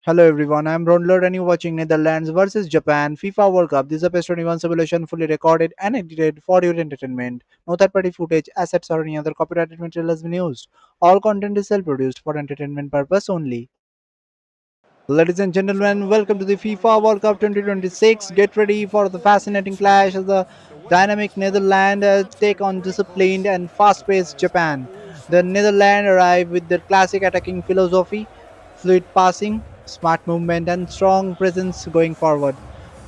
Hello everyone, I'm Raundler and you're watching Netherlands versus Japan FIFA World Cup. This is a PES 21 simulation fully recorded and edited for your entertainment. No third-party footage, assets or any other copyrighted material has been used. All content is self-produced for entertainment purpose only. Ladies and gentlemen, welcome to the FIFA World Cup 2026. Get ready for the fascinating clash as the dynamic Netherlands take on disciplined and fast-paced Japan. The Netherlands arrive with their classic attacking philosophy, fluid passing, smart movement, and strong presence going forward.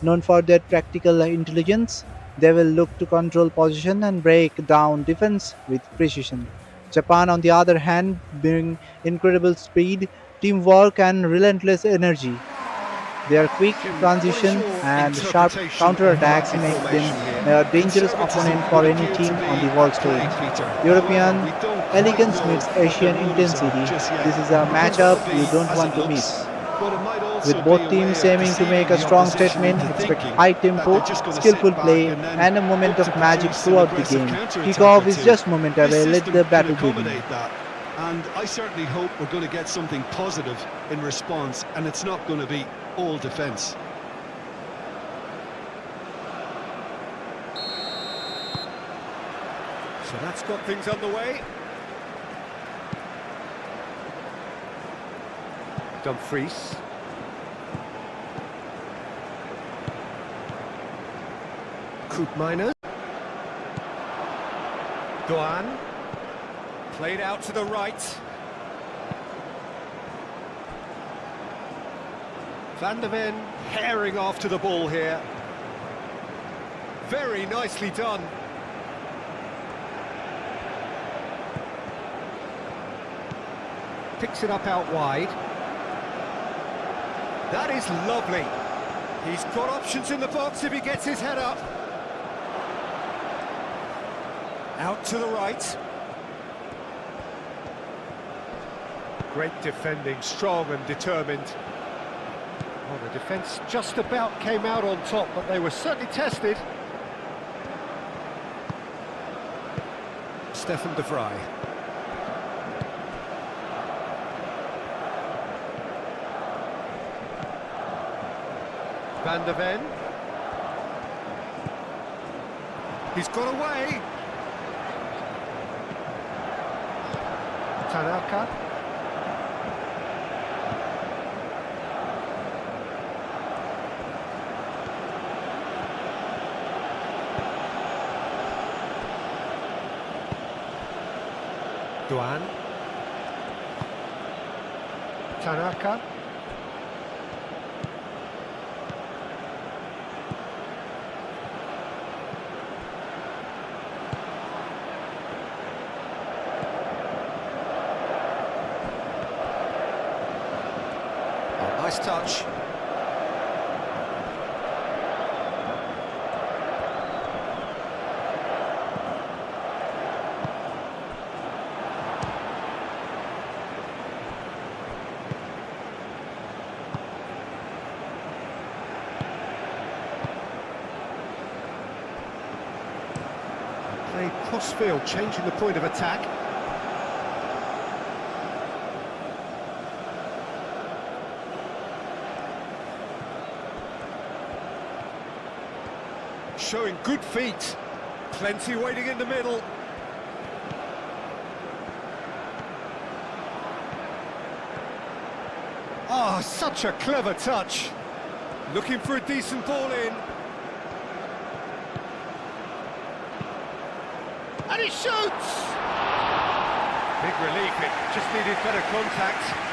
Known for their tactical intelligence, they will look to control position and break down defense with precision. Japan, on the other hand, bring incredible speed, teamwork, and relentless energy. Their quick What is transition your and sharp interpretation of counterattacks marking make them formation here? a dangerous Conservatism opponent for would any appear to team be on the world at play, stage. Peter. However, European we don't quite elegance know meets what their Asian motives are intensity. just yet. This is a It could well matchup you be don't as it want to looks, miss. but it might also With be both a way teams of aiming to make deceiving a the strong opposition statement, into expect thinking high that they're tempo, just going to sit skillful back play, and then and a hope moment to of magic produce an throughout the aggressive game. counter-attack or Kickoff is two. just This momentary. Let system the can battle begin. accommodate that, and I certainly hope we're going to get something positive in response, and it's not going to be all defence. So that's got things underway. Dumfries. Koopmeiners. Doan. Played out to the right. Van der Ven herring after the ball here. Very nicely done. Picks it up out wide. That is lovely. He's got options in the box if he gets his head up. Out to the right. Great defending, strong and determined. Well, the defence just about came out on top, but they were certainly tested. Stefan de Vrij. Van der Ven. He's got away. Tanaka. Doan. Tanaka. Oh, nice touch. Played cross-field, changing the point of attack. Showing good feet. Plenty waiting in the middle. Ah, such a clever touch. Looking for a decent ball in. And he shoots! Big relief, it just needed better contact.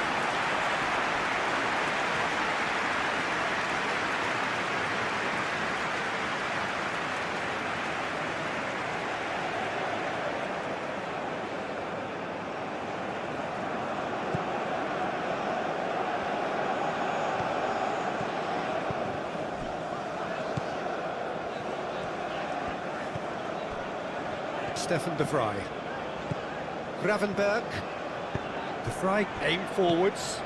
Stefan de Vrij. Gravenberg. De Vrij aim forwards.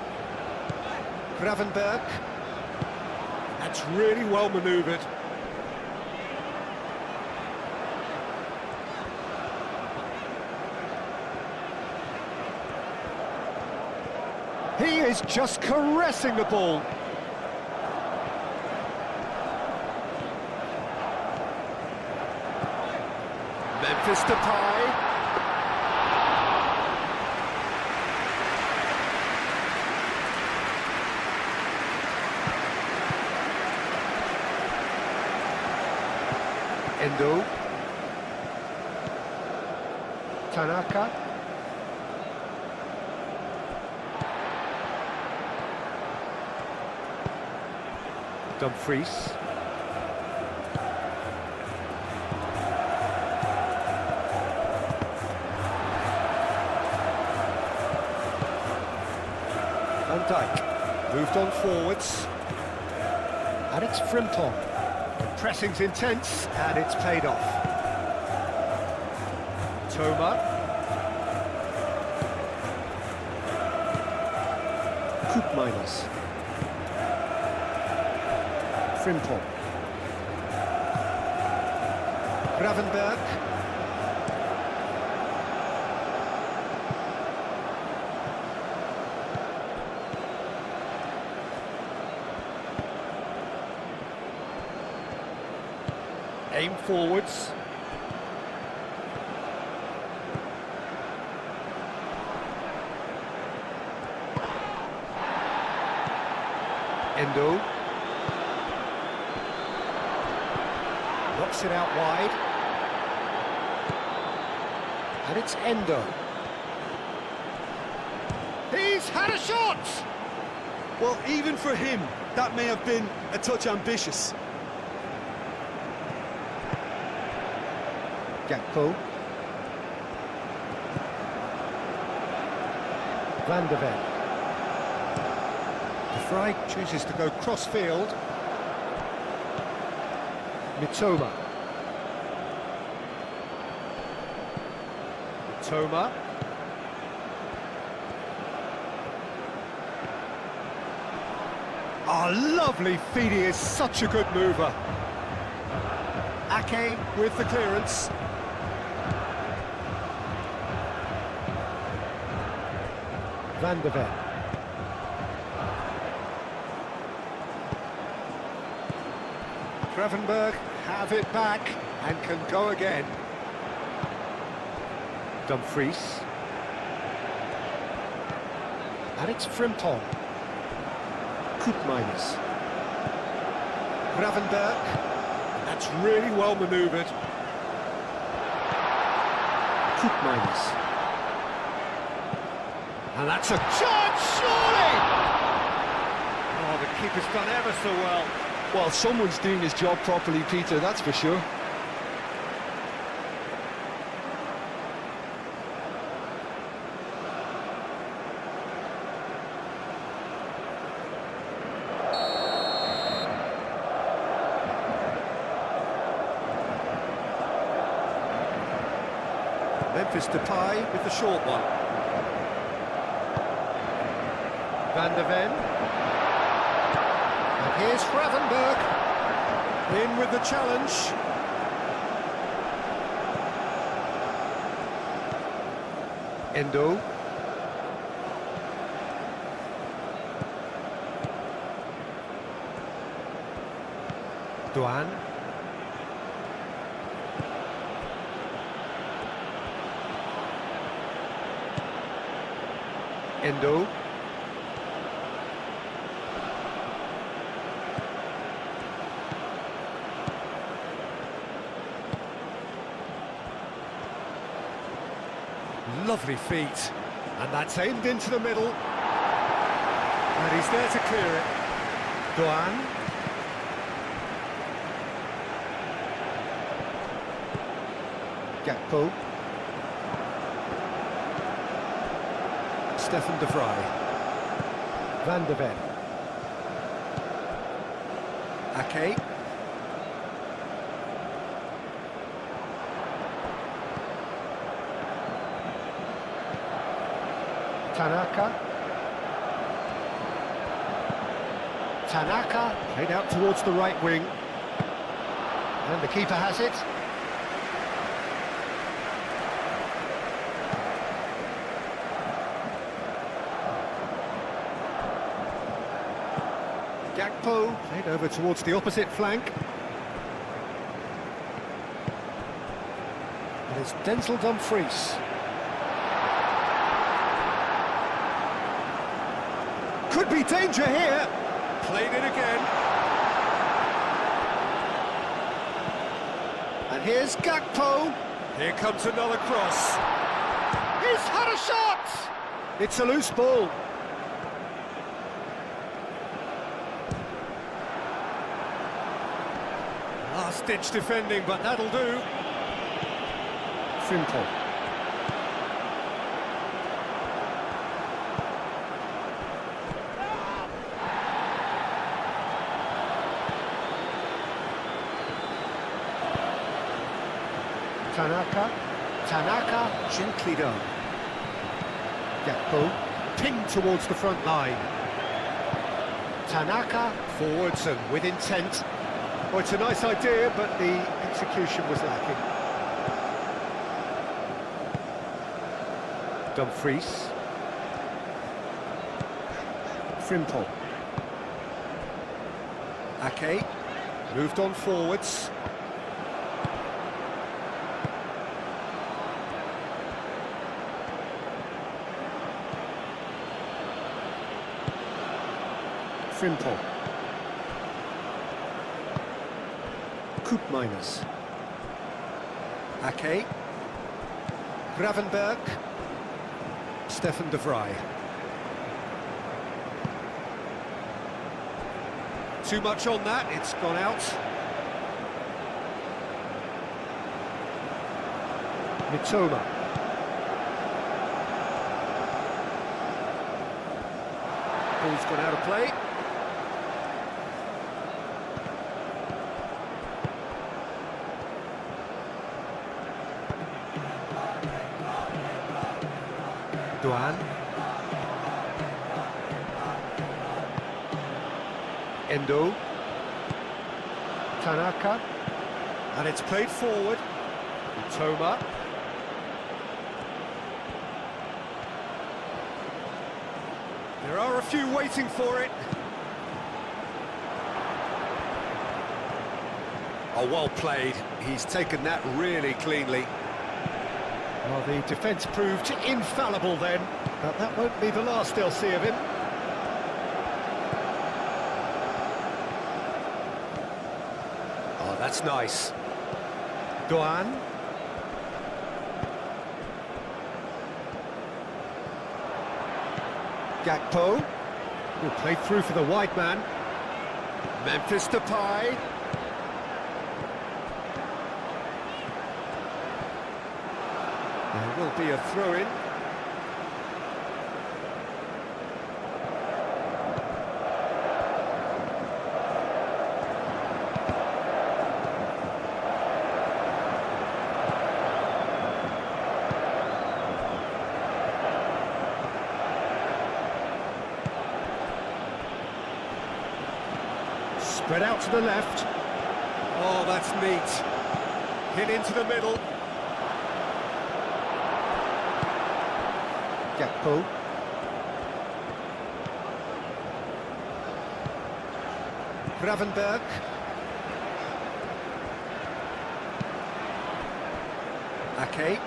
Gravenberg. That's really well manoeuvred. He He is just caressing the ball. Memphis Depay. Endo. Tanaka. Dumfries. Van Dijk moved on forwards, and it's Frimpong. The pressing's intense, and it's paid off. Toma. Koopmeiners. Frimpong. Gravenberg. Aim forwards. Endo. Knocks it out wide. And it's Endo. He's had a shot! Well, even for him, that may have been a touch ambitious. Gakpo. Van de Ven. De Vrij chooses to go cross-field. Mitoma. Mitoma. Oh, lovely feed, he is such a good mover. Ake with the clearance. Van de Ven. Gravenberg have it back and can go again. Dumfries. And it's Frimpong. Koopmeiners. Gravenberg. That's really well manoeuvred. Koopmeiners. And that's a chance, surely! Oh, the keeper's done ever so well. Well, someone's doing his job properly, Peter, that's for sure. Memphis Depay with the short one. Van de Ven. And here's Gravenberg. In with the challenge. Endo. Duan. Endo. Lovely feet, and that's aimed into the middle, and he's there to clear it. Duan. Gakpo. Stefan de Vrij. Van de Ven. Ake. Tanaka. Tanaka played out towards the right wing. And the keeper has it. Gakpo, played over towards the opposite flank. And it's Denzel Dumfries. Could be danger here. Played it again. And here's Gakpo. Here comes another cross. He's had a shot! It's a loose ball. Last-ditch defending, but that'll do. Simple. Tanaka, gently done. Gakpo, pinged towards the front line. Tanaka, forwards and with intent. Well, it's a nice idea, but the execution was lacking. Dumfries. Frimpong. Ake, moved on forwards. Frimpong. Koopmeiners. Ake. Gravenberg. Stefan de Vrij. Too much on that, it's gone out. Mitoma. Ball's gone out of play. Duan. Endo. Tanaka. And it's played forward. Mitoma. There are a few waiting for it. Oh, well played. He's taken that really cleanly. Well, the defence proved infallible then, but that won't be the last they'll see of him. Oh, that's nice. Doan. Gakpo. Who played through for the wide man. Memphis Depay. There will be a throw-in. Spread out to the left. Oh, that's neat. Hit into the middle. Gakpo. Gravenberg. Ake.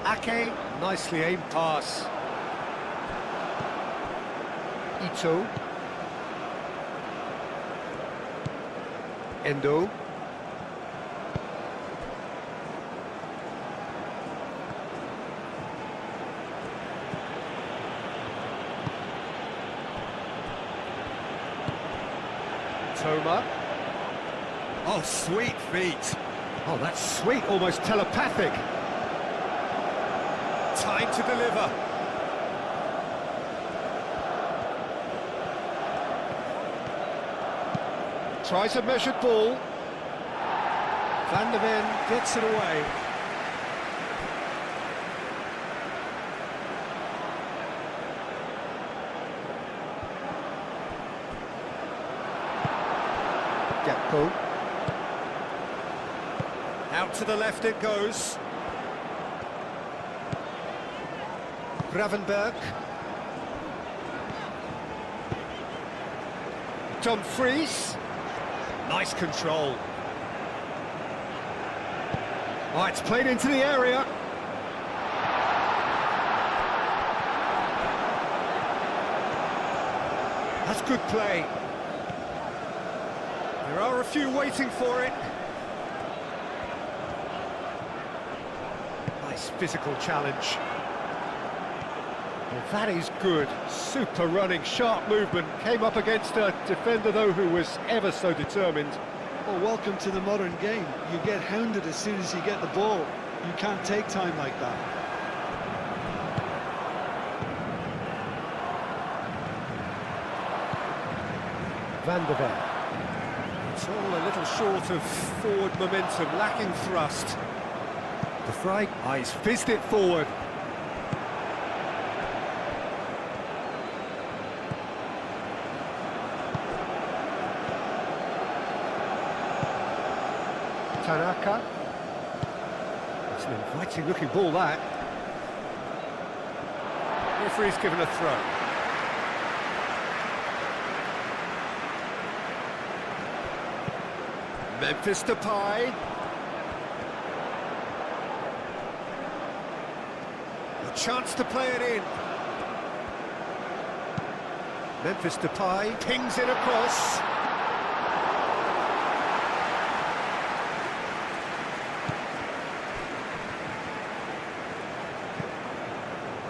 Ake, nicely aimed pass. Ito. Endo. Toma. Oh, sweet feet. Oh, that's sweet, almost telepathic. Time to deliver. Tries a measured ball. Van der Ven gets it away. Gakpo. Out to the left it goes. Gravenberg. Dumfries. Nice control. Oh, it's played into the area. That's good play. There are a few waiting for it. Nice physical challenge. Well, that is good. Super running, sharp movement. Came up against a defender, though, who was ever so determined. Well, welcome to the modern game. You get hounded as soon as you get the ball. You can't take time like that. Van der Ven. It's all a little short of forward momentum, lacking thrust. De Vrij, he's fizzed it forward. Tanaka. It's an inviting looking ball, that. Referee's given a throw. Memphis Depay. A chance to play it in. Memphis Depay pings it across.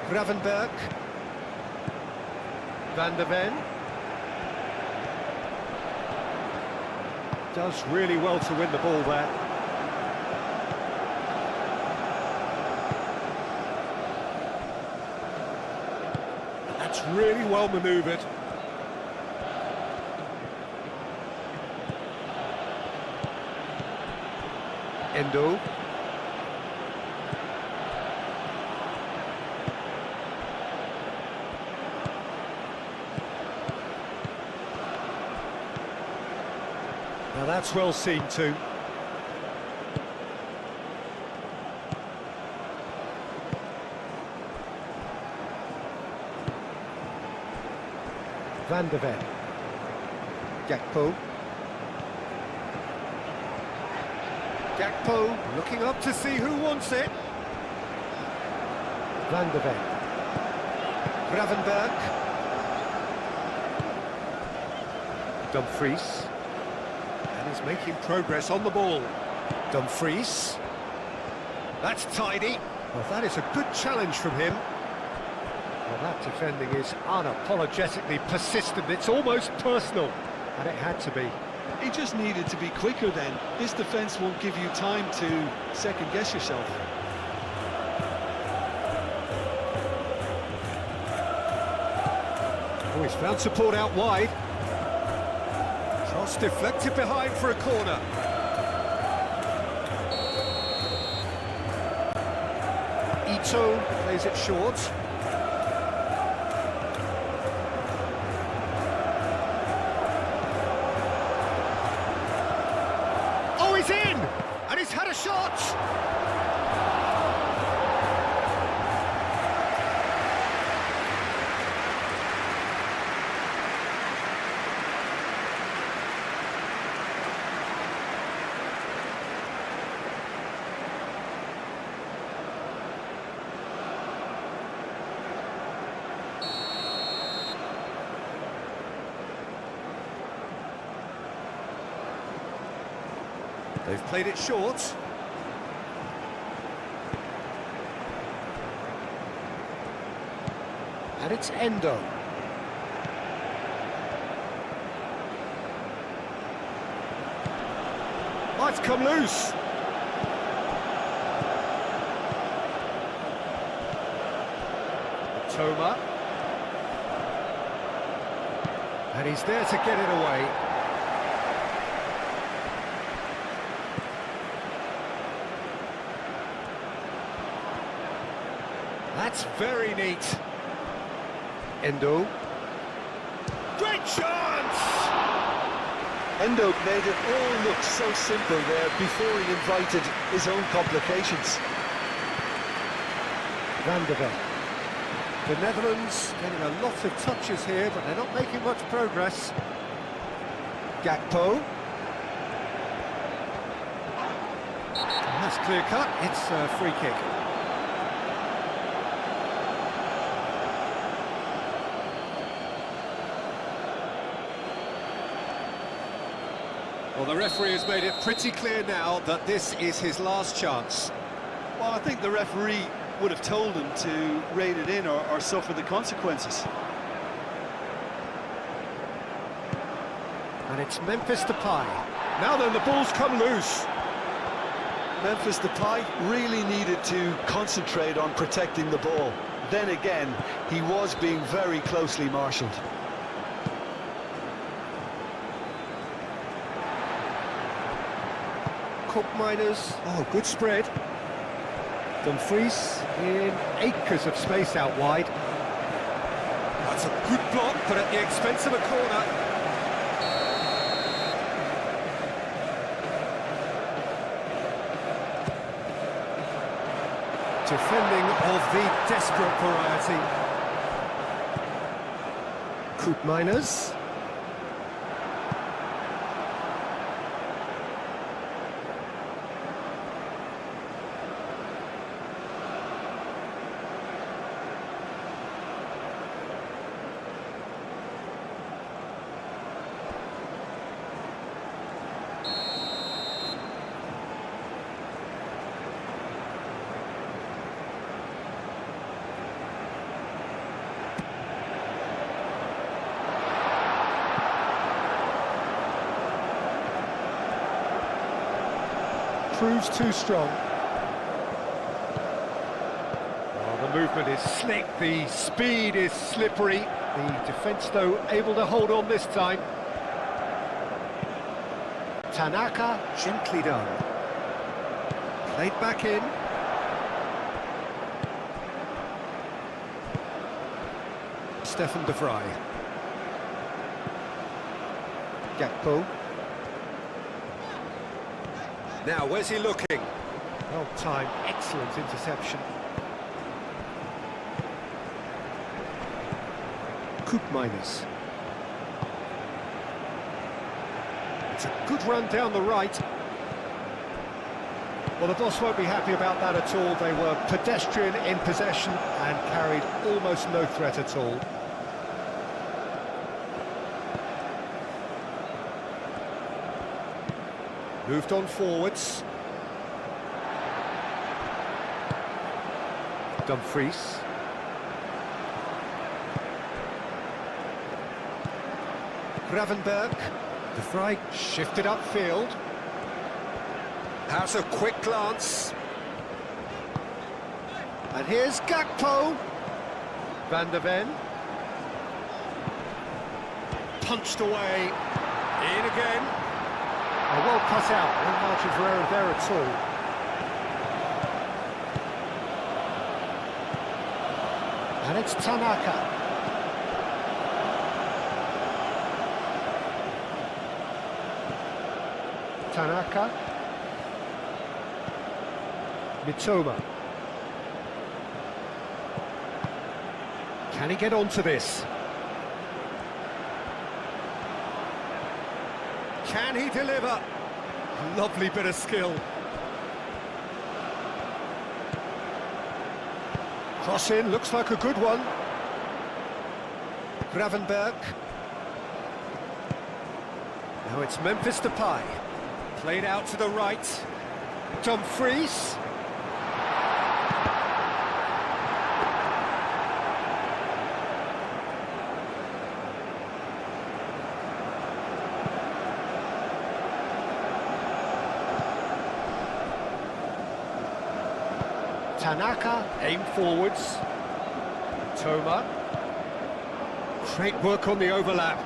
Gravenberg. Van der Ven. Does really well to win the ball there. That's really well manoeuvred. Endo. Now that's well seen too. Van der Ven. Gakpo. Gakpo looking up to see who wants it. Van der Ven. Gravenberg. Dumfries. And he's making progress on the ball. Dumfries. That's tidy. Well, that is a good challenge from him. Well, that defending is unapologetically persistent. It's almost personal. And it had to be. He just needed to be quicker then. This defence won't give you time to second-guess yourself. Oh, he's found support out wide. Cross deflected behind for a corner. Ito plays it short. Oh, he's in! And he's had a shot! They've played it short. And it's Endo. Oh, it's come loose. Toma. And he's there to get it away. That's very neat. Endo. Great chance! Endo made it all look so simple there before he invited his own complications. Van der Ven. The Netherlands getting a lot of touches here, but they're not making much progress. Gakpo. That's clear cut. It's a free kick. Well, the referee has made it pretty clear now that this is his last chance. Well, I think the referee would have told him to rein it in or suffer the consequences. And it's Memphis Depay. Now then, the ball's come loose. Memphis Depay really needed to concentrate on protecting the ball. Then again, he was being very closely marshalled. Cook Miners. Oh, good spread. Dumfries in acres of space out wide. That's a good block, but at the expense of a corner. Defending of the desperate variety. Coop Miners. Proves too strong. Oh, the movement is slick, the speed is slippery. The defence, though, able to hold on this time. Tanaka, gently done. Played back in. Stefan de Vrij. Gakpo. Now, where's he looking? Well timed, excellent interception. Coop Miners. It's a good run down the right. Well, the boss won't be happy about that at all. They were pedestrian in possession and carried almost no threat at all. Moved on forwards. Dumfries. Gravenberg. De Vrij shifted upfield. Has a quick glance. And here's Gakpo. Van der Ven. Punched away. In again. Oh, well cut out, no margin for error there at all. And it's Tanaka. Tanaka. Mitoma. Can he get onto this? Can he deliver? Lovely bit of skill. Cross in, looks like a good one. Gravenberg. Now it's Memphis Depay. Played out to the right. Dumfries. Tanaka, aim forwards. Toma. Great work on the overlap.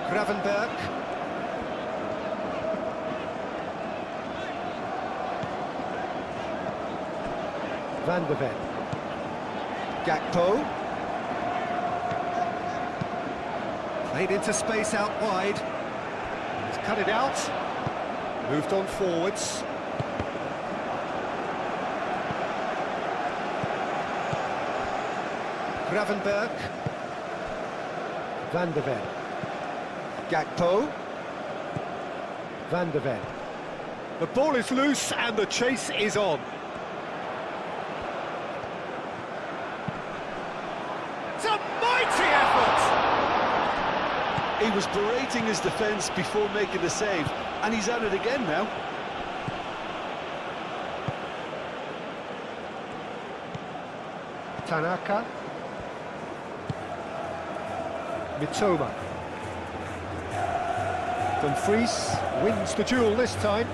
Gravenberg. Van der Ven. Gakpo. Played into space out wide. He's cut it out. Moved on forwards. Gravenberg. Van de Ven. Gakpo. Van de Ven. The ball is loose and the chase is on. It's a mighty effort! He was berating his defence before making the save, and he's at it again now. Tanaka. Mitoma. Dumfries wins the duel this time.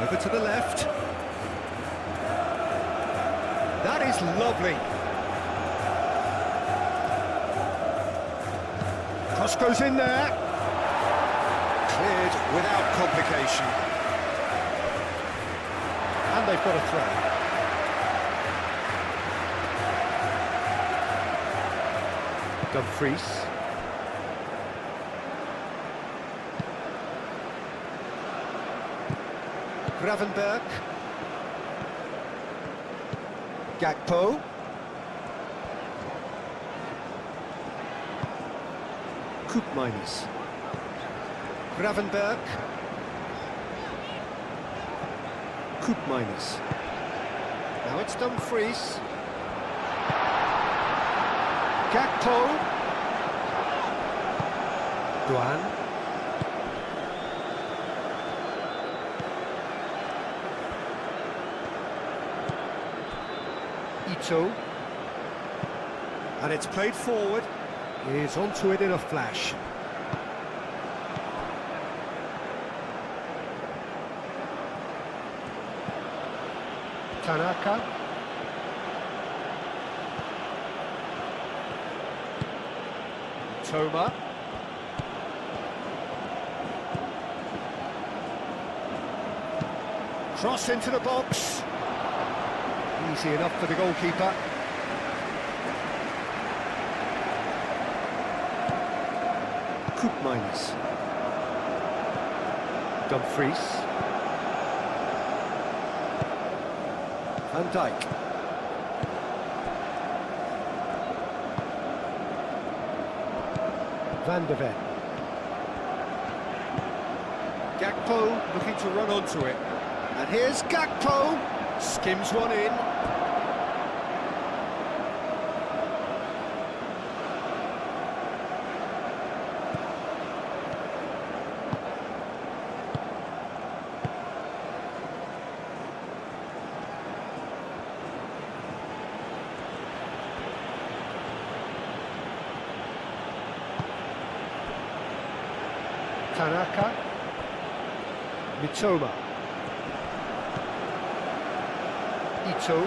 Over to the left. That is lovely. Cross goes in there. Cleared without complication. And they've got a throw. Dumfries. Gravenberg. Gakpo. Koopmeiners. Gravenberg. Koopmeiners. Now it's Dumfries. Gakpo. Duan. Ito. And it's played forward. He's onto it in a flash. Tanaka. Toma. Cross into the box. Easy enough for the goalkeeper. Koopmeiners. Dumfries. Van Dijk. Van de Ven. Gakpo looking to run onto it. And here's Gakpo. Skims one in. Tanaka. Mitoma. Ito.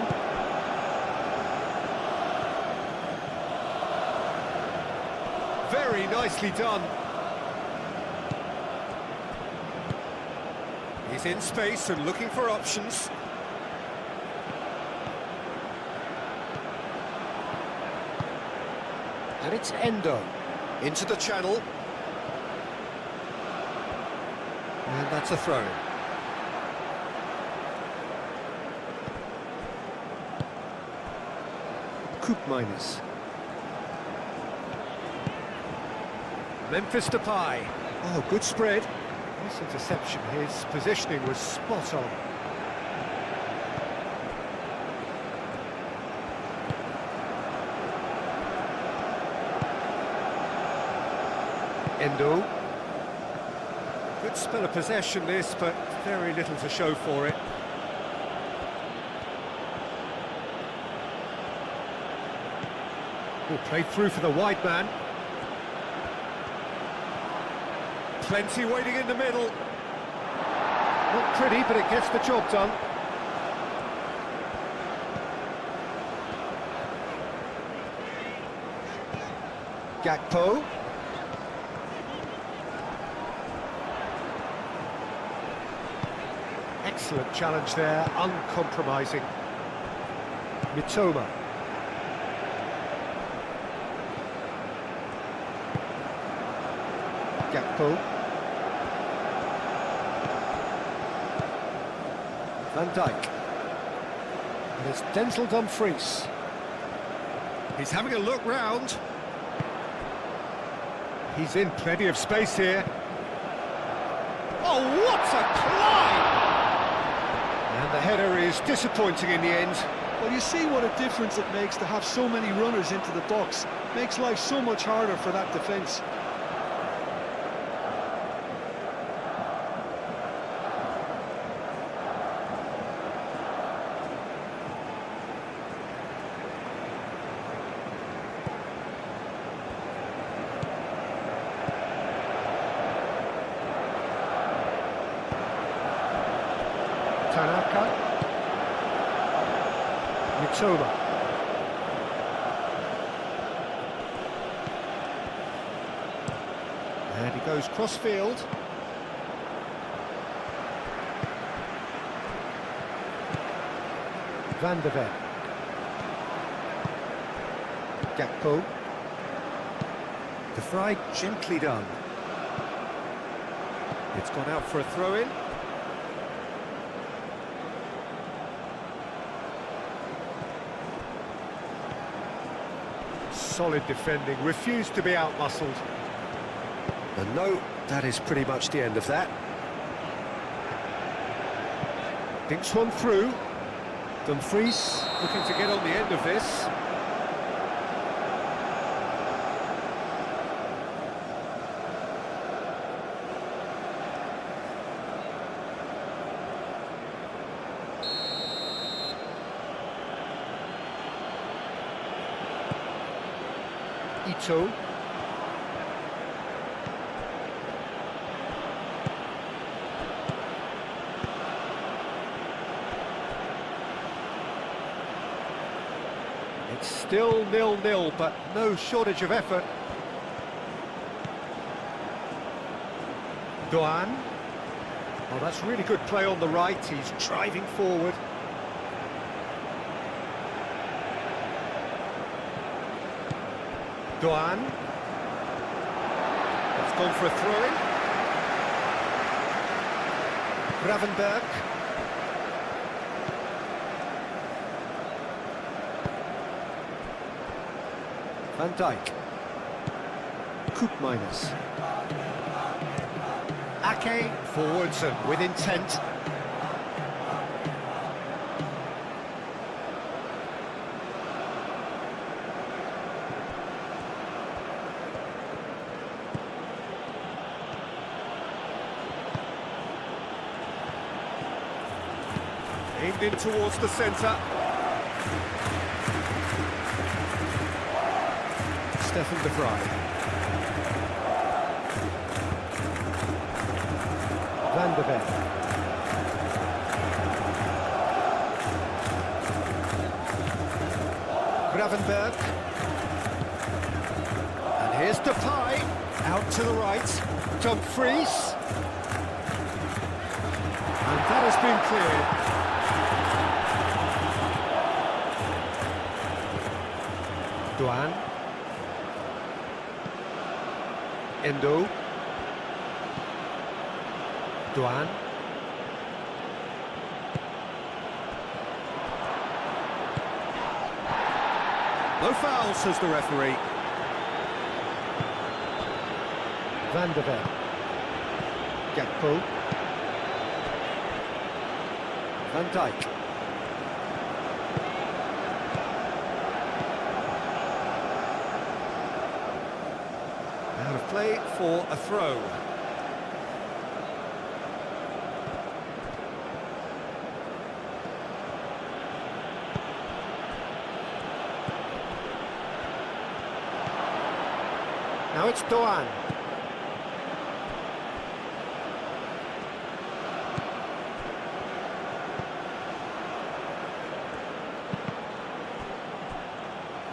Very nicely done. He's in space and looking for options. And it's Endo. Into the channel. And that's a throw. Koopmeiners. Memphis Depay. Oh, good spread. Nice interception. His positioning was spot on. Endo. Good spell of possession this, but very little to show for it. Oh, played through for the wide man. Plenty waiting in the middle. Not pretty, but it gets the job done. Gakpo. Excellent challenge there, uncompromising. Mitoma. Gakpo. Van Dijk. And it's Denzel Dumfries. He's having a look round. He's in plenty of space here. Oh, what a climb! And the header is disappointing in the end. Well, you see what a difference it makes to have so many runners into the box. Makes life so much harder for that defence. Tanaka. Mitoma. And he goes cross-field. Van de Ven. Gakpo. The fry gently done. It's gone out for a throw-in. Solid defending, refused to be out-muscled. And no, that is pretty much the end of that. Dinks one through. Dumfries looking to get on the end of this. Ito. It's still 0-0, but no shortage of effort. Doan. Oh, that's really good play on the right. He's driving forward. Doan. It's gone for a throw-in. Gravenberg. Van Dijk. Koopmeiners. Ake forwards and with intent. Aimed in towards the centre. Stefan de Vrij. Van de Ven. Gravenberg. And here's Depay. Out to the right. Dumfries. And that has been cleared. Doan. Endo. Doan. No foul, says the referee. Van de Ven. Gakpo. Van Dijk. Out of play for a throw. Now it's Doan.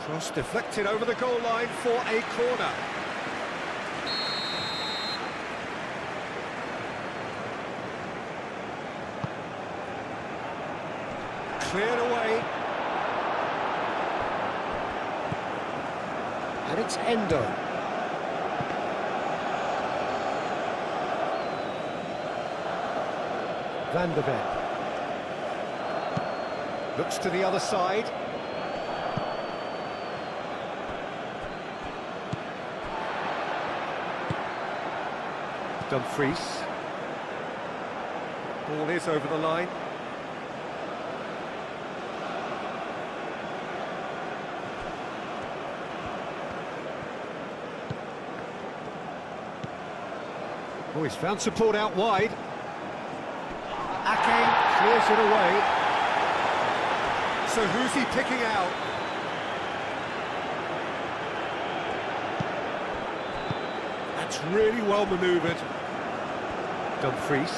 Cross deflected over the goal line for a corner. Cleared away. And it's Endo. Van der Ven. Looks to the other side. Dumfries. Ball is over the line. Oh, he's found support out wide. Ake clears it away. So who's he picking out? That's really well manoeuvred. Dumfries.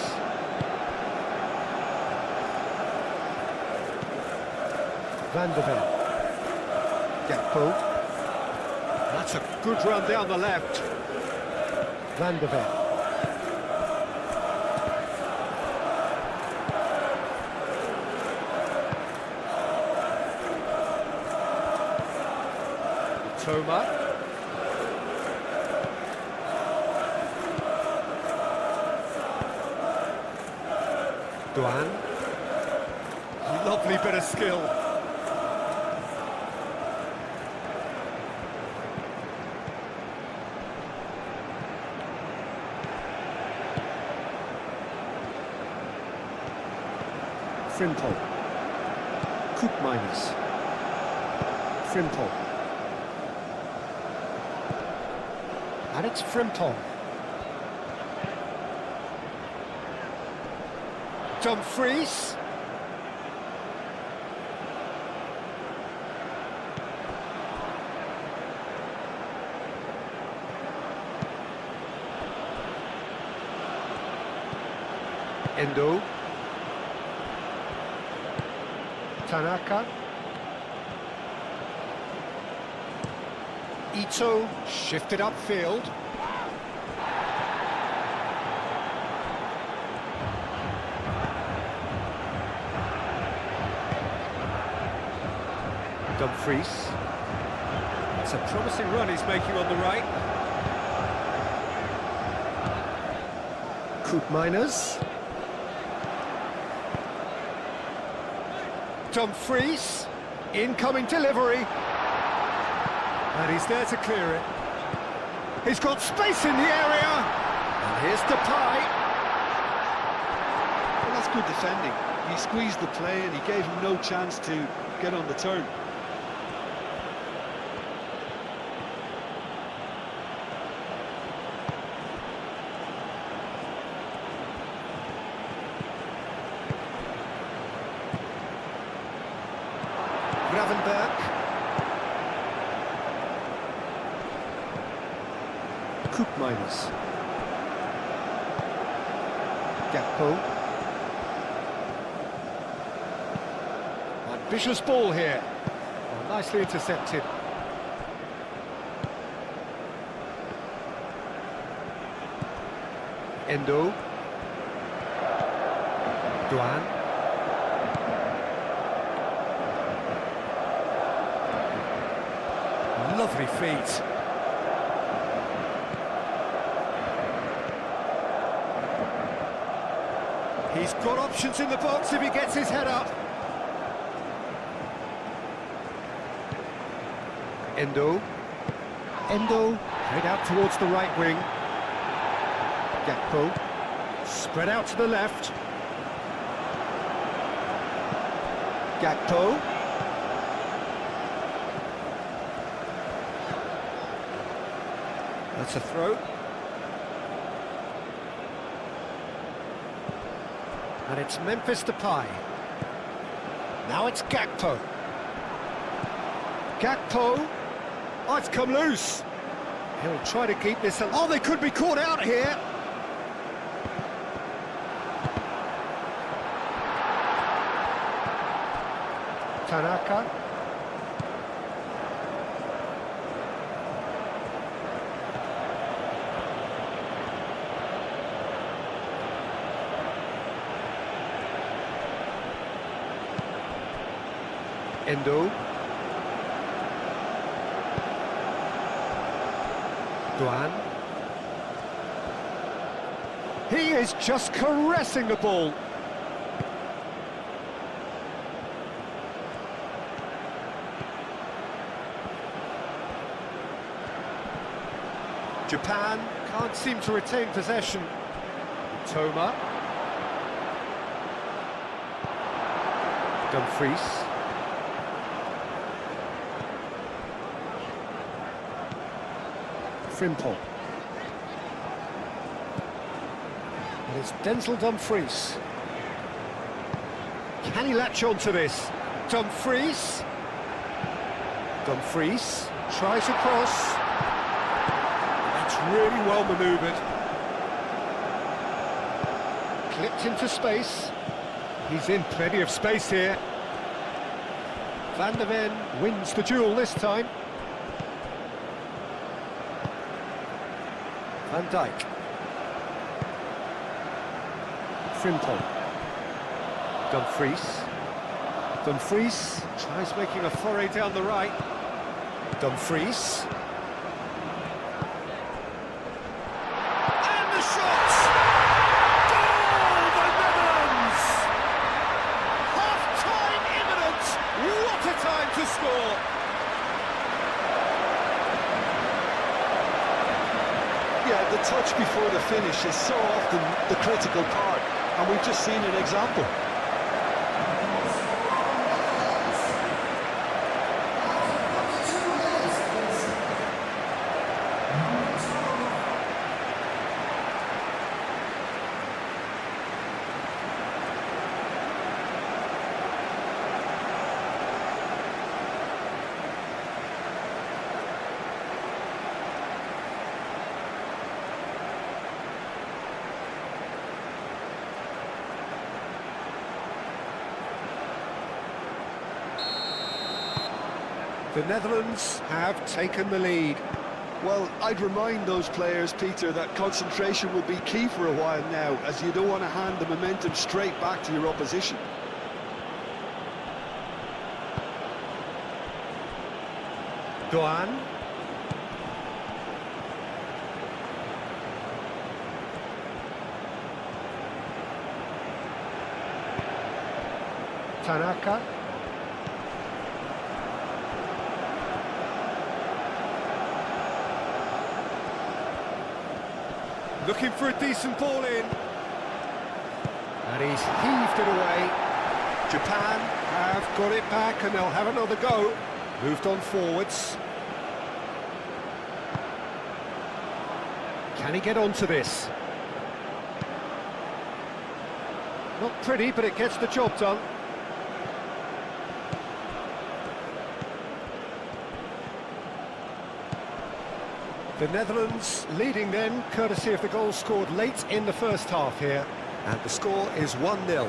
Van der Ven. Gakpo. That's a good run down the left. Van der Ven. Toma. Duan. Lovely bit of skill. Frimpong. Koopmeiners. Frimpong. And it's Frimpong. Dumfries. Endo. Tanaka. Ito shifted upfield. Dumfries. It's a promising run he's making on the right. Koopmeiners. Dumfries. Incoming delivery. And he's there to clear it. He's got space in the area. And here's Depay. Well, that's good defending. He squeezed the play and he gave him no chance to get on the turn. Gravenberg. Koopmeiners. Gakpo. Ambitious ball here. Oh, nicely intercepted. Endo. Duan. Lovely feet. He's got options in the box if he gets his head up. Endo. Head out towards the right wing. Gakpo. Spread out to the left. Gakpo. That's a throw. And it's Memphis Depay. Now it's Gakpo. Gakpo. Oh, it's come loose. He'll try to keep this. Oh, they could be caught out here. Tanaka. Endo. Duan. He is just caressing the ball. Japan can't seem to retain possession. Toma. Dumfries. Frimpong. And it's Denzel Dumfries. Can he latch on to this? Dumfries. Dumfries tries across. That's really well manoeuvred. Clipped into space. He's in plenty of space here. Van der Ven wins the duel this time. Van Dijk. Frimpong. Dumfries. Dumfries tries making a foray down the right. Dumfries. And the shot! Goal, the Netherlands! Half-time imminent! What a time to score! Yeah, the touch before the finish is so often the critical part, and we've just seen an example. The Netherlands have taken the lead. Well, I'd remind those players, Peter, that concentration will be key for a while now, as you don't want to hand the momentum straight back to your opposition. Doan. Tanaka. Looking for a decent ball in. And he's heaved it away. Japan have got it back and they'll have another go. Moved on forwards. Can he get onto this? Not pretty, but it gets the job done. The Netherlands leading then, courtesy of the goal scored late in the first half here. And the score is 1-0.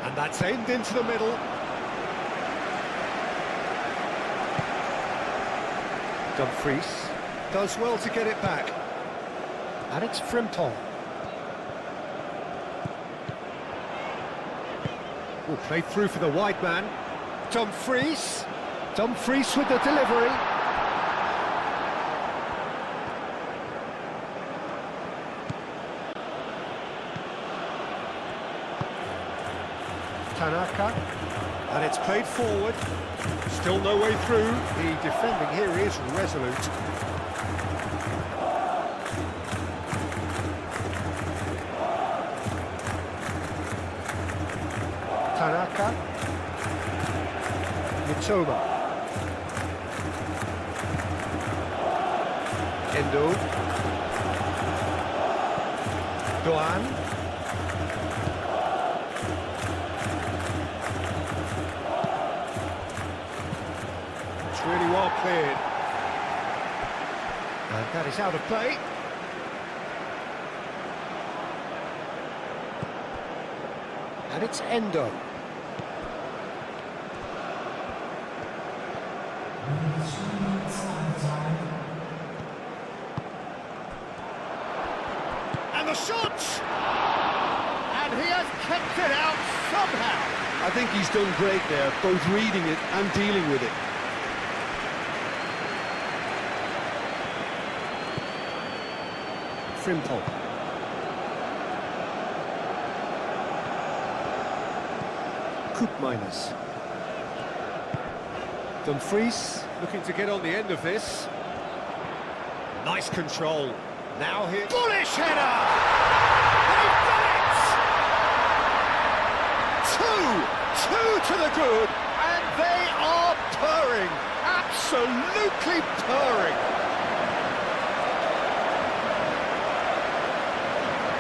And that's aimed into the middle. Dumfries does well to get it back. And it's Frimpong. Will play through for the wide man. Dumfries. Dumfries with the delivery. Tanaka. And it's played forward. Still no way through. The defending here is resolute. Tanaka. Mitoma. Endo. Doan. It's really well cleared. And that is out of play. And it's Endo. And the shot! And he has kept it out somehow. I think he's done great there, both reading it and dealing with it. Frimpong. Koopmeiners. Dumfries looking to get on the end of this. Nice control. Now here. Bullish header! They've done it! Two to the good, and they are purring. Absolutely purring.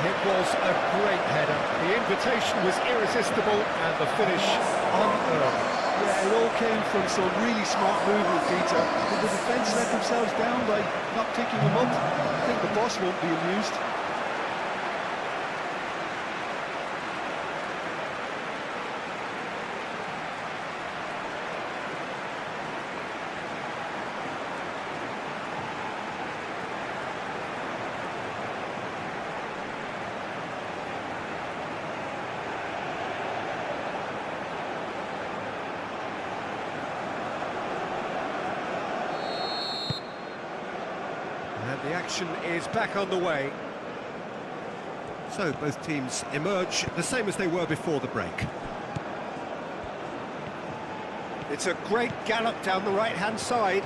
It was a great header. The invitation was irresistible, and the finish unearned. Yeah, it all came from some really smart movement, Peter. Did the defence let themselves down by not picking him up? I think the boss won't be amused. And the action is back on the way. So both teams emerge the same as they were before the break. It's a great gallop down the right-hand side.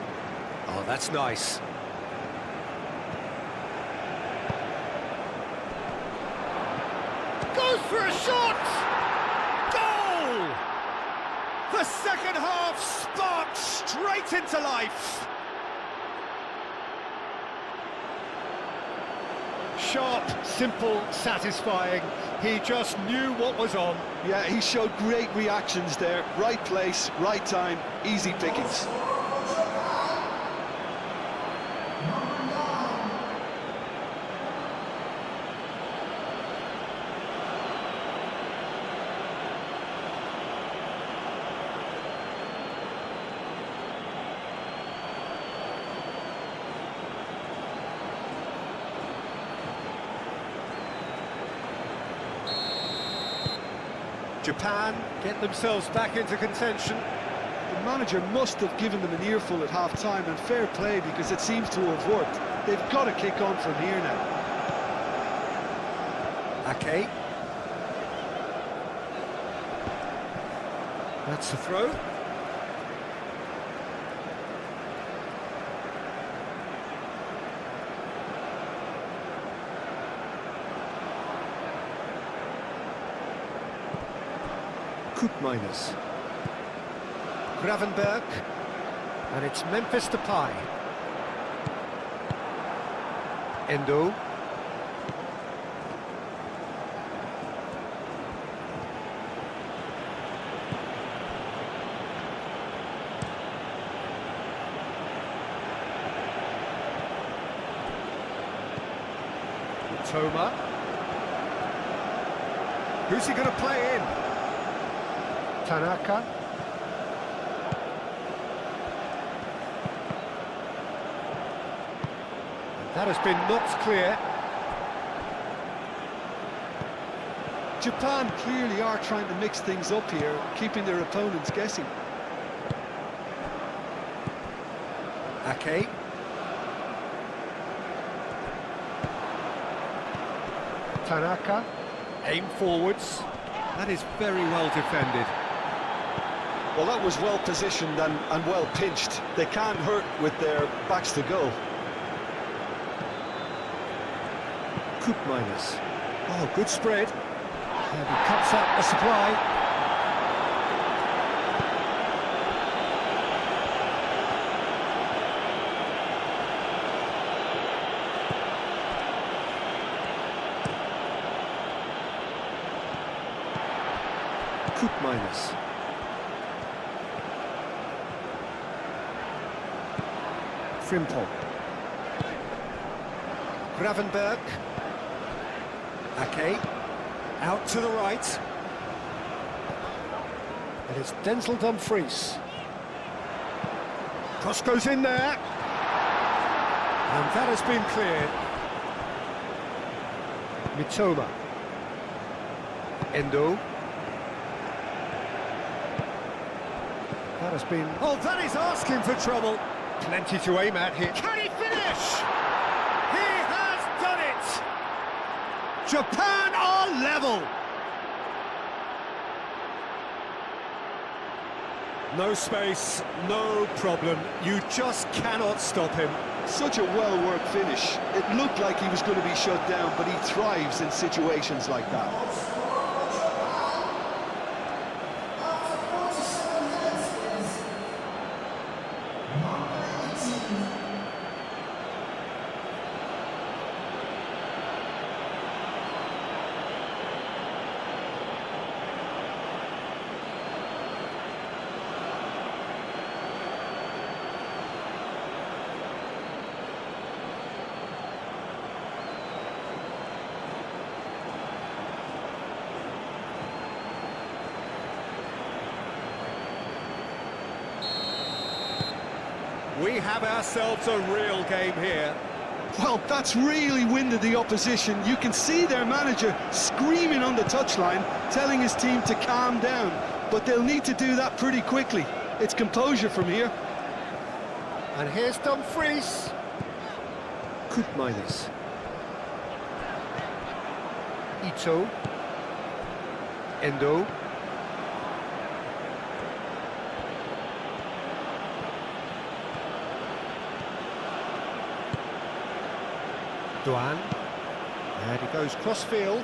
Oh, that's nice. Goes for a shot! Goal! The second half sparked straight into life. Sharp, simple, satisfying. He just knew what was on. Yeah, he showed great reactions there. Right place, right time, easy pickings. Japan get themselves back into contention. The manager must have given them an earful at half-time, and fair play, because it seems to have worked. They've got to kick on from here now. Ake. That's the throw. Minus. Gravenberg, and it's Memphis Depay. Endo. Toma. Who's he going to play in? Tanaka. That has been knocked clear. Japan clearly are trying to mix things up here, keeping their opponents guessing. Ake. Tanaka. Aim forwards. That is very well defended. Well, that was well positioned and well pinched. They can't hurt with their backs to goal. Minus. Oh, good spread. And he cuts up the supply. Minus. Frimpong. Gravenberg. Ake. Out to the right. And it's Denzel Dumfries. Cross goes in there. And that has been cleared. Mitoma. Endo. That has been... Oh, that is asking for trouble. Plenty to aim at here. Can he finish? He has done it! Japan are level! No space, no problem. You just cannot stop him. Such a well-worked finish. It looked like he was going to be shut down, but he thrives in situations like that. We have ourselves a real game here. Well, that's really winded the opposition. You can see their manager screaming on the touchline, telling his team to calm down. But they'll need to do that pretty quickly. It's composure from here. And here's Dumfries. Good minus. Ito. Endo. Duan. And he goes cross-field.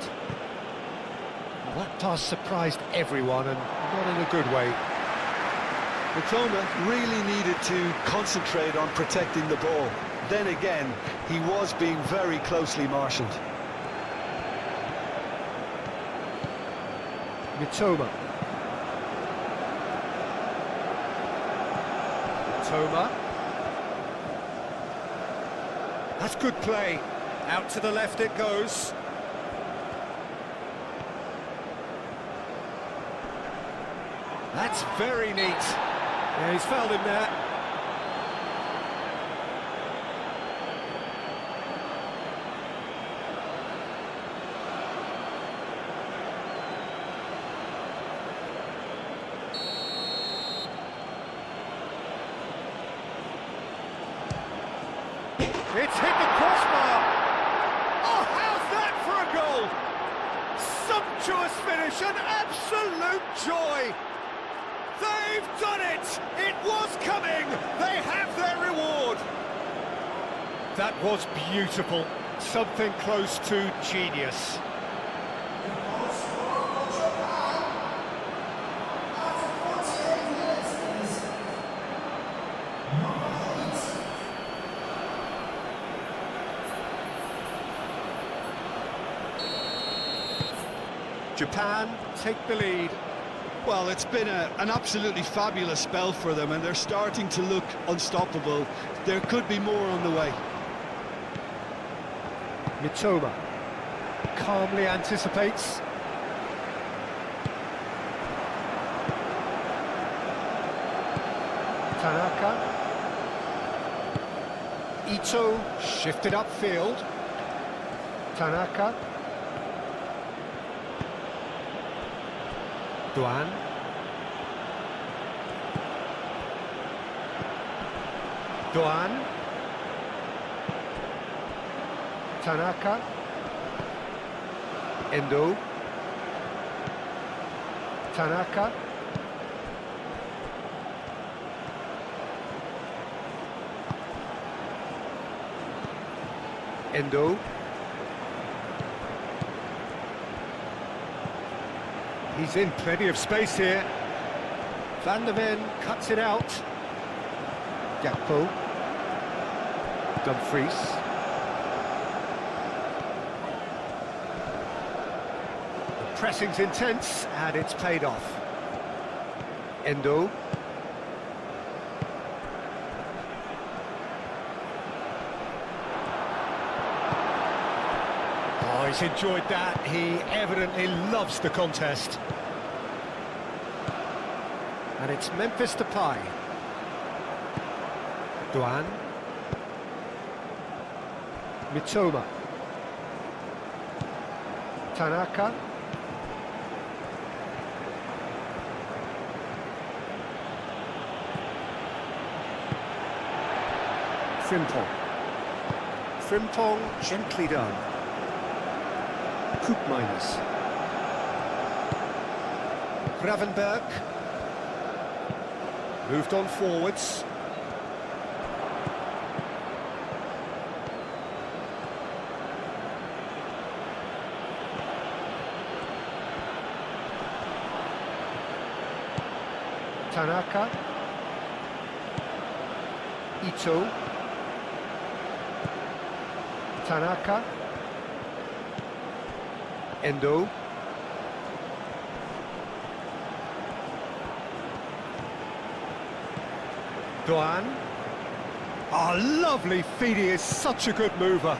Well, that pass surprised everyone, and not in a good way. Mitoma really needed to concentrate on protecting the ball. Then again, he was being very closely marshalled. Mitoma. Mitoma. That's good play. Out to the left it goes. That's very neat. Yeah, he's fouled him there. It's hit the crossbar. Oh, how's that for a goal? Sumptuous finish, an absolute joy. They've done it! It was coming! They have their reward! That was beautiful. Something close to genius. Japan take the lead. Well, it's been an absolutely fabulous spell for them, and they're starting to look unstoppable. There could be more on the way. Mitoma calmly anticipates. Tanaka. Ito shifted upfield. Tanaka. Duan. Duan. Tanaka. Endo. Tanaka. Endo. He's in plenty of space here. Van der Ven cuts it out. Gakpo. Dumfries. The pressing's intense and it's paid off. Endo. Oh, he's enjoyed that. He evidently loves the contest. And it's Memphis Depay. Duan. Mitoma. Tanaka. Frimpong. Frimpong gently done. Coop minus. Gravenberg. Moved on forwards. Tanaka. Ito. Tanaka. Endo. Doan. Oh, lovely feed, he is such a good mover.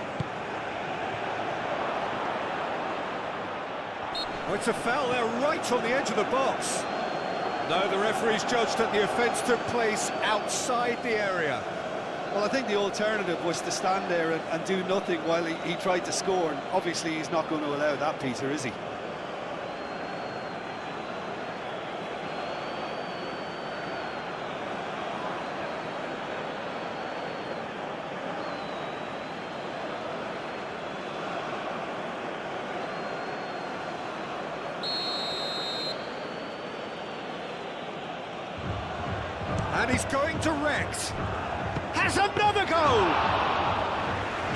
Oh, it's a foul there right on the edge of the box. No, the referee's judged that the offence took place outside the area. Well, I think the alternative was to stand there and do nothing while he tried to score, and obviously he's not going to allow that, Peter, is he? And he's going direct. Has another goal!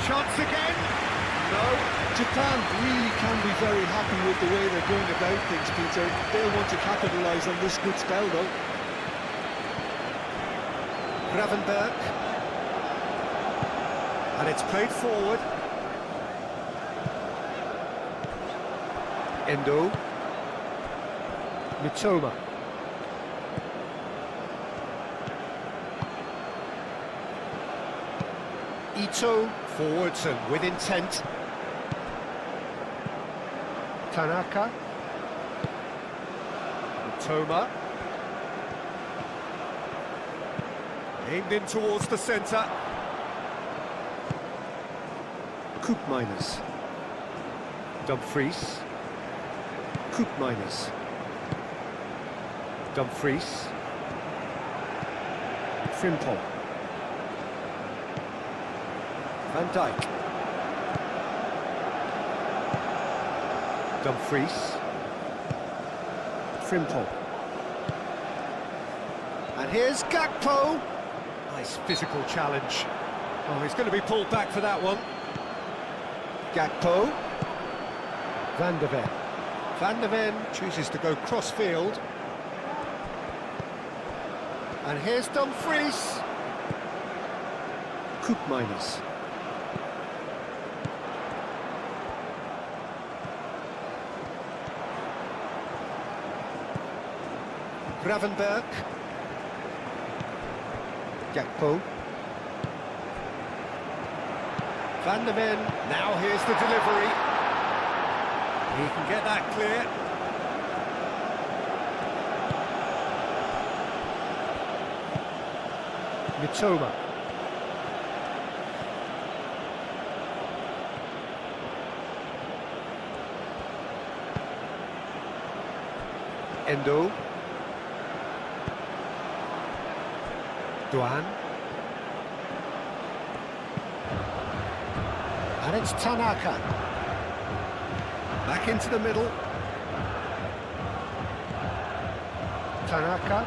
Chance again? No. Japan really can be very happy with the way they're going about things, Peter. They'll want to capitalise on this good spell, though. Gravenberg. And it's played forward. Endo. Mitoma. Ito, forwards and with intent. Tanaka. Mitoma. Aimed in towards the centre. Koopmeiners. Dumfries. Koopmeiners. Dumfries. Frimpong. Van Dijk. Dumfries. Frimpong. And here's Gakpo. Nice physical challenge. Oh, he's going to be pulled back for that one. Gakpo. Van de Ven. Van de Ven chooses to go cross-field. And here's Dumfries. Koopmeiners. Gravenberg. Gakpo. Van de Ven. Now here's the delivery. He can get that clear. Mitoma. Endo. Doan. And it's Tanaka. Back into the middle. Tanaka.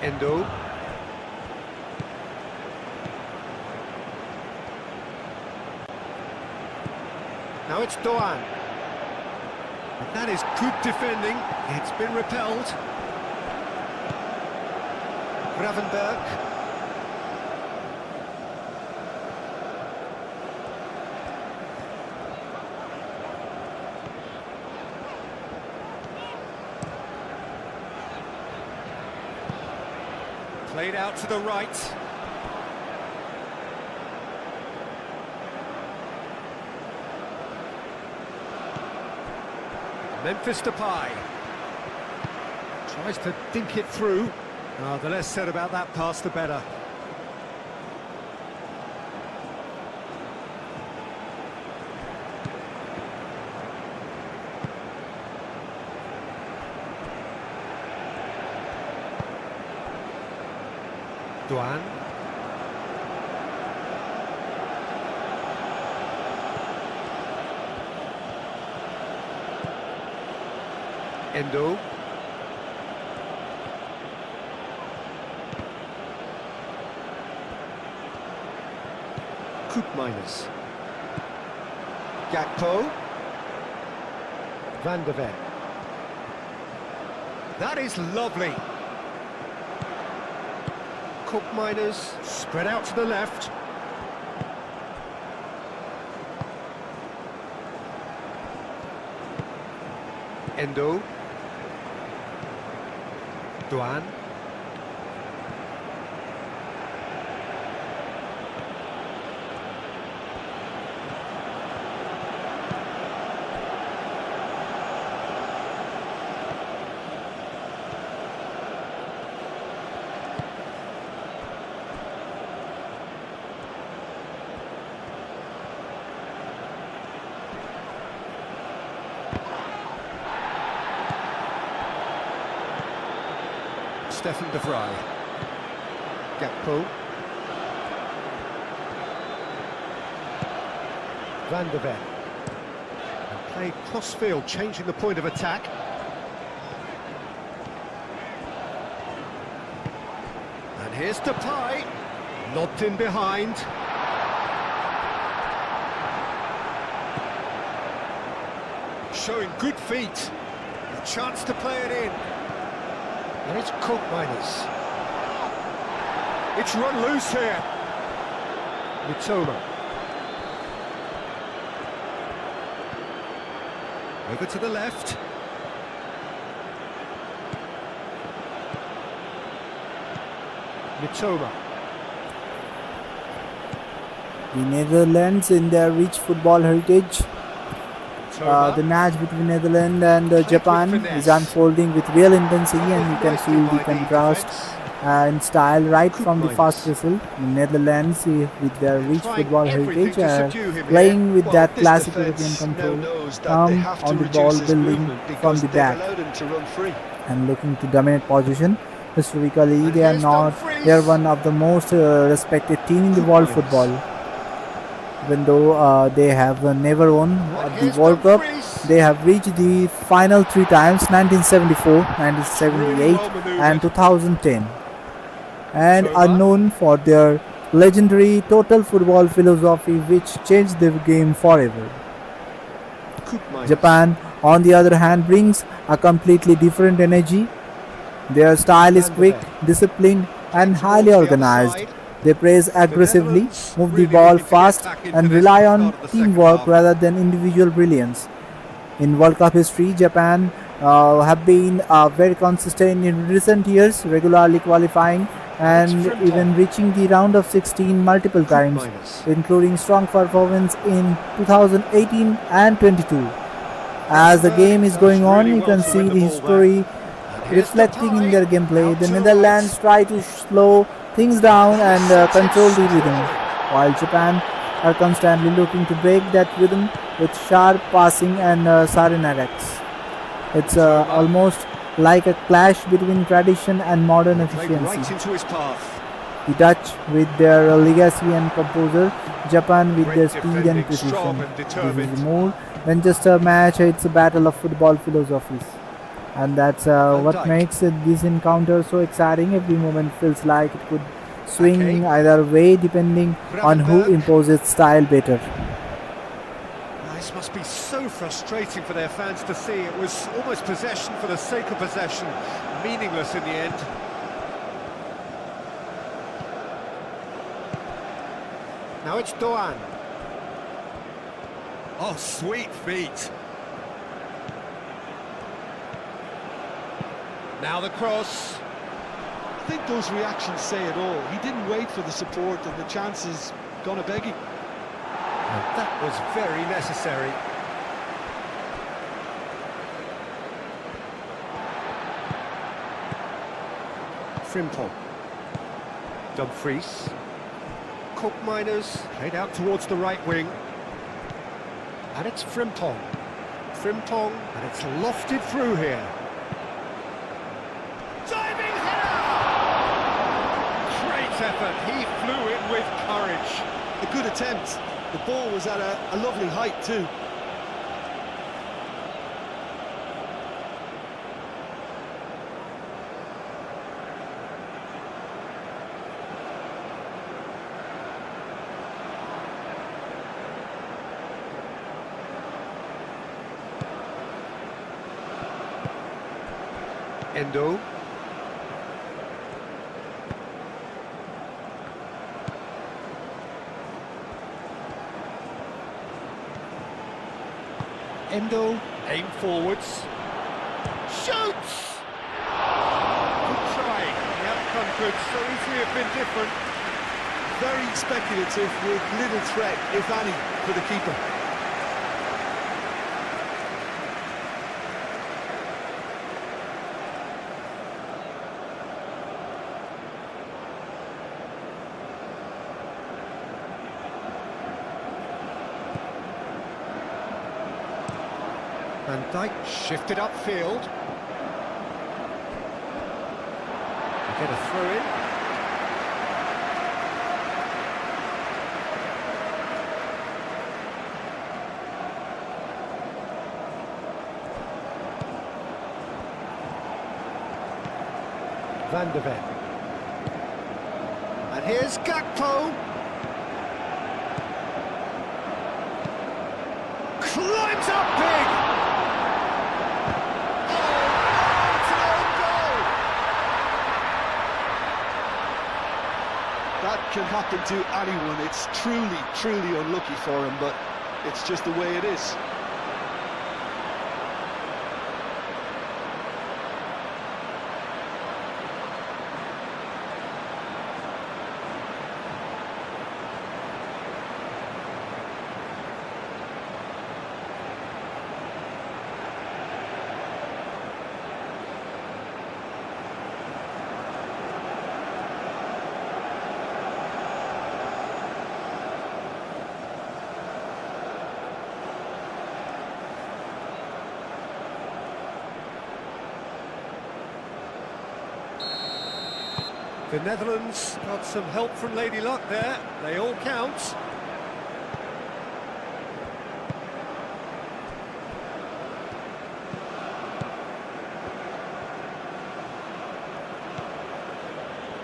Endo. Now it's Doan. And that is good defending. It's been repelled. Gravenberg. Played out to the right. Memphis Depay. Tries to dink it through. Oh, the less said about that pass, the better. Doan. Endo. Koopmeiners. Gakpo. Van der Ven. That is lovely. Koopmeiners spread out to the left. Endo. Duan. Stefan de Vrij. Gakpo. Van der Ven. And played cross-field, changing the point of attack. And here's Depay. Lobbed in behind. Showing good feet. A chance to play it in. And it's Koopmeiners. It's run loose here. Mitoma. Over to the left. Mitoma. The Netherlands in their rich football heritage. The match between Netherlands and Japan is unfolding with real intensity, and you can feel the contrast in style right from the first whistle. The Netherlands, with their rich football heritage, playing with that classic European control, calm on the ball, building from the back, and looking to dominate position. Historically, they are one of the most respected team in the world football. Even though they have never won the World Cup, they have reached the final 3 times: 1974, 1978 and 2010, and are known for their legendary total football philosophy, which changed the game forever. Japan, on the other hand, brings a completely different energy. Their style is quick, disciplined and highly organized. They press aggressively, move the ball fast and rely on teamwork rather than individual brilliance. In World Cup history, Japan have been very consistent in recent years, regularly qualifying and even reaching the round of 16 multiple times, including strong performance in 2018 and 22. As the game is going on, you can see the history reflecting in their gameplay. The Netherlands try to slow things down and control the rhythm, while Japan are constantly looking to break that rhythm with sharp passing and sudden attacks. It's almost like a clash between tradition and modern efficiency. The Dutch with their legacy and composure, Japan with their speed and precision. This is more than just a match, it's a battle of football philosophies. And that's what makes this encounter so exciting. Every moment feels like it could swing either way depending on who imposes style better. This must be so frustrating for their fans to see. It was almost possession for the sake of possession, meaningless in the end. Now it's Doan. Oh, sweet feet. Now the cross. I think those reactions say it all. He didn't wait for the support and the chances gonna beg him. And that was very necessary. Frimpong. Dumfries. Koopmeiners played out towards the right wing. And it's Frimpong. Frimpong, and it's lofted through here. Diving header! Great effort, he flew in with courage. A good attempt. The ball was at a lovely height too. Endo. Endo, aim forwards. Shoots! Good trying. The outcome could so easily have been different. Very speculative with little threat, if any, for the keeper. Van Dijk shifted upfield. They get a throw in. Van de Ven. And here's Gakpo. Climbs up big. That can happen to anyone. It's truly, truly unlucky for him, but it's just the way it is. The Netherlands got some help from Lady Luck there. They all count.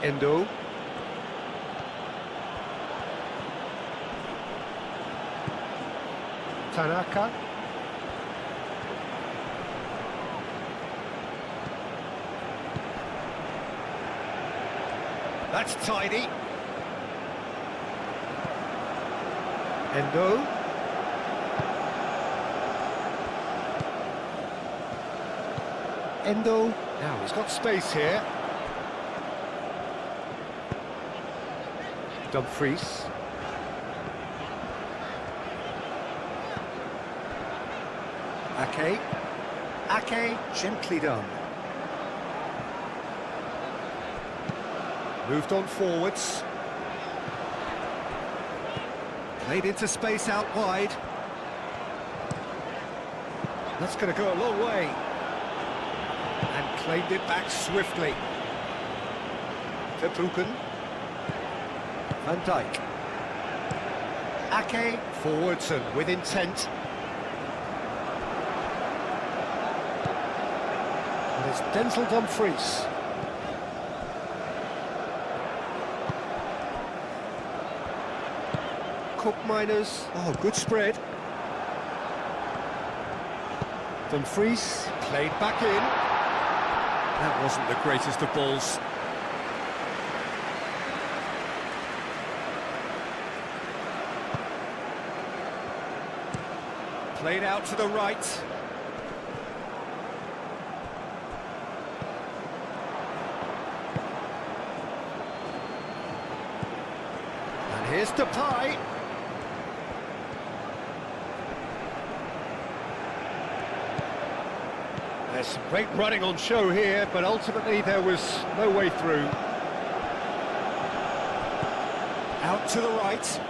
Endo. Tanaka. That's tidy. Endo. Endo. Now he's got space here. Dumfries. Ake. Ake, gently done. Moved on forwards. Played into space out wide. That's going to go a long way. And claimed it back swiftly. Verbruggen. Van Dijk. Ake forwards and with intent. And it's Denzel Dumfries. Miners. Oh, good spread. Dumfries played back in. That wasn't the greatest of balls. Played out to the right. And here's Depay. There's some great running on show here, but ultimately there was no way through. Out to the right.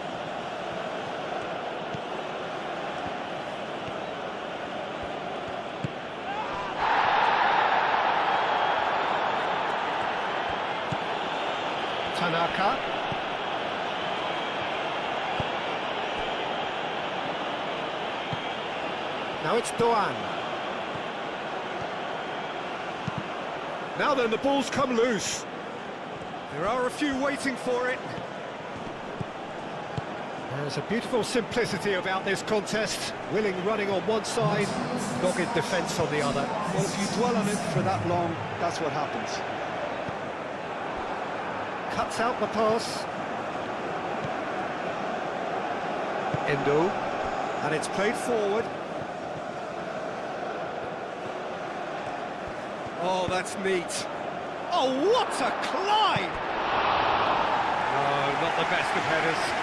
Tanaka. Now it's Doan. Now then, the ball's come loose. There are a few waiting for it. There's a beautiful simplicity about this contest. Willing running on one side, dogged defence on the other. Well, if you dwell on it for that long, that's what happens. Cuts out the pass. Endo. And it's played forward. Oh, that's neat. Oh, what a climb! No, not the best of headers.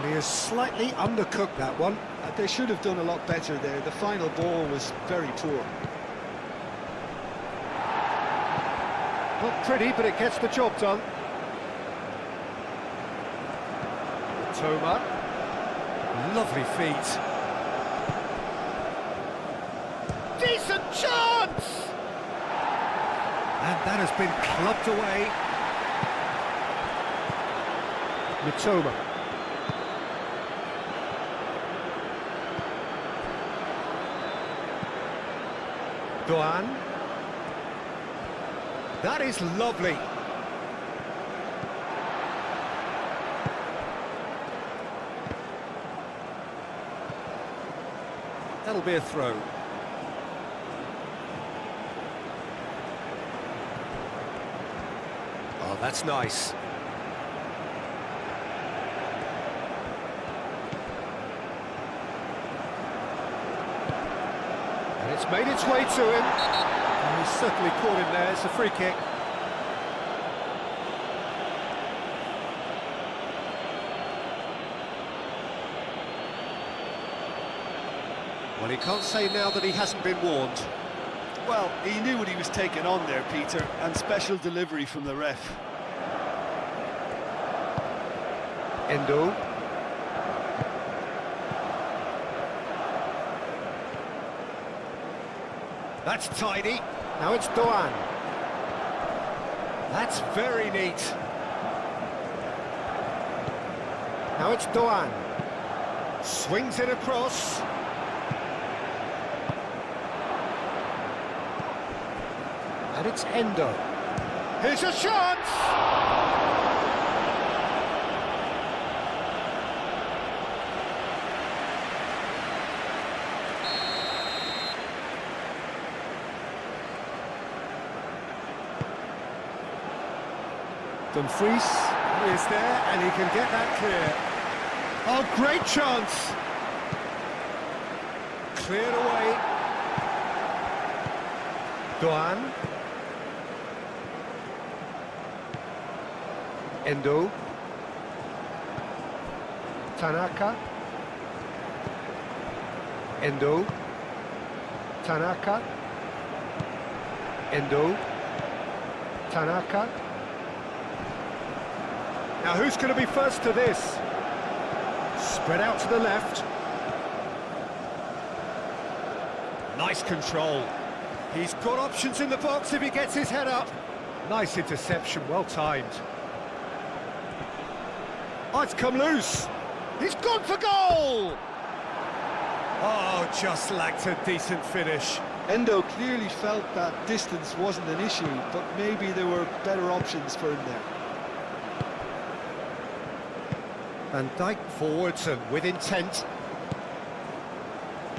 He has slightly undercooked that one. They should have done a lot better there. The final ball was very poor. Not pretty, but it gets the job done. Toma. Lovely feet. Decent chance! And that has been clubbed away. Mitoma. Doan. That is lovely. That'll be a throw. Oh, that's nice. And it's made its way to him. And he's certainly caught him there. It's a free kick. Well, he can't say now that he hasn't been warned. Well, he knew what he was taking on there, Peter, and special delivery from the ref. Endo. That's tidy. Now it's Doan. That's very neat. Now it's Doan. Swings it across. And it's Endo. Here's a chance! Dumfries is there, and he can get that clear. Oh, great chance! Cleared away. Doan. Endo. Tanaka. Endo. Tanaka. Endo. Tanaka. Now who's going to be first to this? Spread out to the left. Nice control. He's got options in the box if he gets his head up. Nice interception, well timed. Oh, it's come loose. He's gone for goal! Oh, just lacked a decent finish. Endo clearly felt that distance wasn't an issue, but maybe there were better options for him there. Van Dijk forwards and with intent.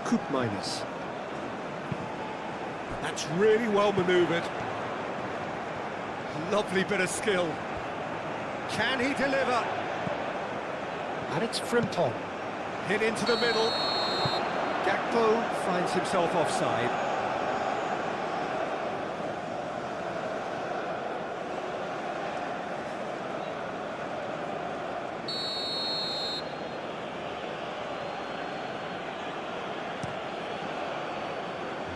Coop minus. That's really well manoeuvred. Lovely bit of skill. Can he deliver? And it's Frimpong. Hit into the middle. Gakpo finds himself offside.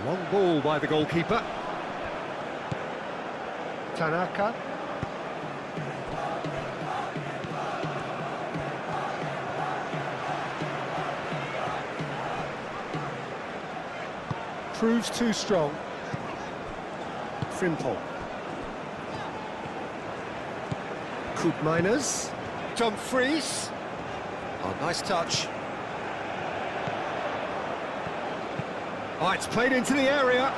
Long ball by the goalkeeper. Tanaka. Proves too strong. Frimpong. Miners. Dumfries. Oh, nice touch. Oh, it's played into the area.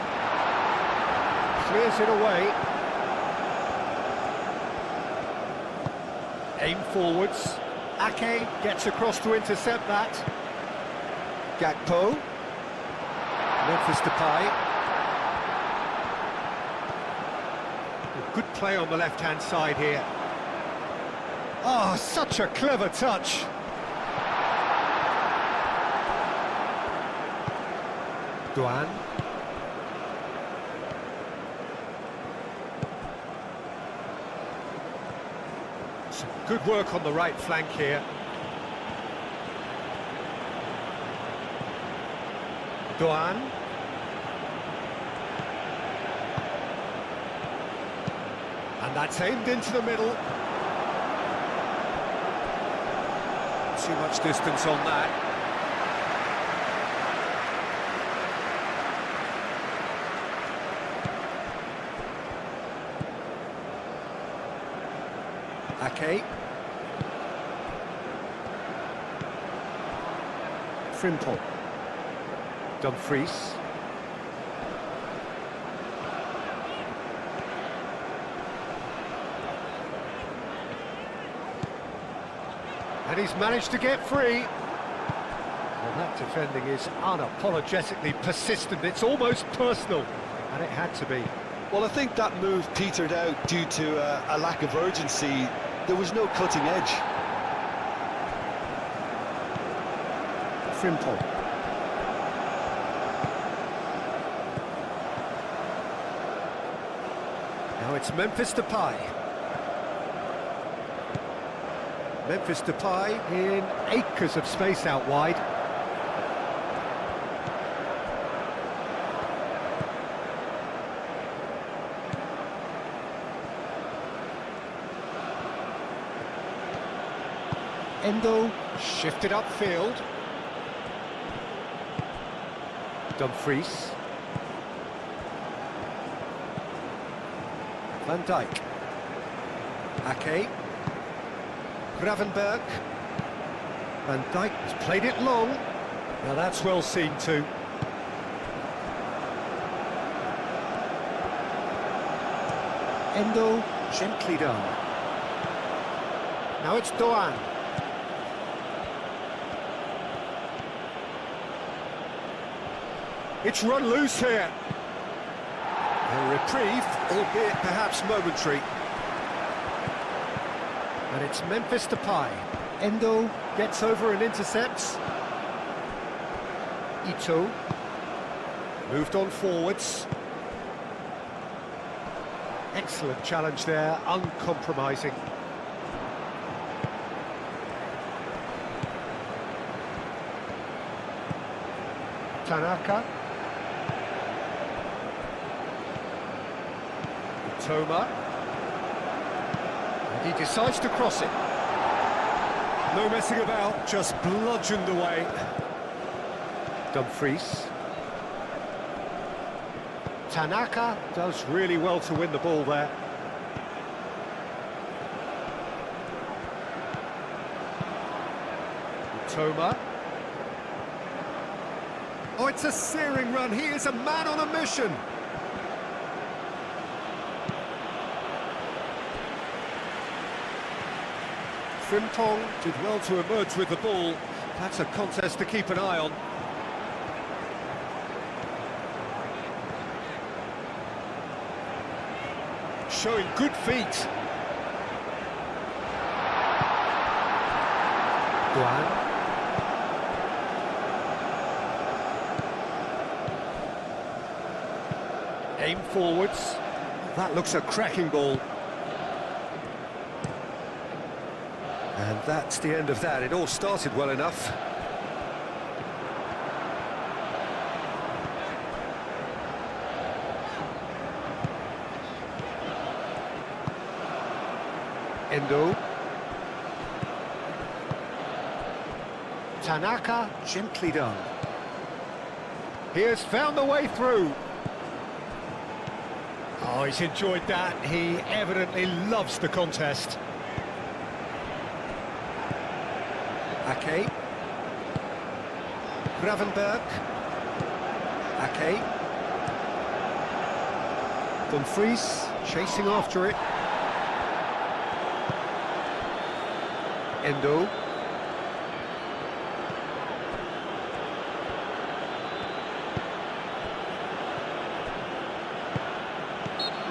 Clears it away. Aim forwards. Ake gets across to intercept that. Gakpo. Memphis Depay. Good play on the left-hand side here. Oh, such a clever touch. Duan. Some good work on the right flank here. Duan. And that's aimed into the middle. Too much distance on that. Ake. Frimpong. Dumfries. And he's managed to get free. Well, that defending is unapologetically persistent. It's almost personal, and it had to be. Well, I think that move petered out due to a lack of urgency. There was no cutting edge. Frimpong. Now it's Memphis Depay. Memphis Depay in acres of space out wide. Endo shifted upfield. Dumfries. Van Dijk. Ake. Gravenberg. Van Dijk has played it long. Now that's well seen too. Endo, gently done. Now it's Doan. It's run loose here. A reprieve, albeit perhaps momentary. And it's Memphis Depay. Endo gets over and intercepts. Ito. Moved on forwards. Excellent challenge there, uncompromising. Tanaka. Toma. And he decides to cross it. No messing about, just bludgeoned away. Dumfries. Tanaka does really well to win the ball there. Toma. Oh, it's a searing run. He is a man on a mission. Frimpong did well to emerge with the ball. That's a contest to keep an eye on. Showing good feet. Duan. Aim forwards. That looks a cracking ball. And that's the end of that. It all started well enough. Endo. Tanaka, gently done. He has found the way through. Oh, he's enjoyed that. He evidently loves the contest. Ake. Gravenberg. Ake. Dumfries chasing after it. Endo.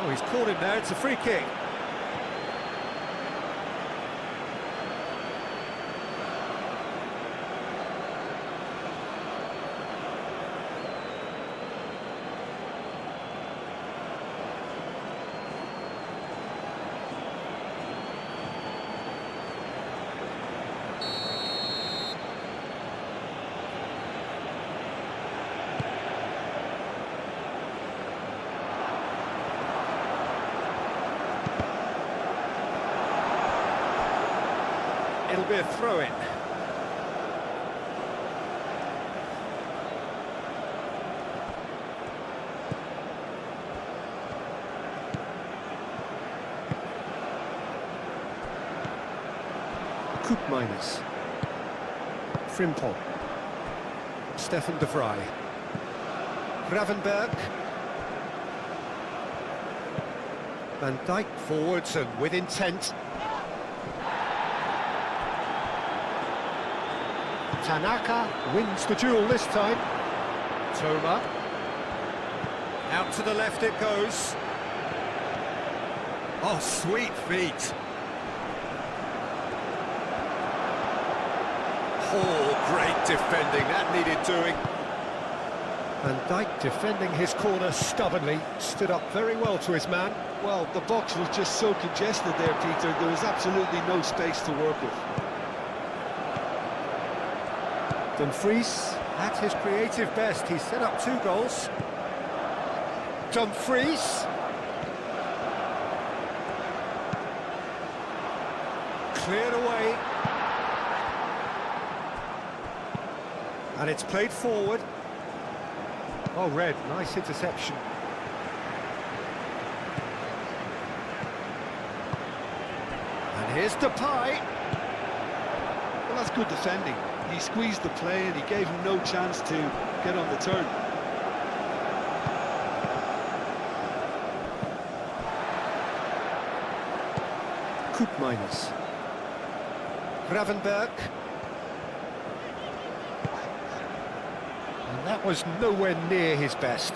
Oh, he's caught him there, it's a free kick. It'll be a throw-in. Koopmeiners. Frimpong. Stefan de Vrij. Gravenberg. Van Dijk forwards and with intent. Tanaka wins the duel this time. Toma. Out to the left it goes. Oh, sweet feet. Oh, great defending. That needed doing. Van Dijk defending his corner stubbornly. Stood up very well to his man. Well, the box was just so congested there, Peter. There was absolutely no space to work with. Dumfries at his creative best. He set up 2 goals. Dumfries. Cleared away. And it's played forward. Oh, Red, nice interception. And here's Depay. Well, that's good defending. He squeezed the play and he gave him no chance to get on the turn. Koopmeiners. Gravenberg. And that was nowhere near his best.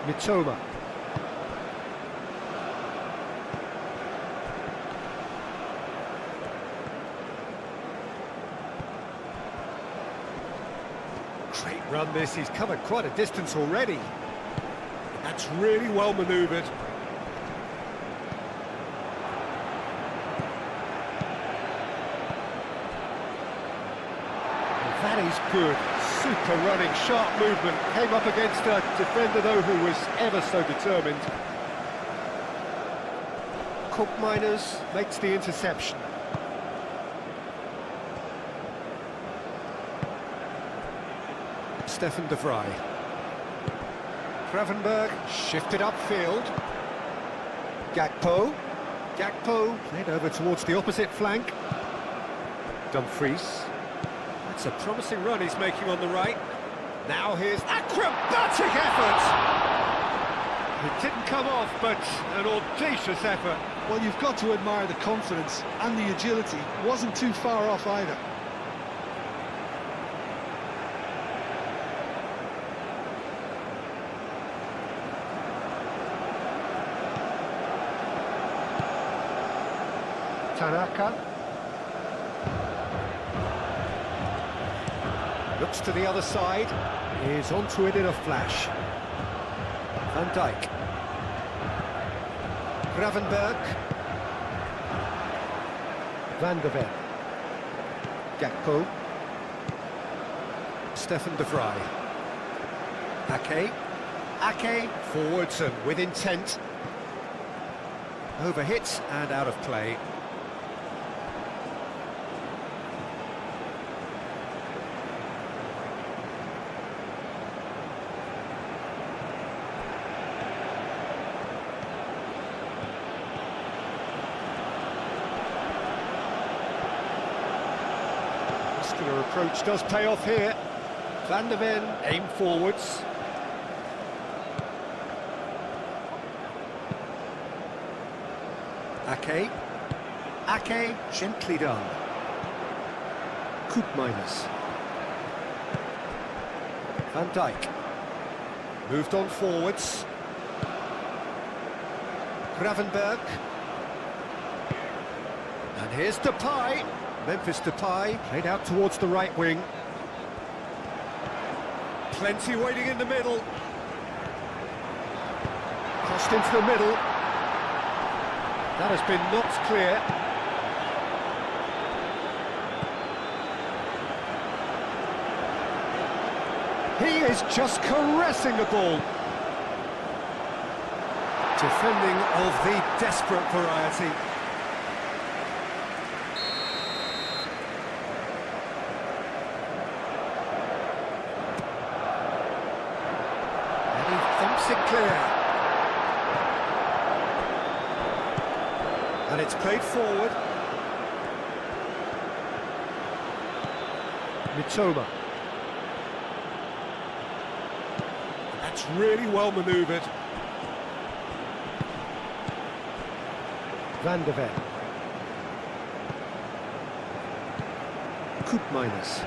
Mitoma. Great run this, he's covered quite a distance already. That's really well manoeuvred. That is good. Super running, sharp movement. Came up against a defender, though, who was ever so determined. Koopmeiners makes the interception. Stefan de Vrij. Gravenberg shifted upfield. Gakpo. Gakpo played over towards the opposite flank. Dumfries. That's a promising run he's making on the right. Now here's acrobatic effort! It didn't come off, but an audacious effort. Well, you've got to admire the confidence and the agility. Wasn't too far off either. Tanaka. Looks to the other side, is onto it in a flash. Van Dijk. Gravenberg. Van der Ven. Gakpo. Stefan de Vrij. Ake. Ake forwards and with intent. Overhit and out of play. particular approach does pay off here. Van der Ven aim forwards. Ake, gently done. Koopmeiners. Van Dijk. Moved on forwards. Gravenberg. And here's Depay. Memphis Depay played out towards the right wing. Plenty waiting in the middle. Crossed into the middle. That has been knocked clear. He is just caressing the ball. Defending of the desperate variety. And he thumps it clear. And it's played forward. Mitoma. That's really well manoeuvred. Van der Ven. Koopmeiners.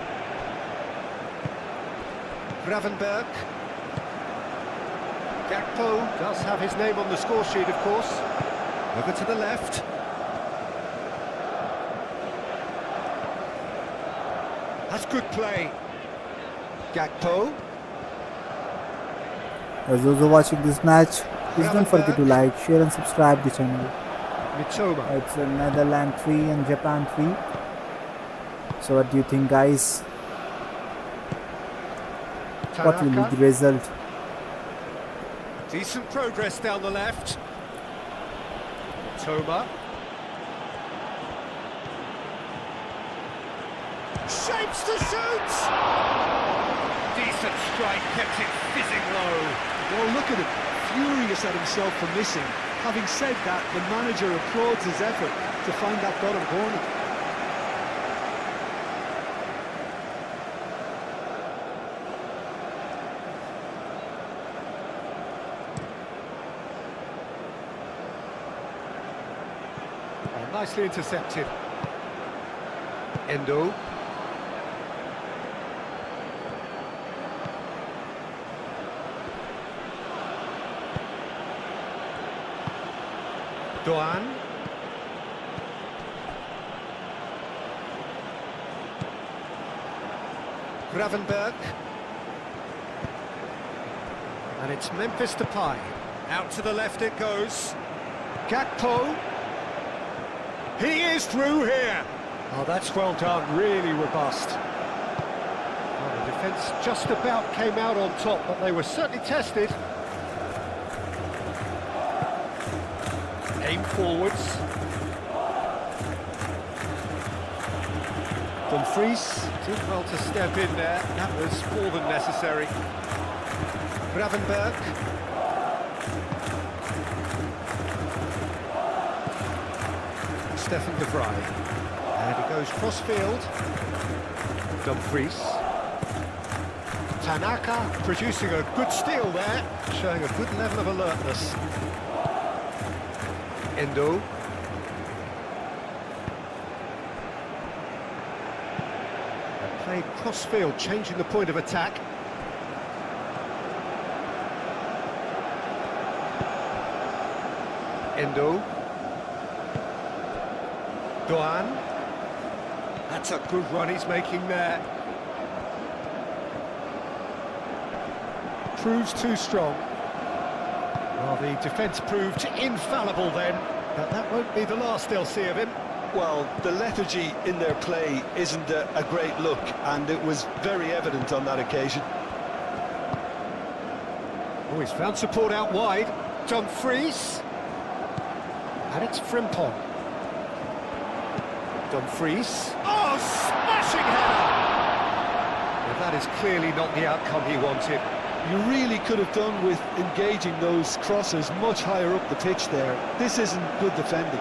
Gravenberg. Gakpo does have his name on the score sheet, of course. Over to the left. That's good play. Gakpo. As those who are watching this match, please don't forget to like, share and subscribe the channel. Mitoma. It's Netherlands 3 and Japan 3. So what do you think, guys? What will be the result? Decent progress down the left. Mitoma. Shapes to shoot! Decent strike, kept it fizzing low. Well, look at him, furious at himself for missing. Having said that, the manager applauds his effort to find that bottom corner. Oh, nicely intercepted. Endo. Doan. Gravenberg. And it's Memphis Depay. Out to the left it goes. Gakpo. He is through here. Oh, that's well done, really robust. Well, the defence just about came out on top, but they were certainly tested. Aim forwards. Dumfries did well to step in there. That was more than necessary. Gravenberg. Stefan de Vrij. And he goes cross-field. Dumfries. Tanaka producing a good steal there, showing a good level of alertness. Endo. And played cross-field, changing the point of attack. Endo. Doan. That's a good run he's making there. Proves too strong. Well, the defence proved infallible then, but that won't be the last they'll see of him. Well, the lethargy in their play isn't a great look, and it was very evident on that occasion. Oh, he's found support out wide. Dumfries. And it's Frimpong. Dumfries. Oh, smashing header! Well, that is clearly not the outcome he wanted. You really could have done with engaging those crosses much higher up the pitch there. This isn't good defending.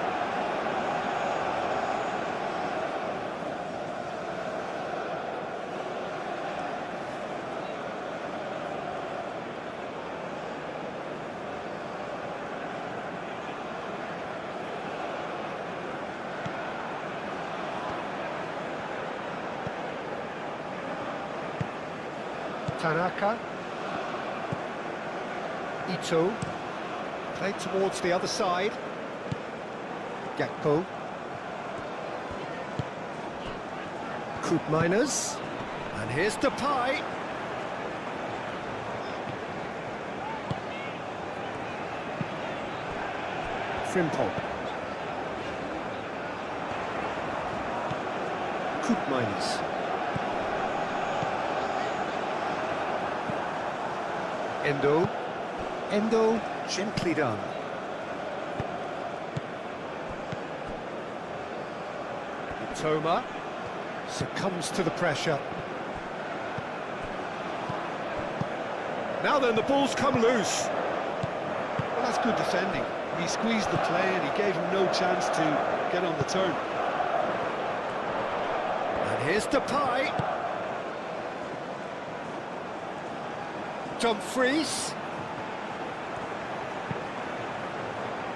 Tanaka. Ito. Played towards the other side. Gakpo. Koopmeiners. And here's Depay. Frimpong. Koopmeiners. Endo, gently done. Toma succumbs to the pressure. Now then, the ball's come loose. Well, that's good defending. He squeezed the play and he gave him no chance to get on the turn. And here's Depay. Dumfries.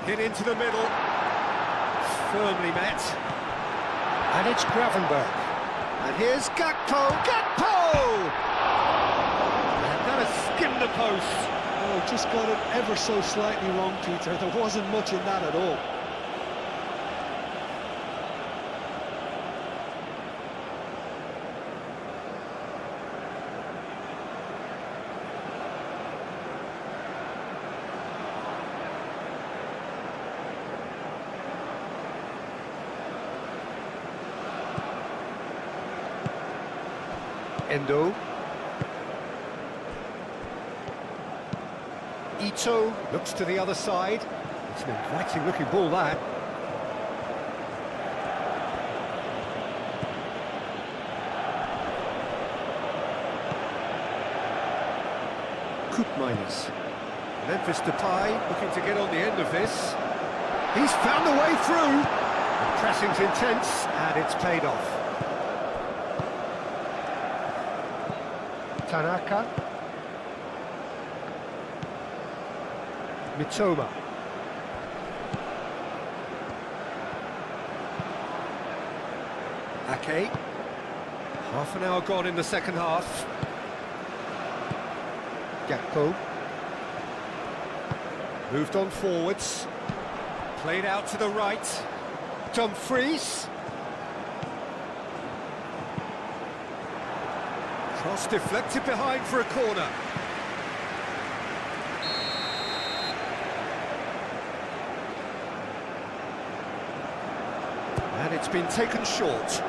Hit into the middle. Firmly met. And it's Gravenberg. And here's Gakpo. Gakpo! And that has skimmed the post. Oh, just got it ever so slightly wrong, Peter. There wasn't much in that at all. Endo. Ito looks to the other side. It's an inviting looking ball, that. Koopmeiners. Memphis Depay looking to get on the end of this. He's found a way through. The pressing's intense and it's paid off. Tanaka. Mitoma. Ake. Half an hour gone in the second half. Gakpo. Moved on forwards. Played out to the right. Dumfries. Cross deflected behind for a corner. And it's been taken short.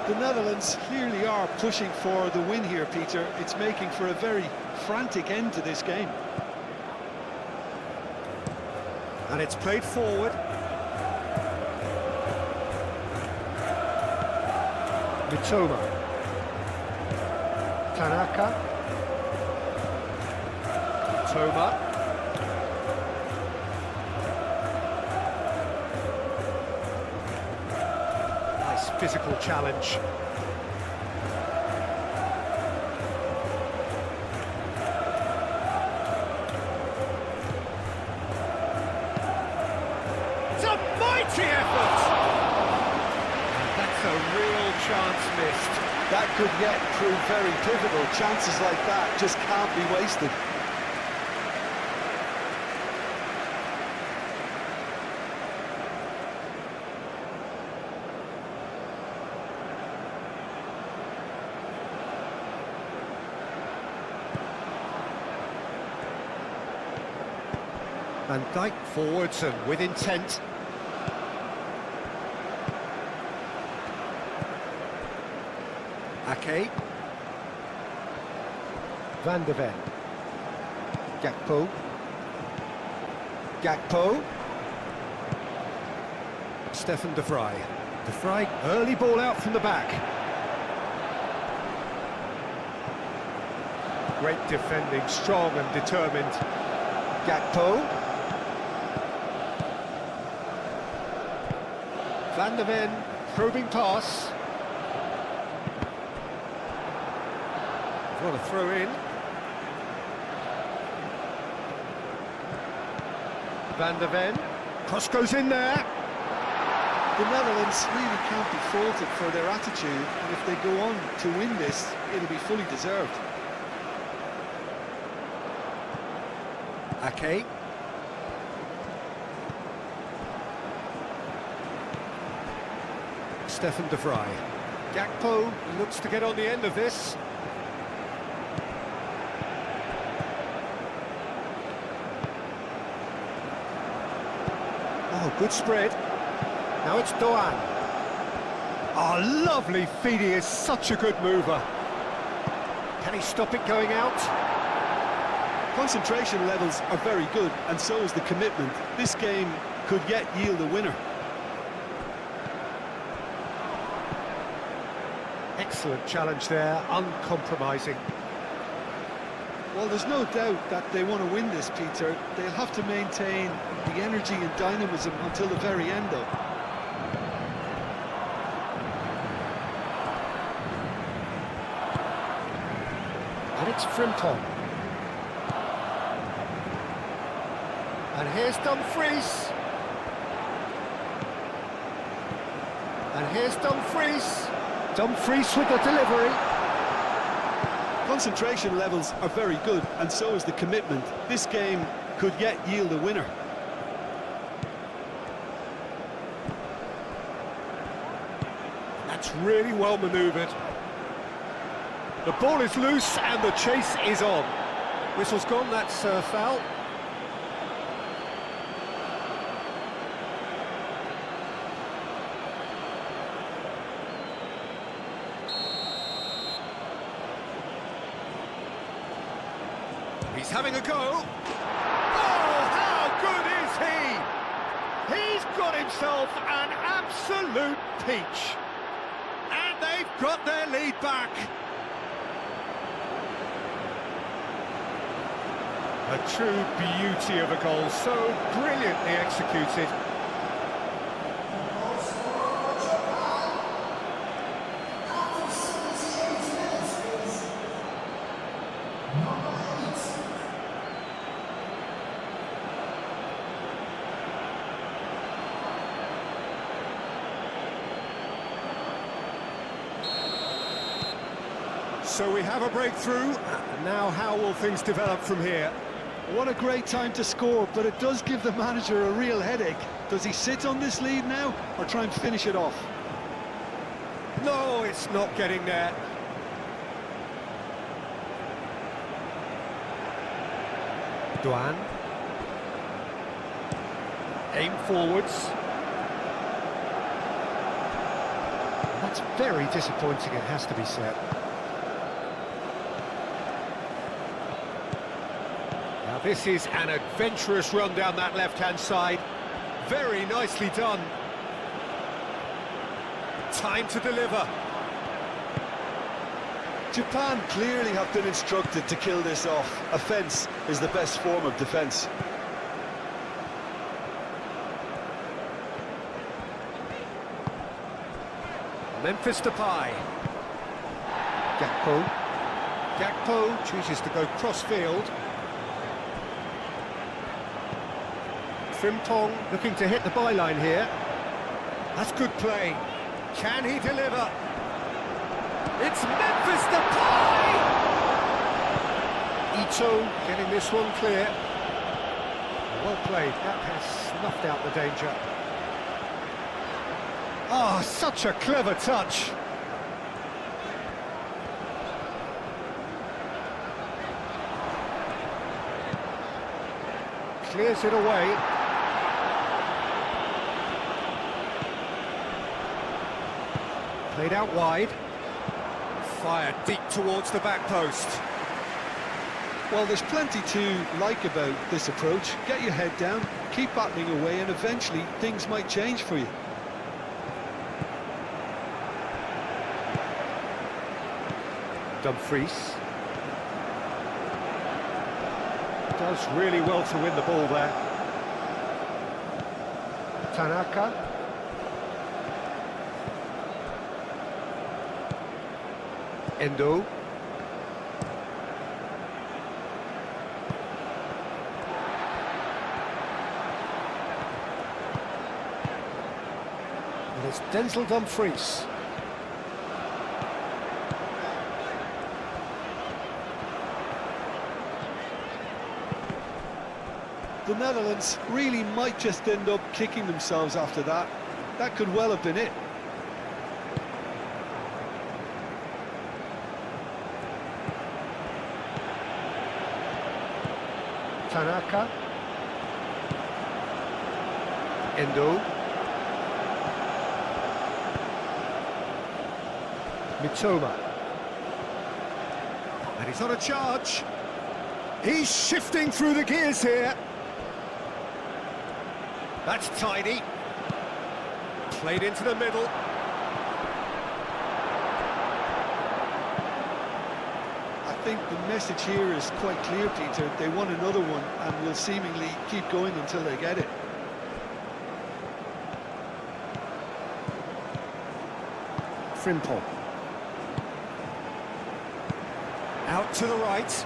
The Netherlands clearly are pushing for the win here, Peter. It's making for a very frantic end to this game. And it's played forward. Mitoma. Tanaka. Mitoma. Nice physical challenge. It's a mighty effort! And that's a real chance missed. That could yet prove very pivotal. Chances like that just can't be wasted. Van Dijk forwards and with intent. Ake. Van de Ven. Gakpo. Gakpo. Stefan de Vrij. De Vrij, early ball out from the back. Great defending, strong and determined. Gakpo. Van de Ven, probing pass. What a throw in. Van de Ven. Cross goes in there. The Netherlands really can't be faulted for their attitude, and if they go on to win this, it'll be fully deserved. Ake. Stefan de Vrij. Gakpo looks to get on the end of this. Oh, good spread. Now it's Doan. Oh, lovely feed. He is such a good mover. Can he stop it going out? Concentration levels are very good, and so is the commitment. This game could yet yield a winner. Excellent challenge there, uncompromising. Well, there's no doubt that they want to win this, Peter. They'll have to maintain the energy and dynamism until the very end, though. And it's Frimton. And here's Dumfries. And here's Dumfries. Dumfries with the delivery. Concentration levels are very good, and so is the commitment. This game could yet yield a winner. That's really well manoeuvred. The ball is loose and the chase is on. Whistle's gone, that's foul. He's having a go. Oh, how good is he? He's got himself an absolute peach. And they've got their lead back. A true beauty of a goal, so brilliantly executed. So we have a breakthrough. Now how will things develop from here? What a great time to score, but it does give the manager a real headache. Does he sit on this lead now, or try and finish it off? No, it's not getting there. Doan. Aim forwards. That's very disappointing, it has to be said. Now this is an adventurous run down that left-hand side. Very nicely done. Time to deliver. Japan clearly have been instructed to kill this off. Offence is the best form of defence. Memphis Depay. Gakpo. Gakpo chooses to go cross-field. Frimpong looking to hit the byline here. That's good play. Can he deliver? It's Memphis Depay! Ito getting this one clear. Well played. That has snuffed out the danger. Oh, such a clever touch. Clears it away. Played out wide. Fired deep towards the back post. Well, there's plenty to like about this approach. Get your head down, keep battling away, and eventually things might change for you. Dumfries. Does really well to win the ball there. Tanaka. Endo. it's Denzel Dumfries. The Netherlands really might just end up kicking themselves after that. That could well have been it. Tanaka. Endo. Mitoma. And he's on a charge. He's shifting through the gears here. That's tidy. Played into the middle. I think the message here is quite clear, Peter. They want another one and will seemingly keep going until they get it. Frimpong. Out to the right.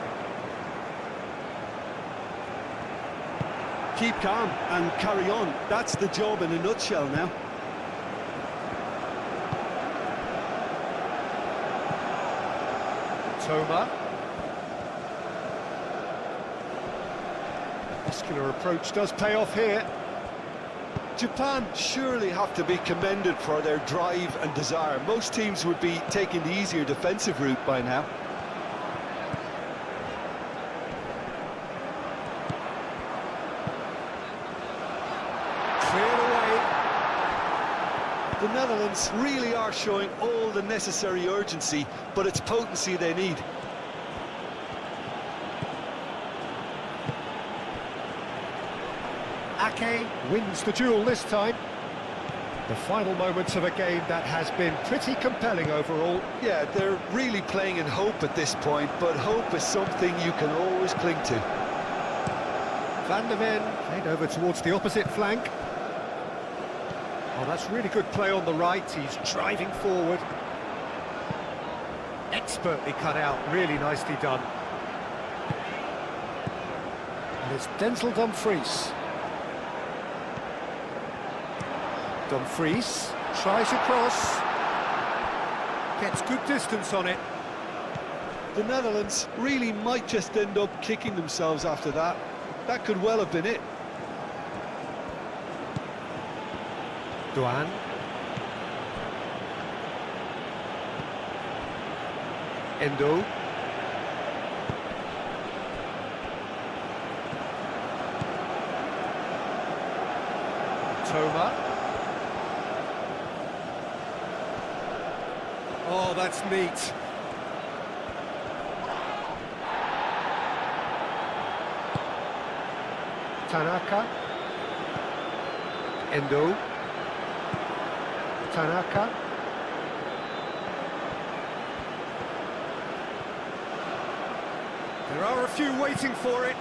Keep calm and carry on. That's the job in a nutshell now. Toma. Muscular approach does pay off here. Japan surely have to be commended for their drive and desire. Most teams would be taking the easier defensive route by now. Cleared away. The Netherlands really are showing all the necessary urgency, but it's potency they need. Ake wins the duel this time. The final moments of a game that has been pretty compelling overall. Yeah, they're really playing in hope at this point, but hope is something you can always cling to. Van der Ven played over towards the opposite flank. Oh, that's really good play on the right. He's driving forward. Expertly cut out, really nicely done. And it's Denzel Dumfries. Dumfries tries across. Gets good distance on it. The Netherlands really might just end up kicking themselves after that. That could well have been it. Duan. Endo. Toma. Oh, that's neat. Tanaka. Endo. Tanaka. There are a few waiting for it.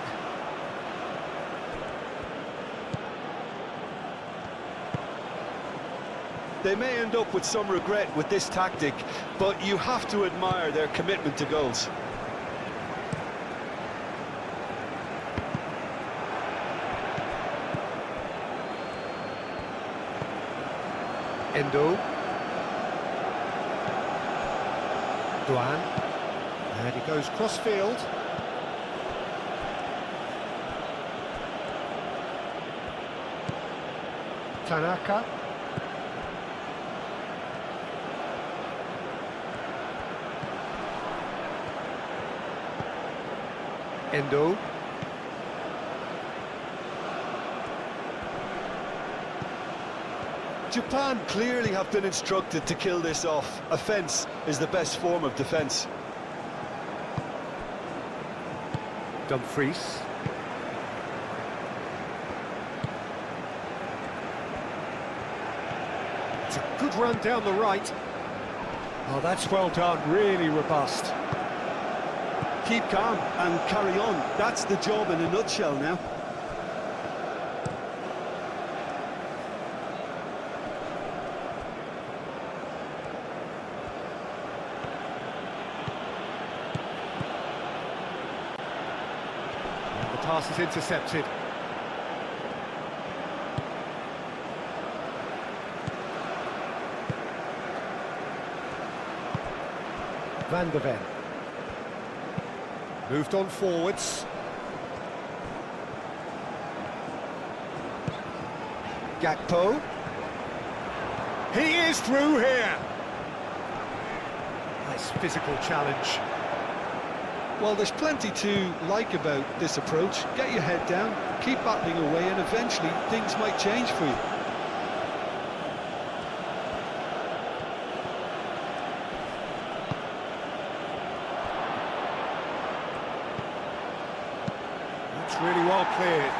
They may end up with some regret with this tactic, but you have to admire their commitment to goals. Endo. Duan. And he goes cross-field. Tanaka. Endo. Japan clearly have been instructed to kill this off. Offence is the best form of defence. Dumfries. It's a good run down the right. Oh, that's well done, really robust. Keep calm and carry on. That's the job in a nutshell now. And the pass is intercepted. Van de Ven. Moved on forwards. Gakpo. He is through here. Nice physical challenge. Well, there's plenty to like about this approach. Get your head down, keep battling away, and eventually things might change for you. That's really well cleared.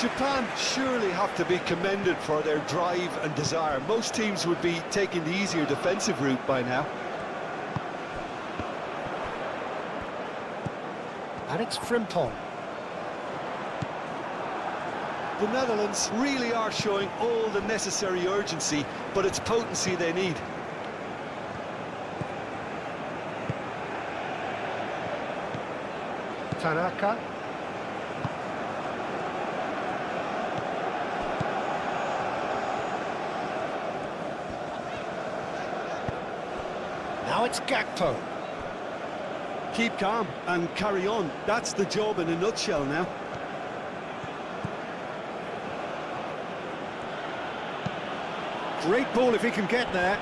Japan surely have to be commended for their drive and desire. Most teams would be taking the easier defensive route by now. And it's Frimpong. The Netherlands really are showing all the necessary urgency, but it's potency they need. Tanaka. Now it's Gakpo. Keep calm and carry on. That's the job in a nutshell now. Great ball if he can get there.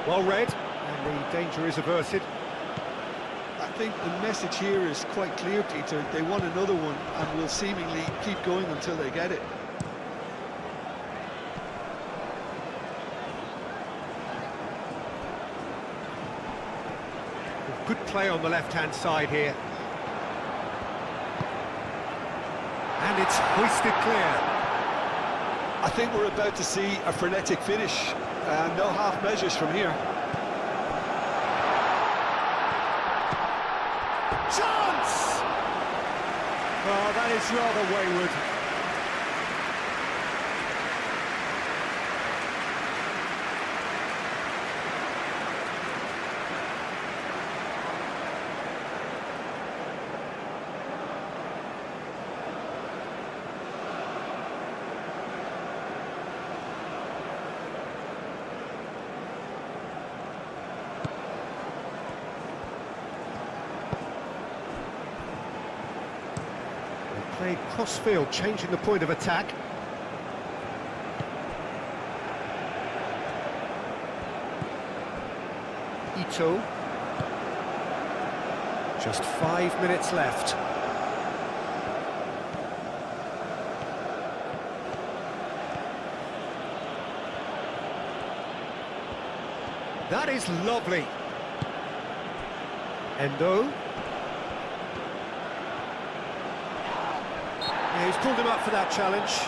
Well read, and the danger is averted. I think the message here is quite clear, Peter. They want another one and will seemingly keep going until they get it. Good play on the left-hand side here. And it's hoisted clear. I think we're about to see a frenetic finish. No half measures from here. Chance! Oh, that is rather wayward. Played cross-field, changing the point of attack. Ito. Just 5 minutes left. That is lovely. Endo. Yeah, he's pulled him up for that challenge.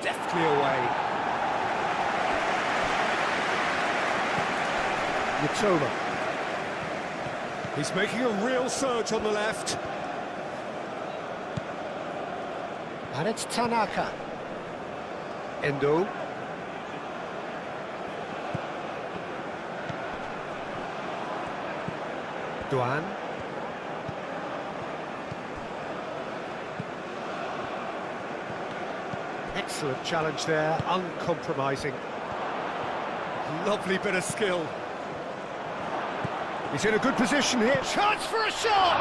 Deftly away. Yatoma. He's making a real surge on the left. And it's Tanaka. Endo. Duan. Excellent challenge there, uncompromising. Lovely bit of skill. He's in a good position here. Chance for a shot!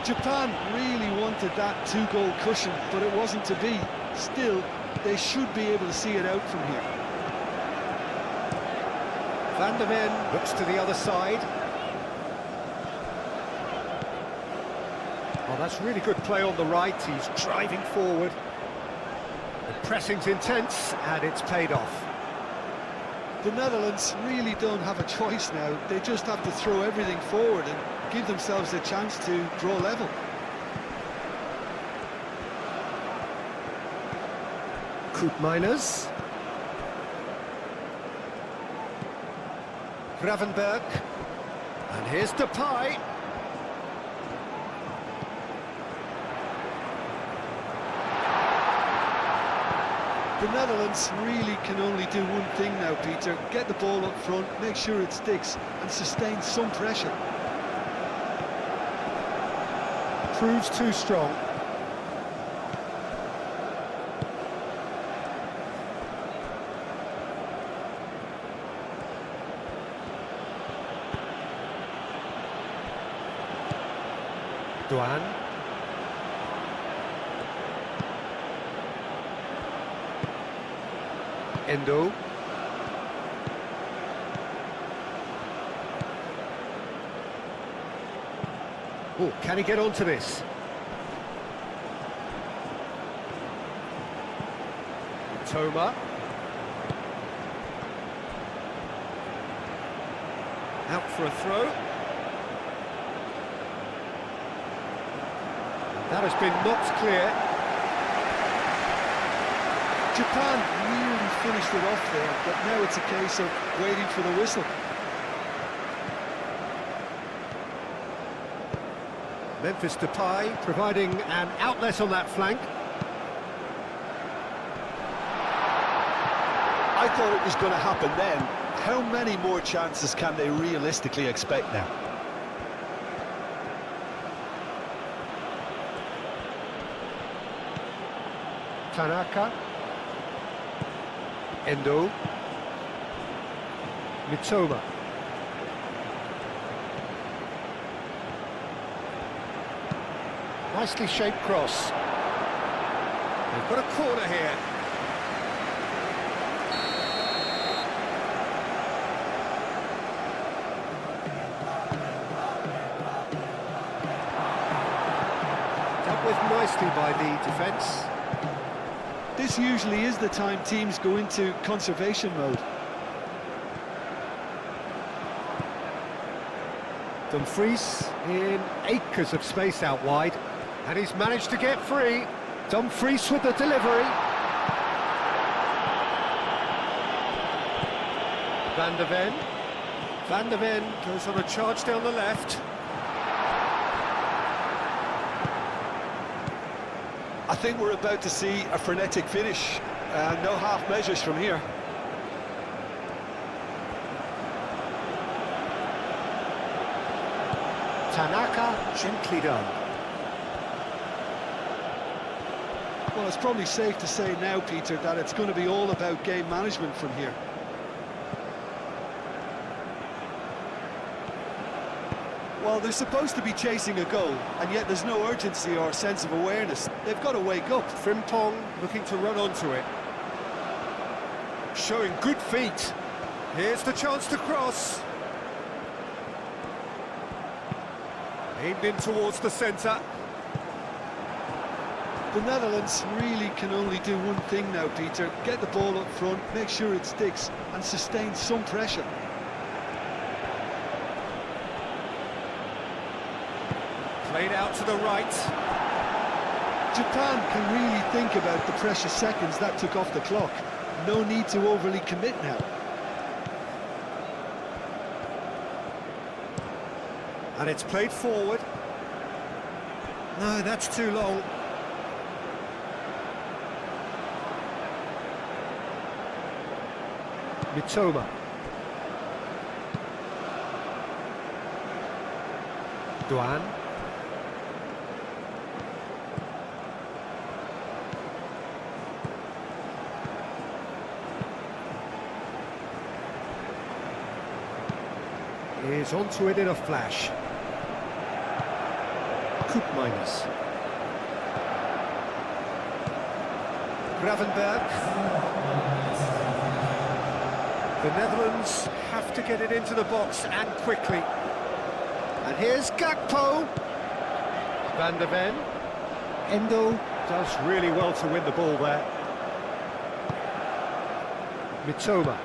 Japan really wanted that two-goal cushion, but it wasn't to be. Still, they should be able to see it out from here. Van de Ven looks to the other side. Oh, that's really good play on the right. He's driving forward. The pressing's intense, and it's paid off. The Netherlands really don't have a choice now. They just have to throw everything forward and give themselves a chance to draw level. Koopmeiners. Gravenberg. And here's Depay. The Netherlands really can only do one thing now, Peter. Get the ball up front, make sure it sticks, and sustain some pressure. Proves too strong. Duan. Endo. Oh, can he get onto this? Toma. Out for a throw. That has been knocked clear. Japan really finished it off there, but now it's a case of waiting for the whistle. Memphis Depay providing an outlet on that flank. I thought it was going to happen then. How many more chances can they realistically expect now? Tanaka. Endo. Mitoma. Nicely shaped cross. They've got a corner here. Dealt with nicely by the defence. This usually is the time teams go into conservation mode. Dumfries in acres of space out wide, and he's managed to get free. Dumfries with the delivery. Van der Ven. Van der Ven goes on a charge down the left. I think we're about to see a frenetic finish. No half measures from here. Tanaka, gently done. Well, it's probably safe to say now, Peter, that it's going to be all about game management from here. Well, they're supposed to be chasing a goal, and yet there's no urgency or sense of awareness. They've got to wake up. Frimpong looking to run onto it. Showing good feet. Here's the chance to cross. Aimed in towards the centre. The Netherlands really can only do one thing now, Peter. Get the ball up front, make sure it sticks, and sustain some pressure. Played out to the right. Japan can really think about the precious seconds that took off the clock. No need to overly commit now. And it's played forward. No, that's too long. Mitoma. Duan. Is onto it in a flash. Koopmeiners. Gravenberg. The Netherlands have to get it into the box and quickly. And here's Gakpo. Van der Ven. Endo does really well to win the ball there. Mitoma.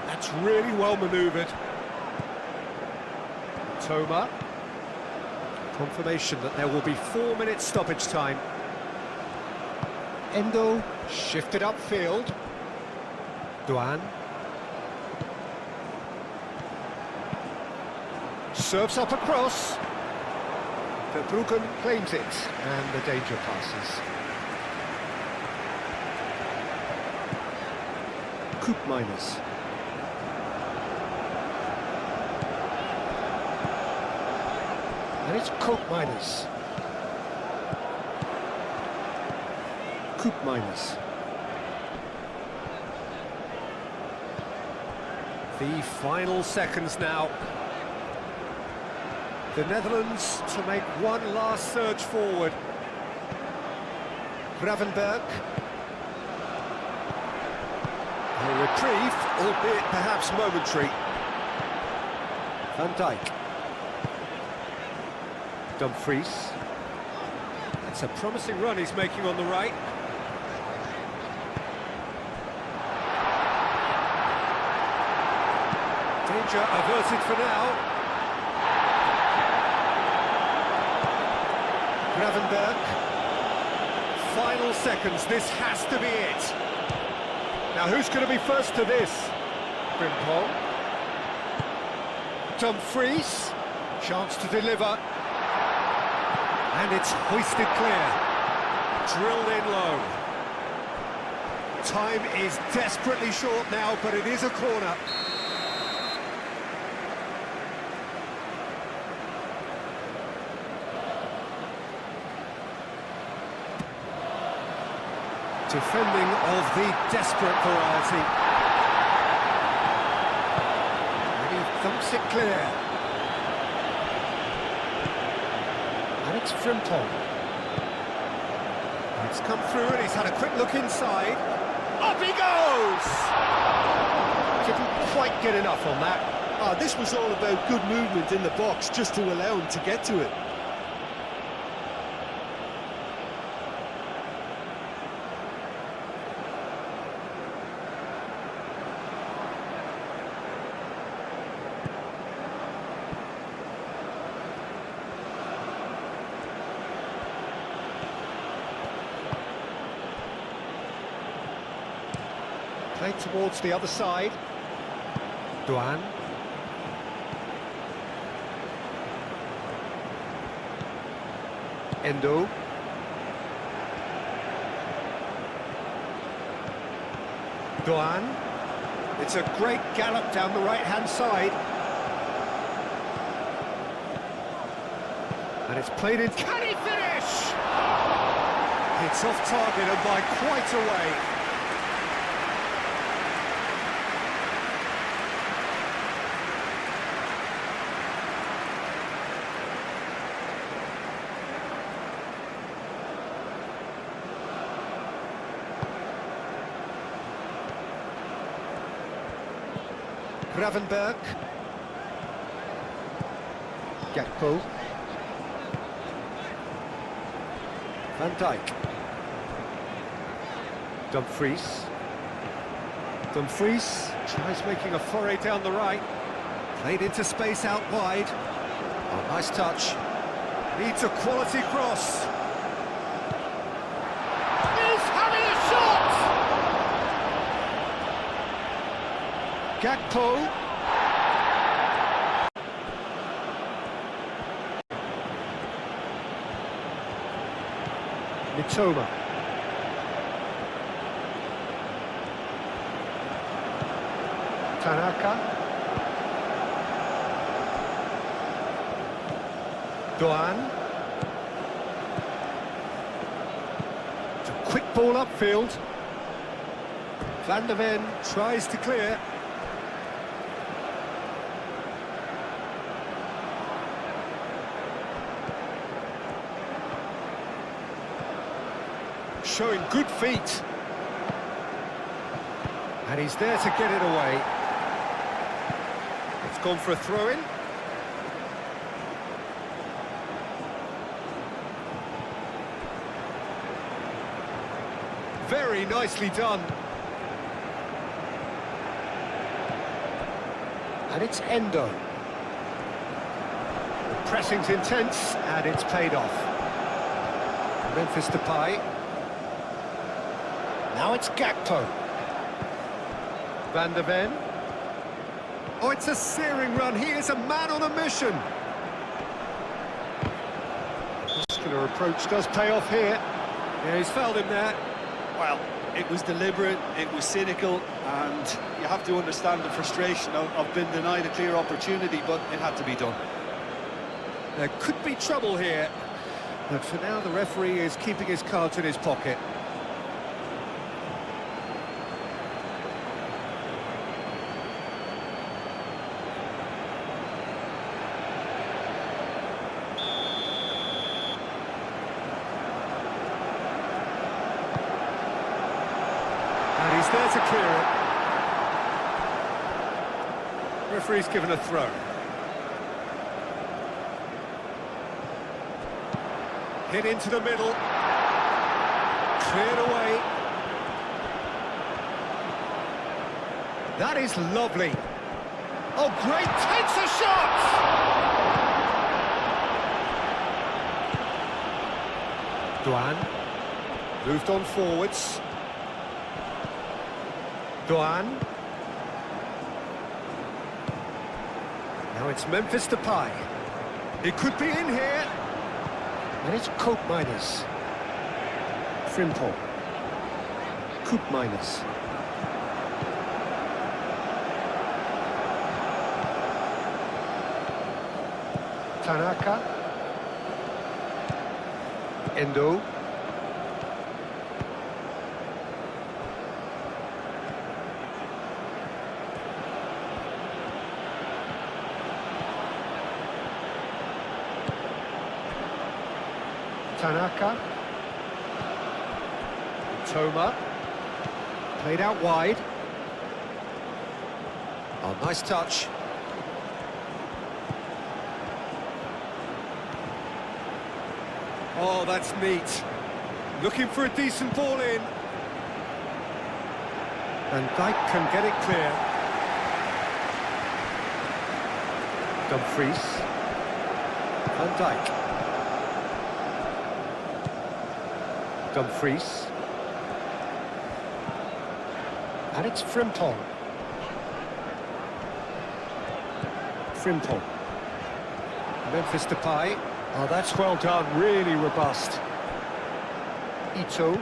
That's really well manoeuvred. Toma. Confirmation that there will be 4 minutes stoppage time. Endo shifted upfield. Duan. Serves up across. Verbruggen claims it, and the danger passes. Koopmeiners. And it's Koopmeiners. Koopmeiners. The final seconds now. The Netherlands to make one last surge forward. Gravenberg. A reprieve, albeit perhaps momentary. Van Dijk. Dumfries. That's a promising run he's making on the right. Danger averted for now. Gravenberg. Final seconds, this has to be it. Now who's going to be first to this? Frimpong. Dumfries. Chance to deliver. And it's hoisted clear. Drilled in low. Time is desperately short now, but it is a corner. Defending of the desperate variety. And he thumps it clear. And it's Frimpong. It's come through and he's had a quick look inside. Up he goes! Didn't quite get enough on that. Oh, this was all about good movement in the box just to allow him to get to it. Played towards the other side. Duan. Endo. Duan. It's a great gallop down the right-hand side. And it's played in. Can he finish? It's off target and by quite a way. Gravenberg. Gakpo. Van Dijk. Dumfries. Dumfries tries making a foray down the right. Played into space out wide. Oh, nice touch. Needs a quality cross. He's having a shot! Gakpo. Mitoma. Tanaka. Doan. It's a quick ball upfield. Van der Ven tries to clear. Showing good feet. And he's there to get it away. It's gone for a throw-in. Very nicely done. And it's Endo. The pressing's intense, and it's paid off. Memphis Depay. Now it's Gakpo. Van der Ven. Oh, it's a searing run. He is a man on a mission. muscular approach does pay off here. Yeah, he's fouled him there. Well, it was deliberate, it was cynical, and you have to understand the frustration of being denied a clear opportunity, but it had to be done. There could be trouble here, but for now the referee is keeping his cards in his pocket. And he's there to clear it. Referee's given a throw. Hit into the middle. Cleared away. That is lovely. Oh, great, takes a shot! Douane. Moved on forwards. Douane. Now it's Memphis Depay. It could be in here. And it's Cope Miners. Frimpong. Coop Miners. Tanaka. Endo. Tanaka. Toma. Played out wide. Oh, nice touch. Oh, that's neat. Looking for a decent ball in. And Dijk can get it clear. Dumfries. Van Dijk. Dumfries. And it's Frimpong. Frimpong. Memphis Depay. Oh, that's well done, really robust. Ito.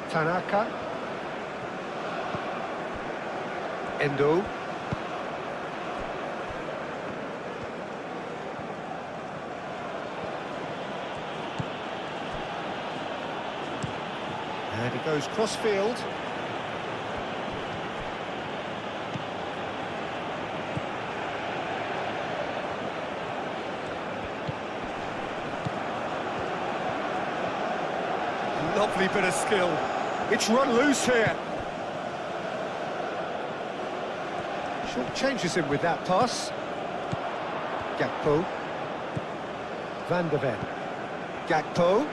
Tanaka. Endo. And he goes cross-field. Lovely bit of skill. It's run loose here. Short changes him with that pass. Gakpo. Van de Ven. Gakpo.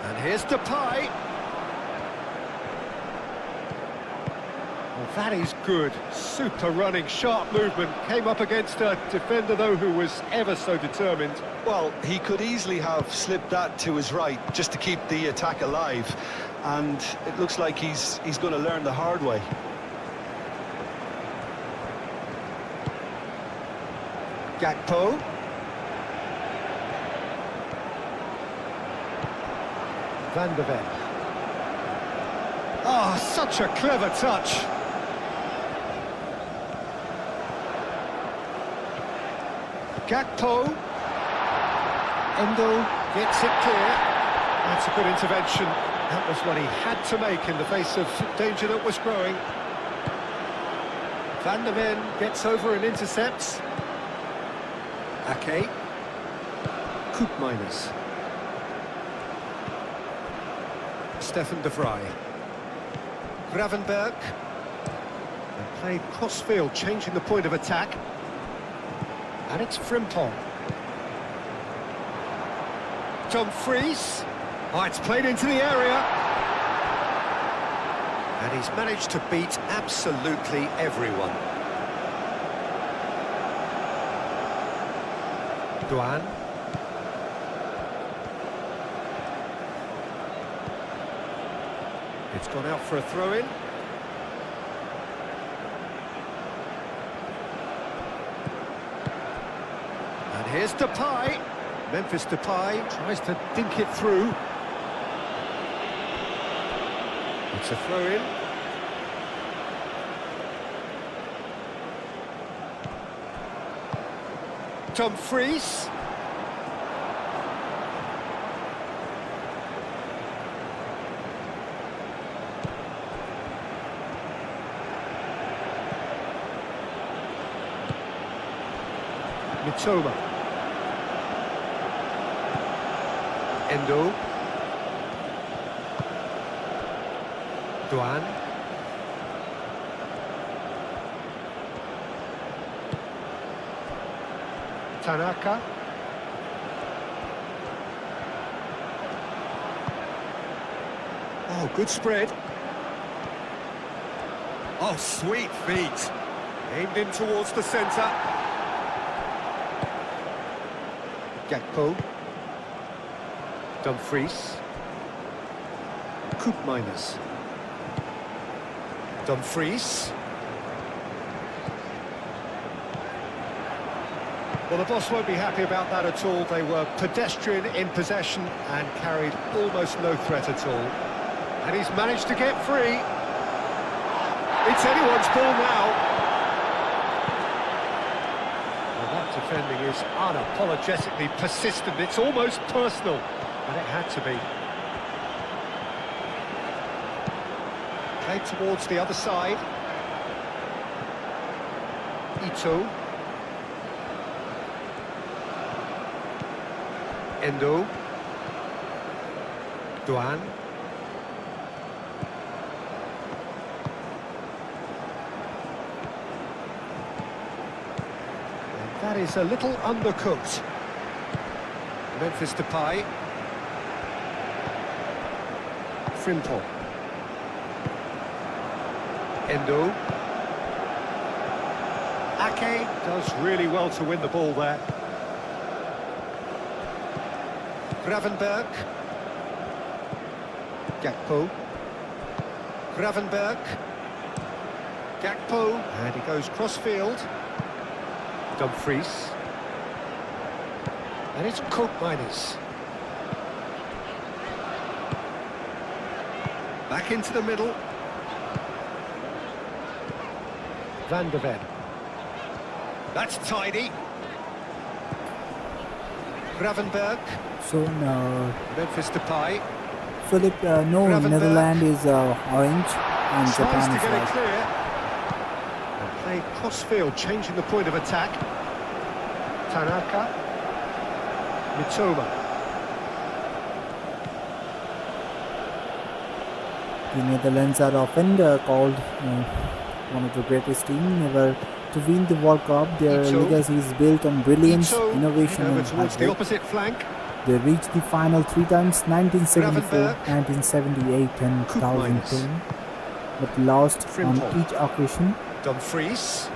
And here's Depay. Well, that is good. Super running, sharp movement. Came up against a defender, though, who was ever so determined. Well, he could easily have slipped that to his right just to keep the attack alive, and it looks like he's going to learn the hard way. Gakpo. Van de Ven. Oh, such a clever touch. Gakpo. Endo gets it clear. That's a good intervention. That was what he had to make in the face of danger that was growing. Van de Ven gets over and intercepts. Ake. Coop Miners. Stefan de Vrij. Gravenberg. And played cross-field, changing the point of attack. And it's Frimpong. Dumfries. Oh, it's played into the area. And he's managed to beat absolutely everyone. Douane. It's gone out for a throw-in. And Here's Depay. Memphis Depay tries to dink it through. It's a throw-in. Dumfries. Mitoma. Endo. Duan. Tanaka. Oh, good spread. Oh, sweet feet. Aimed in towards the centre. Gakpo. Dumfries. Koopmeiners. Dumfries. Well, the boss won't be happy about that at all. They were pedestrian in possession and carried almost no threat at all. And he's managed to get free. It's anyone's ball now. Well, that defending is unapologetically persistent. It's almost personal, and it had to be. Played towards the other side. Ito. Endo. Duan. And that is a little undercooked. Memphis Depay. Frimpong. Endo. Ake does really well to win the ball there. Gravenberg. Gakpo. Gravenberg. Gakpo. And he goes cross-field. Dumfries. And it's Koopmeiners. Back into the middle. Van der Ven. That's tidy. Gravenberg. So now, Memphis Depay. Philip, no, Gravenberg. Netherlands is orange and Tries Japan to is get it white. clear. And play cross-field, changing the point of attack. Tanaka. Mitoma. The Netherlands are often called one of the greatest teams ever to win the World Cup. Their Ito. legacy is built on brilliance, Ito. innovation Over and towards hard the work. opposite flank. They reached the final 3 times, 1974, Gravenberg. 1978 and Koopmeiners. 2010, but lost on Frimpong. each occasion. Dumfries.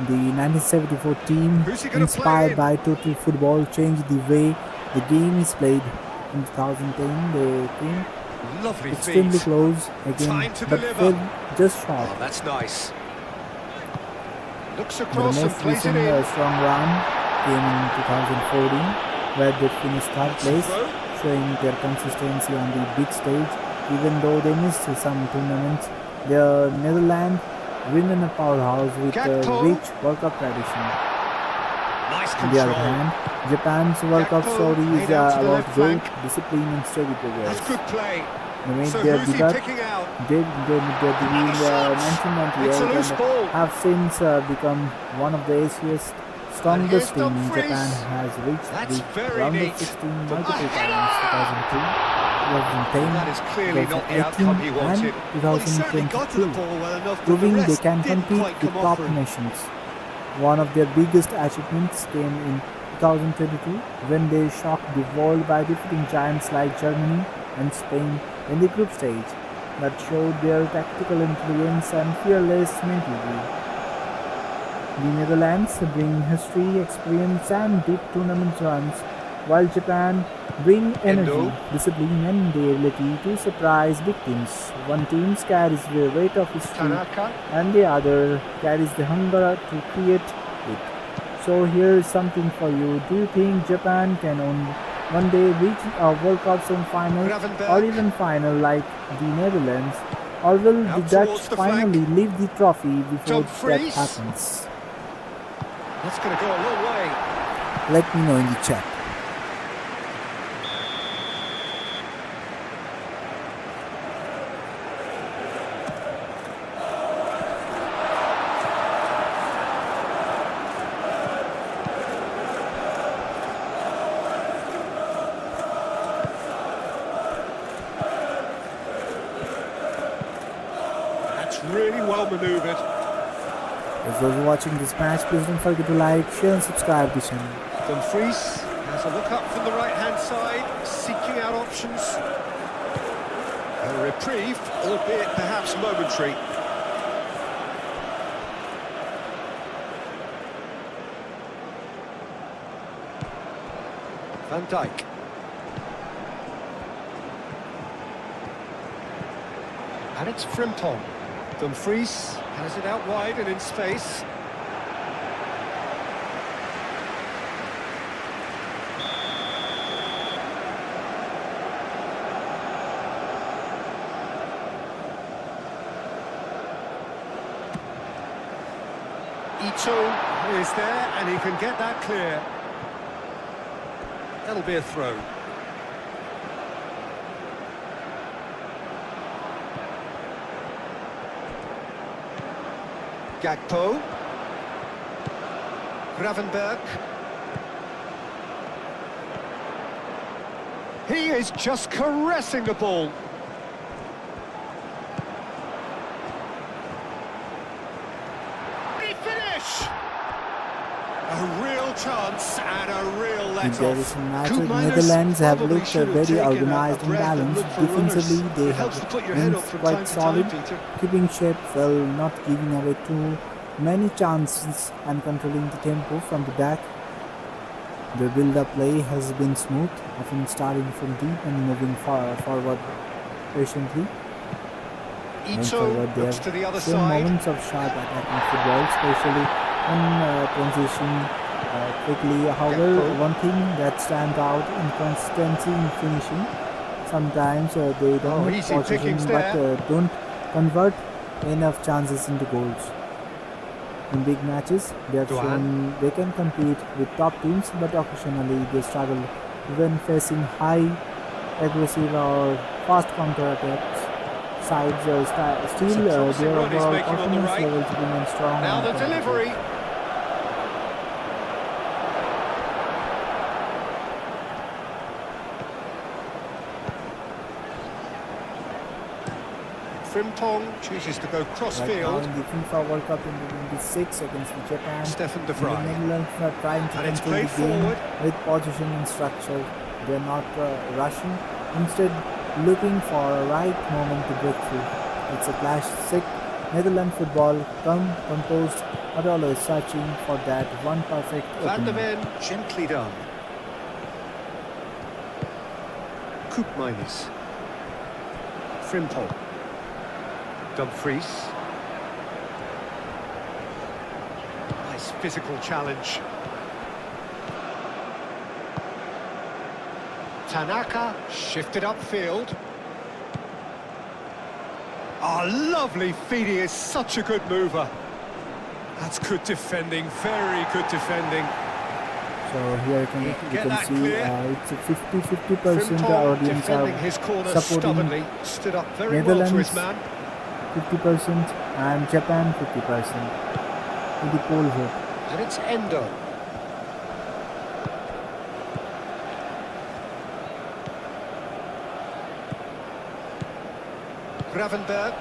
The 1974 team, Who's he gonna play inspired in? by total football, changed the way the game is played. In 2010, they came Lovely extremely feet. close again, Time to but deliver. fell just short. Oh, that's nice. Looks The across and most plays it recent in. strong run came in 2014, where they finished third place, Throw. showing their consistency on the big stage. Even though they missed some tournaments, the Netherlands remain a powerhouse with a Gakpo. rich World Cup tradition. Nice On the other control. hand, Japan's World Cup Gakpo story is made out to the about left growth, flank. discipline, and steady progress. That's good play. They made So their who's he debut picking out? did their debut in shot. 1998 It's a loose and ball. have since become one of the Asia's strongest here's team. Dumfries. Japan has reached That's the very round of neat. 16 A multiple header! times, 2002, 2010, That is clearly not the 2018 outcome he and wanted. Well, he certainly got to the 2022, ball well enough, but the proving they rest can didn't compete quite with come off top for him. nations. One of their biggest achievements came in 2022 when they shocked the world by defeating giants like Germany and Spain in the group stage, that showed their tactical intelligence and fearless mentality. The Netherlands bring history, experience and deep tournament runs, while Japan bring energy, Endo. discipline and the ability to surprise big teams. One team carries the weight of history Tanaka. and the other carries the hunger to create it. So here is something for you. Do you think Japan can one day reach a World Cup semi-final or Gravenberg, even final like the Netherlands? Or will the out Dutch towards the flank. finally leave the trophy before that Dumfries. happens? That's going to go a long way. Let me know in the chat. That's really well manoeuvred. If those watching this match, please don't forget to like, share and subscribe this channel. Dumfries has a look up from the right-hand side, seeking out options. A reprieve, albeit perhaps momentary. Van Dijk. And it's Frimpong. Dumfries has it out wide and in space. Ito is there and he can get that clear. That'll be a throw. Gakpo. Gravenberg. He is just caressing the ball. Finish! A real chance and a real let-off. There is a match with Netherlands have looked very organized and balanced. Defensively, they have been quite solid, keeping shape well, not giving away too many chances and controlling the tempo from the back. Their build-up play has been smooth, often starting from deep and moving forward patiently. Ito looks to the other side. Moments of sharp attacking football, especially on transition quickly. However, Gakpo. one thing that stands out in consistency in finishing. Sometimes they don't easy position, pickings but there. don't convert enough chances into goals. In big matches, they have Duhan. shown they can compete with top teams, but occasionally they struggle when facing high, aggressive or fast counter-attacks. Sides still Some their promising run he's overall making on the performance right. levels remain strong. Now and the competitive. delivery. Frimpong chooses to go Right now cross-field. in the FIFA World Cup in 2026 against the Japan, Stefan de the Vrij. Netherlands are trying to And it's control the played game forward. with position and structure. They're not rushing, instead looking for a right moment to break through. It's a classic Netherlands football, composed, but always searching for that one perfect Van der opening. Ven, gently done. Koopmeiners. Frimpong. Dumfries. Nice physical challenge. Tanaka shifted upfield. Oh, lovely feed. He is such a good mover. That's good defending, very good defending. So here He can you get can that see clear. it's a 50-50% Frimpong audience defending are his corner supporting stubbornly. Stood up very well to his Netherlands. man. 50% and Japan 50% in the poll vote. And it's Endo. Gravenberg.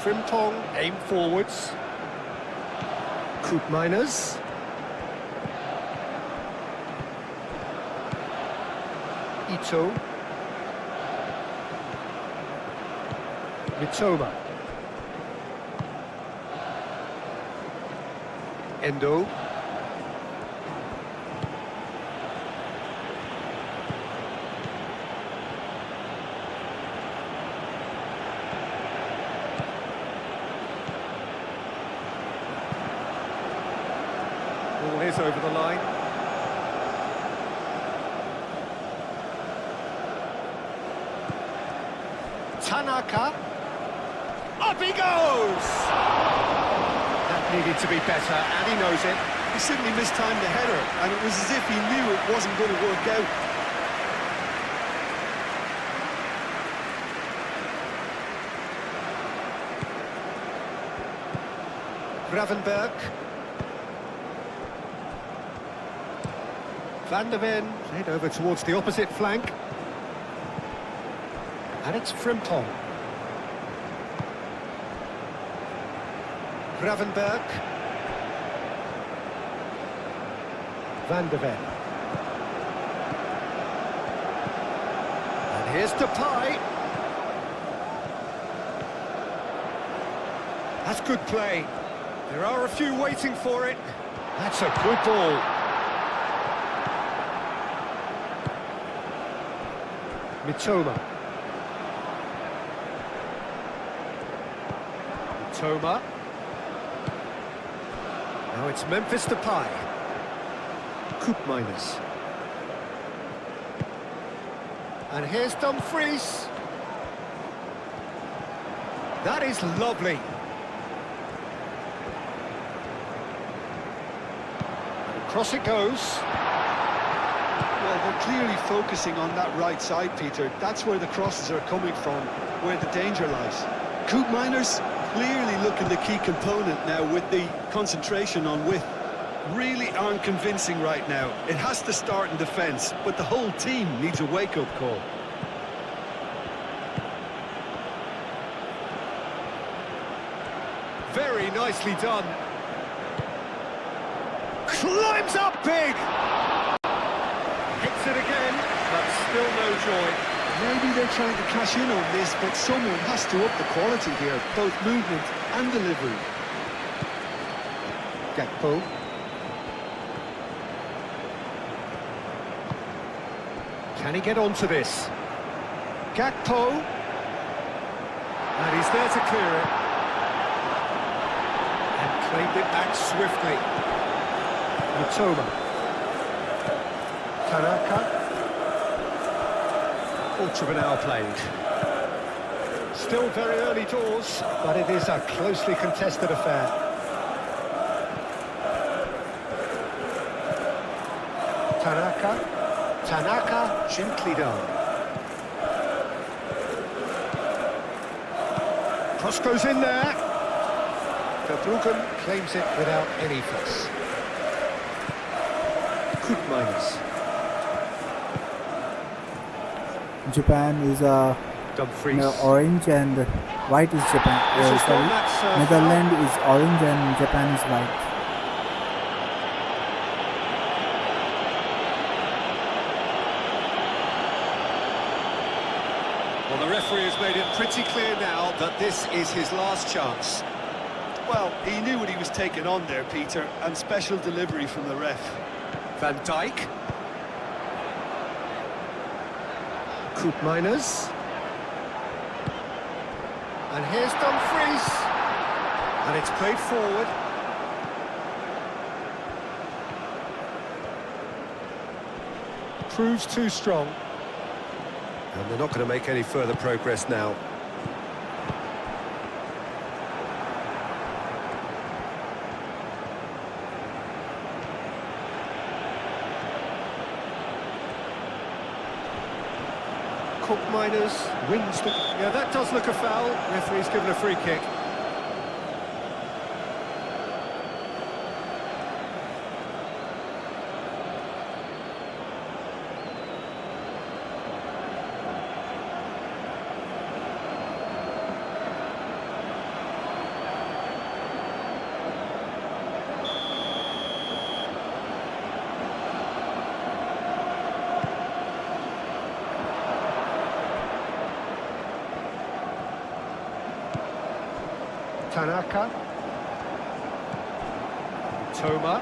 Frimpong aim forwards. Koopmeiners. Ito. Mitoma. Endo. Ball is over the line. Tanaka. Up he goes! That needed to be better, and he knows it. He simply mistimed the header, and it was as if he knew it wasn't going to work out. Gravenberg. Van der Ven played over towards the opposite flank. And it's Frimpong. Gravenberg. Van der Ven. And here's Depay. That's good play. There are a few waiting for it. That's a good ball. Mitoma. Mitoma. Now it's Memphis Depay. Koopmeiners. And here's Dumfries. That is lovely. Across it goes. Well, they're clearly focusing on that right side, Peter. That's where the crosses are coming from, where the danger lies. Koopmeiners clearly looking the key component now with the concentration on width. Really aren't convincing right now. It has to start in defence, but the whole team needs a wake-up call. Very nicely done. Climbs up big! Hits it again, but still no joy. Maybe they're trying to cash in on this, but someone has to up the quality here, both movement and delivery. Gakpo. Can he get onto this? Gakpo. And he's there to clear it. And claimed it back swiftly. Mitoma. Tanaka. Quarter of an hour played. Still very early doors, but it is a closely contested affair. Tanaka gently done. Cross goes in there. Verbruggen claims it without any fuss. Koopmeiners. Japan is Dumfries. orange and white is Japan. Netherlands is orange and Japan is white. Well, the referee has made it pretty clear now that this is his last chance. Well, he knew what he was taking on there, Peter, and special delivery from the ref. Van Dijk. Koopmeiners. And here's Dumfries. And it's played forward. Proves too strong. And they're not going to make any further progress now. Koopmeiners wins the... Yeah, that does look a foul. Referee's given a free kick. Tanaka. Toma.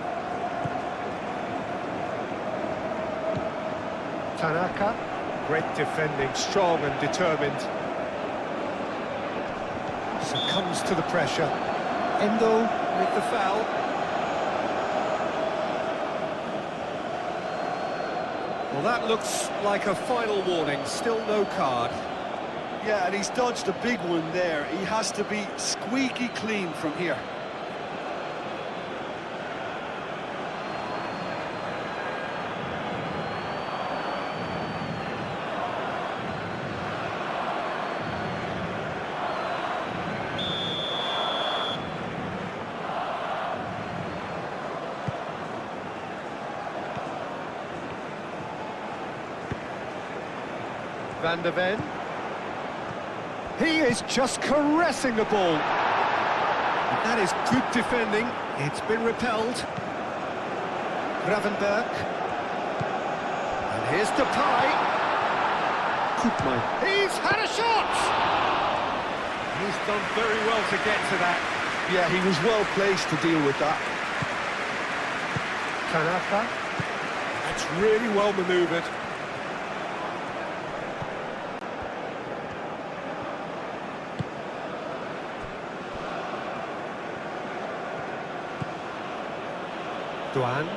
Tanaka. Great defending, strong and determined. Succumbs to the pressure. Endo with the foul. Well, that looks like a final warning, still no card. Yeah, and he's dodged a big one there. He has to be squeaky clean from here. Van der Ven. He is just caressing the ball. That is good defending. It's been repelled. Gravenberg. And here's Depay. Koopman. He's had a shot! He's done very well to get to that. Yeah, he was well placed to deal with that. Tanaka. That's really well manoeuvred. Duan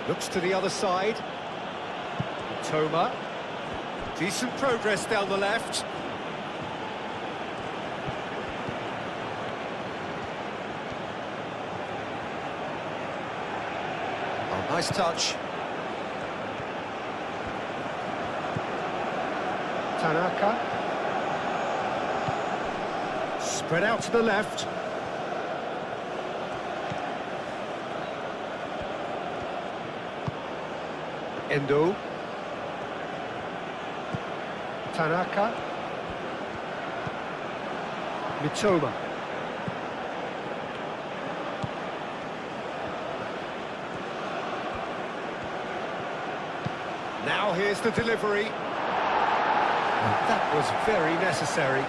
looks to the other side. Toma. Decent progress down the left. Oh, nice touch. Tanaka. Spread out to the left. Endo. Tanaka. Mitoma. Now here's the delivery. That was very necessary.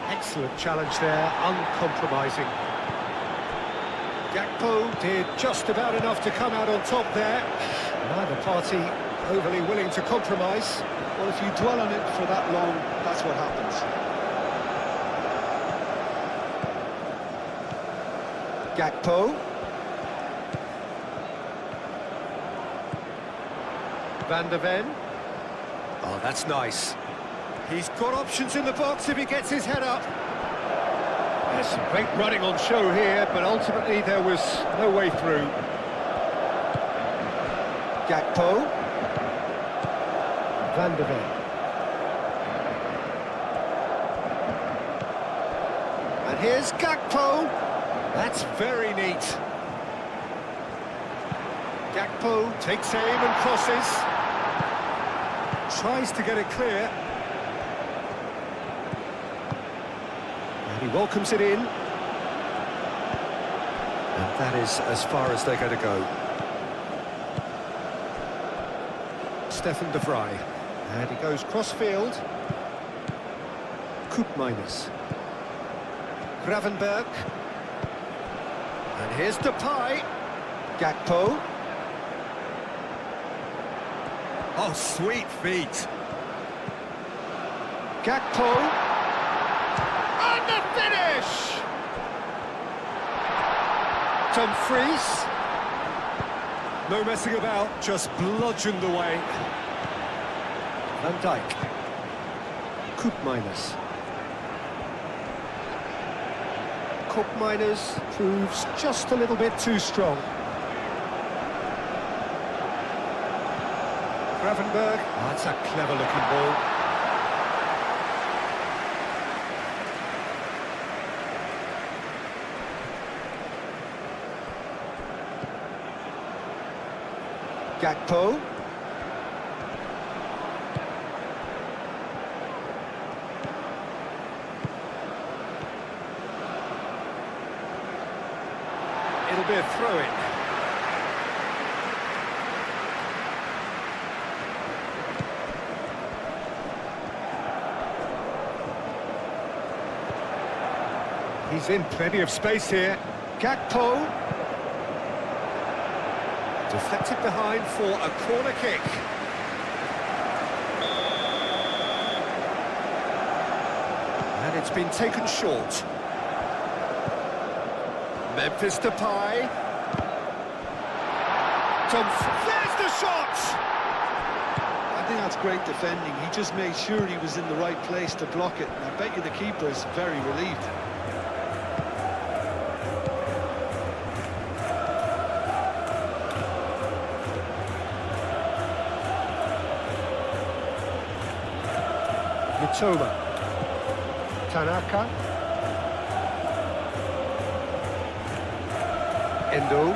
Excellent challenge there, uncompromising. Gakpo did just about enough to come out on top there. Neither party overly willing to compromise. Well, if you dwell on it for that long, that's what happens. Gakpo. Van der Ven. Oh, that's nice. He's got options in the box if he gets his head up. There's some great running on show here, but ultimately there was no way through. Gakpo. Van der Ven. And here's Gakpo. That's very neat. Gakpo takes aim and crosses. Tries to get it clear. And he welcomes it in. And that is as far as they're going to go. Stefan de Vrij. And he goes cross-field. Koopmeiners. Gravenberg. And here's Depay. Gakpo. Oh, sweet feet. Gakpo. And the finish! Dumfries. No messing about, just bludgeoned away. Van Dijk. Koopmeiners. Koopmeiners proves just a little bit too strong. Gravenberg. Oh, that's a clever-looking ball. Gakpo. It'll be a throw-in. He's in plenty of space here. Gakpo. Deflected behind for a corner kick. And it's been taken short. Memphis Depay. There's the shot! I think that's great defending. He just made sure he was in the right place to block it. And I bet you the keeper's very relieved. Mitoma. Tanaka. Endo.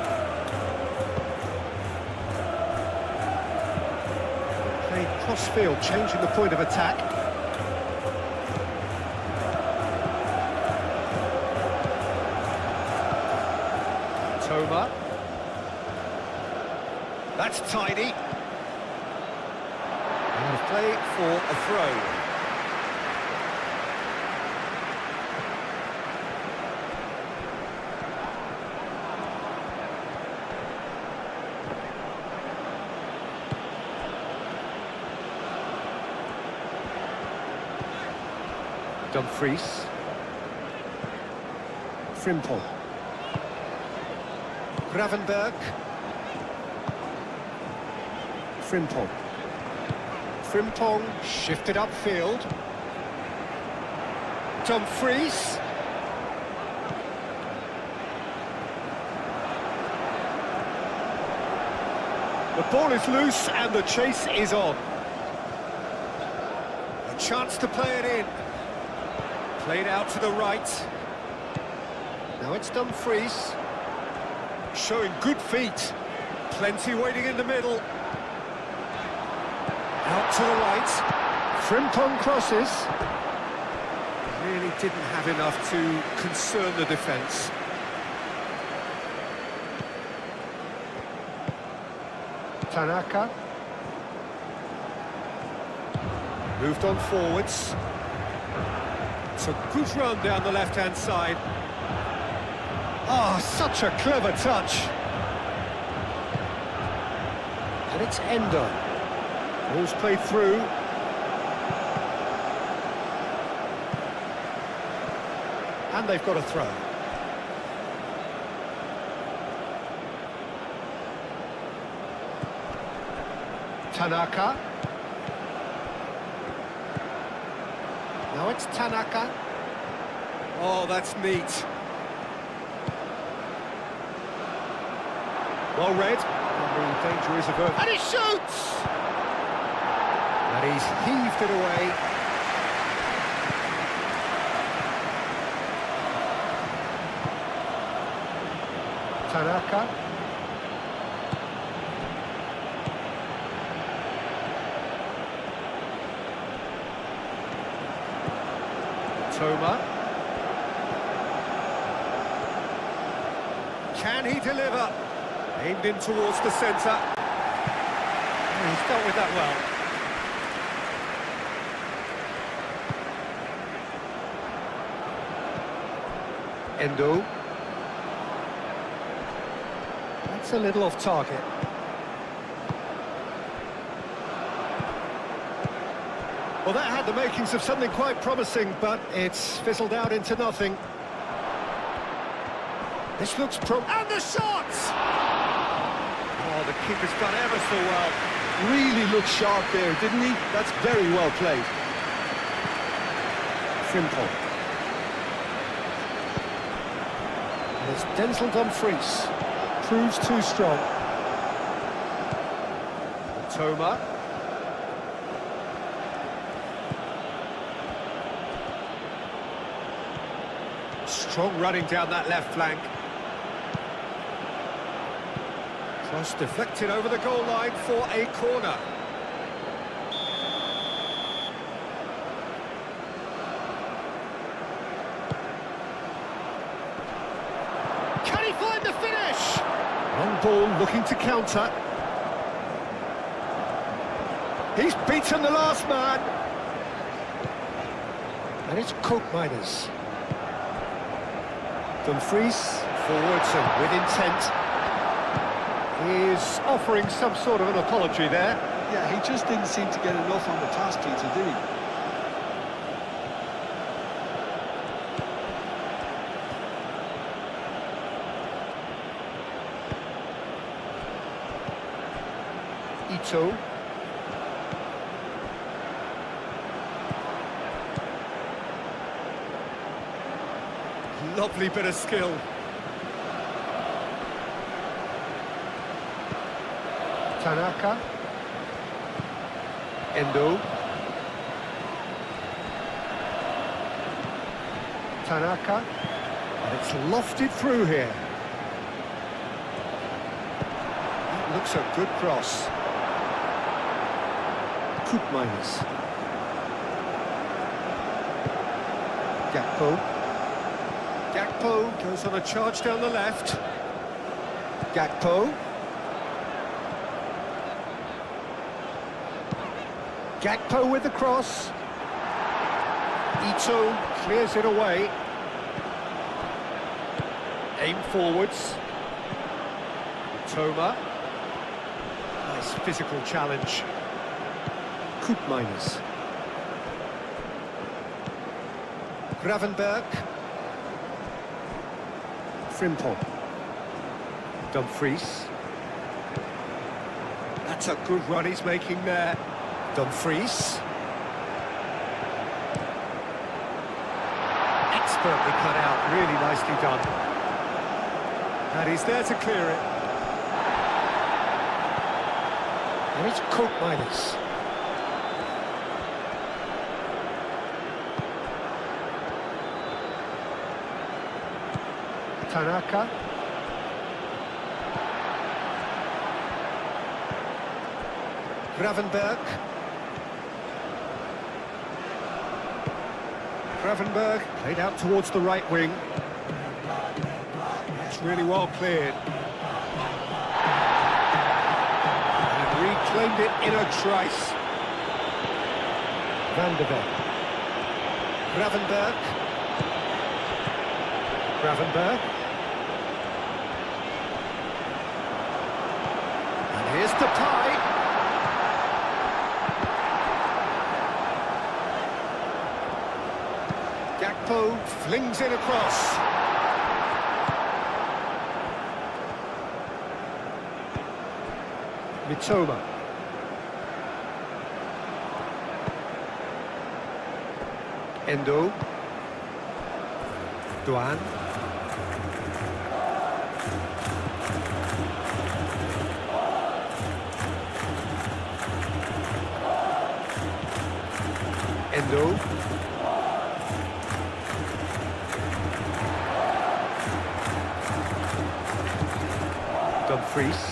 Played cross-field, changing the point of attack. Toma. That's tidy. And play for a throw. Dumfries. Frimpong. Gravenberg. Frimpong. Frimpong shifted upfield. Dumfries. The ball is loose and the chase is on. A chance to play it in. Played out to the right. Now it's Dumfries. Showing good feet. Plenty waiting in the middle. Out to the right. Frimpong crosses. Really didn't have enough to concern the defence. Tanaka. Moved on forwards. It's a good run down the left-hand side. Ah, such a clever touch. And it's Endo. Ball's played through. And they've got a throw. Tanaka. Now it's Tanaka. Oh, that's neat. Well read. And the danger is averted. And he shoots! And he's heaved it away. Tanaka. Toma. Can he deliver? Aimed in towards the centre. Oh, he's dealt with that well. Endo. That's a little off target. Well, that had the makings of something quite promising, but it's fizzled out into nothing. This looks and the shot! Oh, the keeper's done ever so well. Really looked sharp there, didn't he? That's very well played. Simple. And it's Denzel Dumfries. Proves too strong. Toma. Strong running down that left flank. Cross deflected over the goal line for a corner. Can he find the finish? Long ball looking to counter. He's beaten the last man. And it's Coke Miners. Dumfries, forwards and with intent. He's offering some sort of an apology there. Yeah, he just didn't seem to get enough on the pass, Peter, did he? Ito. Lovely bit of skill. Tanaka. Endo. Tanaka. And it's lofted through here. That looks a good cross. Minus. Gakpo. Gakpo goes on a charge down the left. Gakpo. Gakpo with the cross. Ito clears it away. Aim forwards. Toma. Nice physical challenge. Minus. Gravenberg. Frimpong. Dumfries. That's a good run he's making there. Dumfries. Expertly cut out, really nicely done. And he's there to clear it. And it's Minus. Tanaka. Gravenberg. Gravenberg played out towards the right wing. It's really well cleared. And reclaimed it in a trice. Van de Ven. Gravenberg. Gravenberg. And here's Depay. Gakpo flings it across. Mitoma. Endo. Duan. Endo. Dumfries.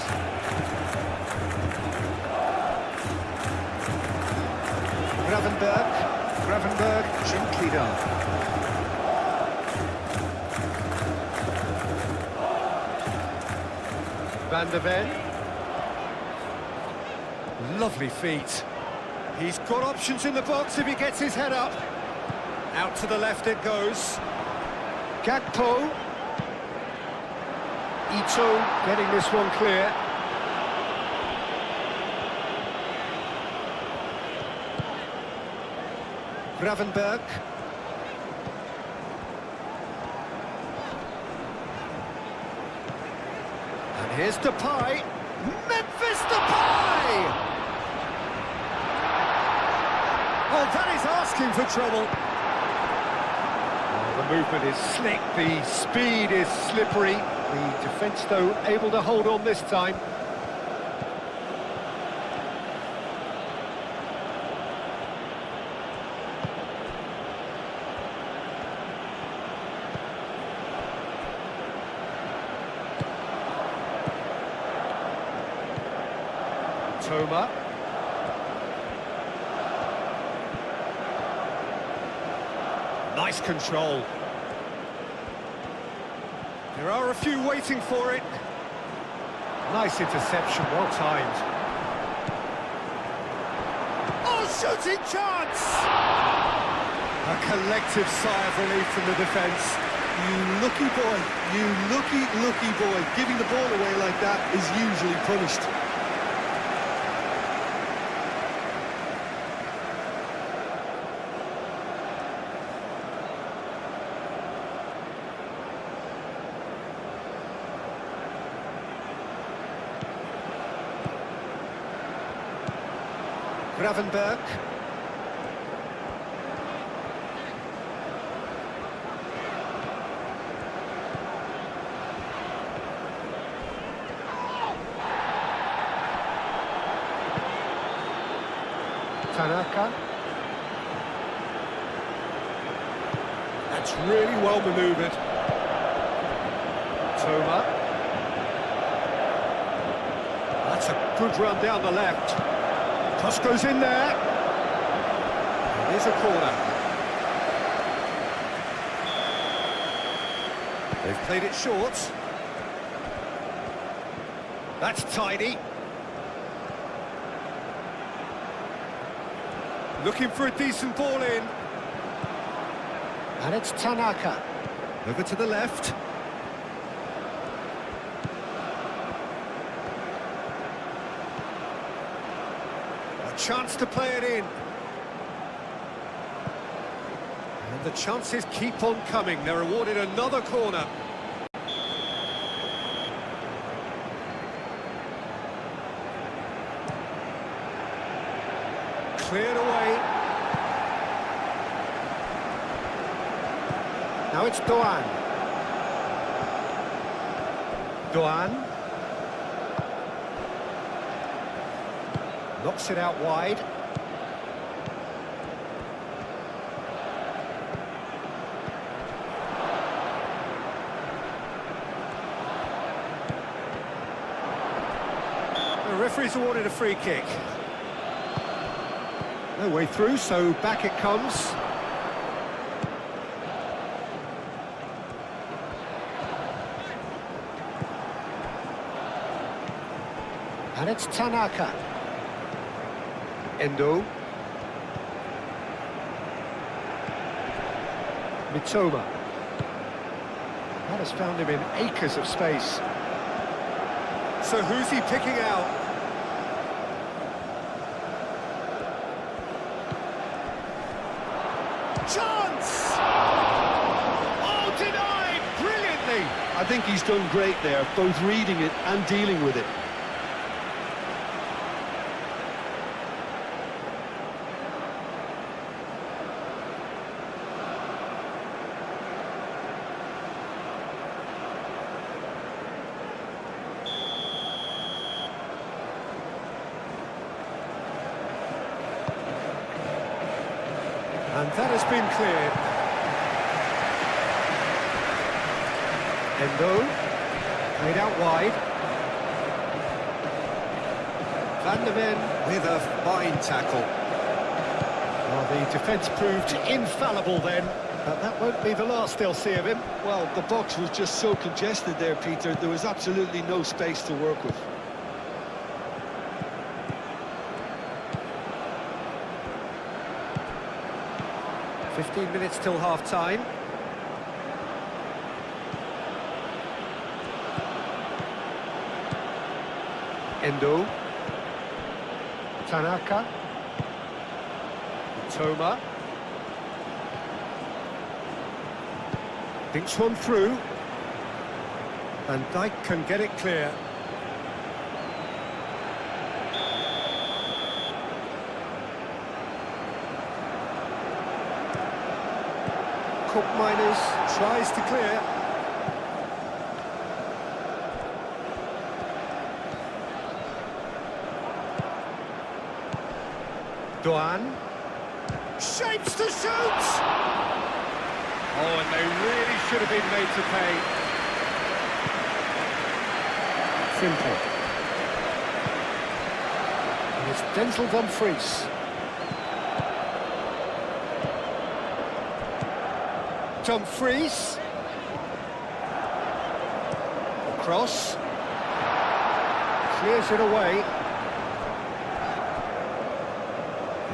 Gravenberg. Gravenberg gently done. Van de Ven. Lovely feet. He's got options in the box if he gets his head up. Out to the left it goes. Gakpo. Ito getting this one clear. Gravenberg. And here's Depay. Memphis Depay! Oh, that is asking for trouble. Oh, the movement is slick, the speed is slippery. The defence, though, able to hold on this time. Toma. Nice control. There are a few waiting for it. Nice interception, well timed. Oh, shooting chance! A collective sigh of relief from the defence. You lucky boy, you lucky boy. Giving the ball away like that is usually punished. Gravenberg. Tanaka. That's really well manoeuvred. Toma. That's a good run down the left. Cross goes in there. Here's a corner. They've played it short. That's tidy. Looking for a decent ball in. And it's Tanaka. Over to the left. A chance to play it in. And the chances keep on coming. They're awarded another corner. Cleared away. Now it's Doan. Doan. Knocks it out wide. The referee's awarded a free kick. No way through, so back it comes. And it's Tanaka. Endo. Mitoma. That has found him in acres of space. So who's he picking out? Chance! Oh, denied! Brilliantly! I think he's done great there, both reading it and dealing with it. And that has been cleared. Endo, played out wide. Van der Ven with a fine tackle. Well, the defence proved infallible then, but that won't be the last they'll see of him. Well, the box was just so congested there, Peter. There was absolutely no space to work with. "15 minutes till half-time. Endo. Tanaka. Toma. Thinks one through. Van Dijk can get it clear. Cook Miners tries to clear. Doan. Shapes to shoot! Oh, and they really should have been made to pay. Simple. And it's Denzel Dumfries. Dumfries. Cross. Clears it away.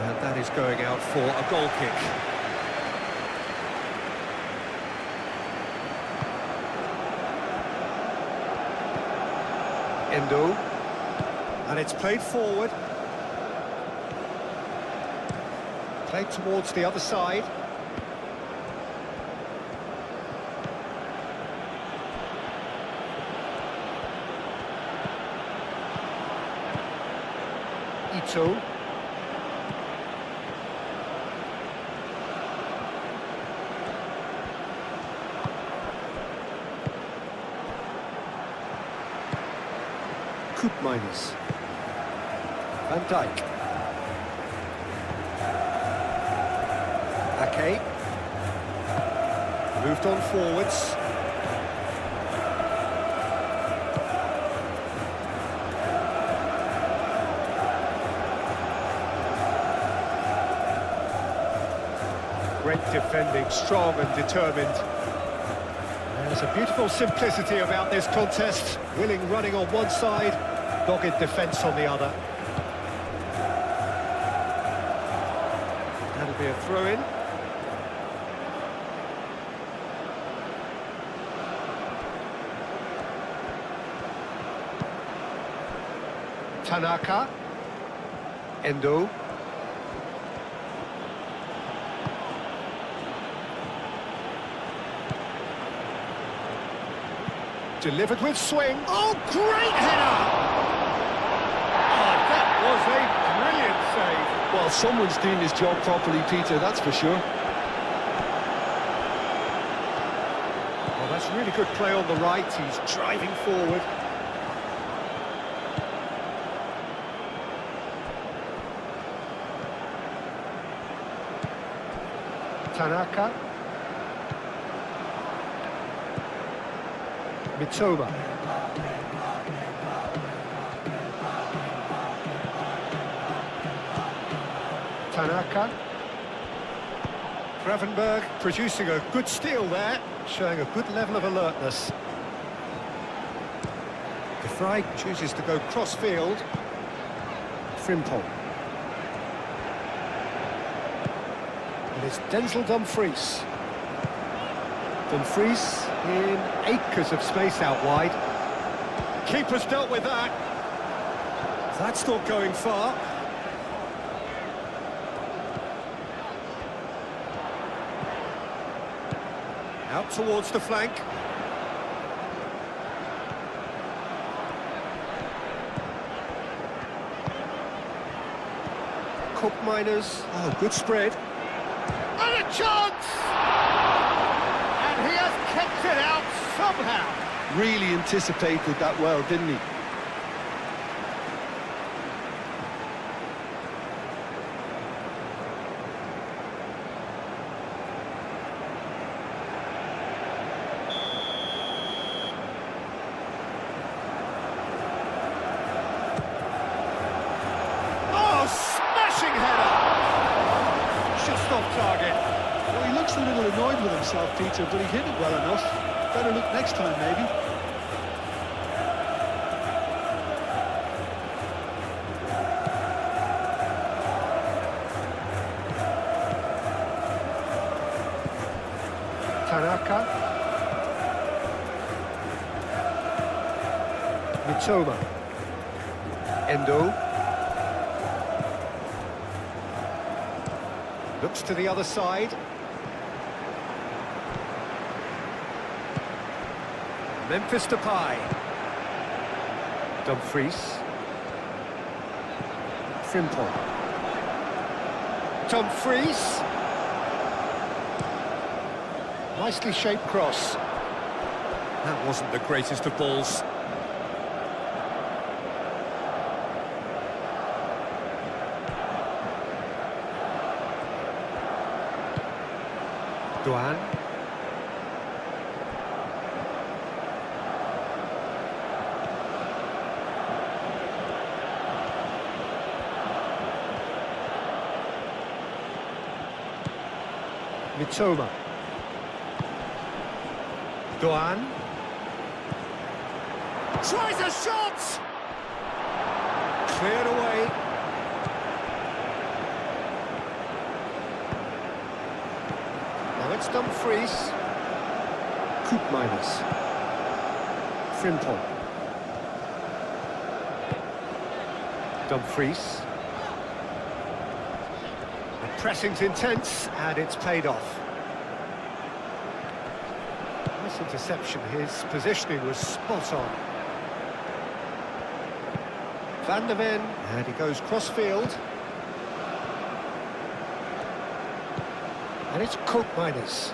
And that is going out for a goal kick. Endo. And it's played forward. Played towards the other side. Ito. Koopmeiners. Van Dijk. Ake. Moved on forwards. Great defending, strong and determined. There's a beautiful simplicity about this contest. Willing running on one side, dogged defence on the other. That'll be a throw-in. Tanaka. Endo. Delivered with swing. Oh, great header! Oh, that was a brilliant save. Well, someone's doing his job properly, Peter, that's for sure. Well, that's really good play on the right. He's driving forward. Tanaka. Mitoma. Tanaka. Gravenberg producing a good steal there, showing a good level of alertness. De Vrij chooses to go cross-field. Frimpong. And it's Denzel Dumfries. Dumfries in acres of space out wide. Keeper's dealt with that. That's not going far. Out towards the flank. Koopmeiners. Oh, good spread. And a chance! And he has kept it out somehow. Really anticipated that well, didn't he? Oh, smashing header! Just off target. Well, he looks a little annoyed with himself, Peter, but he hit it well enough. Better look next time, maybe. Tanaka. Mitoma. Endo. Looks to the other side. Memphis Depay. Dumfries. Frimpong. Dumfries. Nicely shaped cross. That wasn't the greatest of balls. Duan. Mitoma. Duan. Tries a shot! Cleared away. Now it's Dumfries. Koopmeiners. Frimpong. Dumfries. The pressing's intense and it's paid off. Nice interception. His positioning was spot on. Van der Ven, and he goes cross-field. And it's Koopmeiners.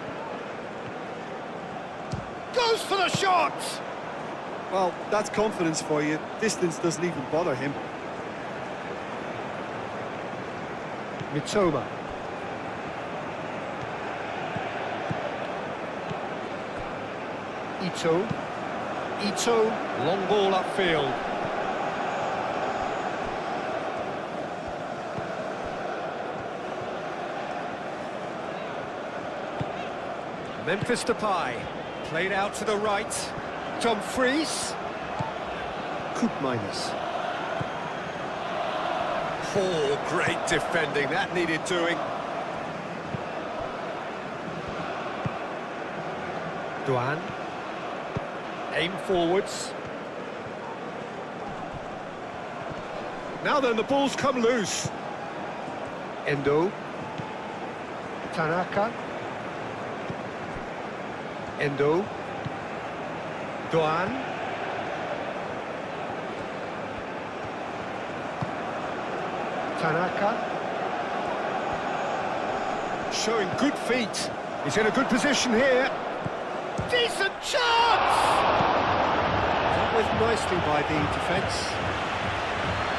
Goes for the shot! Well, that's confidence for you. Distance doesn't even bother him. Mitoma. Ito, long ball upfield. Memphis Depay, played out to the right. Dumfries. Koopmeiners. Oh, great defending, that needed doing. Duan. Aim forwards. Now then, the ball's come loose. Endo. Tanaka. Endo. Duan. Tanaka. Showing good feet. He's in a good position here. Decent chance! Dealt with nicely by the defence.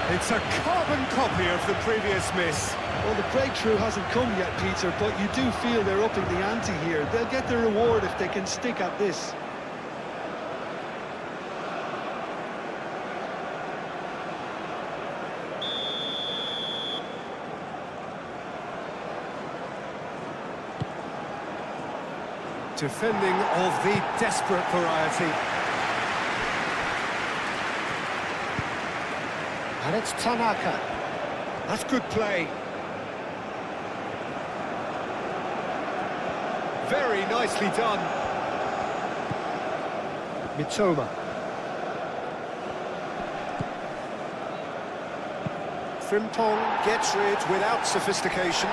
It's a carbon copy of the previous miss. Well, the breakthrough hasn't come yet, Peter, but you do feel they're upping the ante here. They'll get their reward if they can stick at this. Defending of the desperate variety. And it's Tanaka. That's good play. Very nicely done. Mitoma. Frimpong gets rid without sophistication.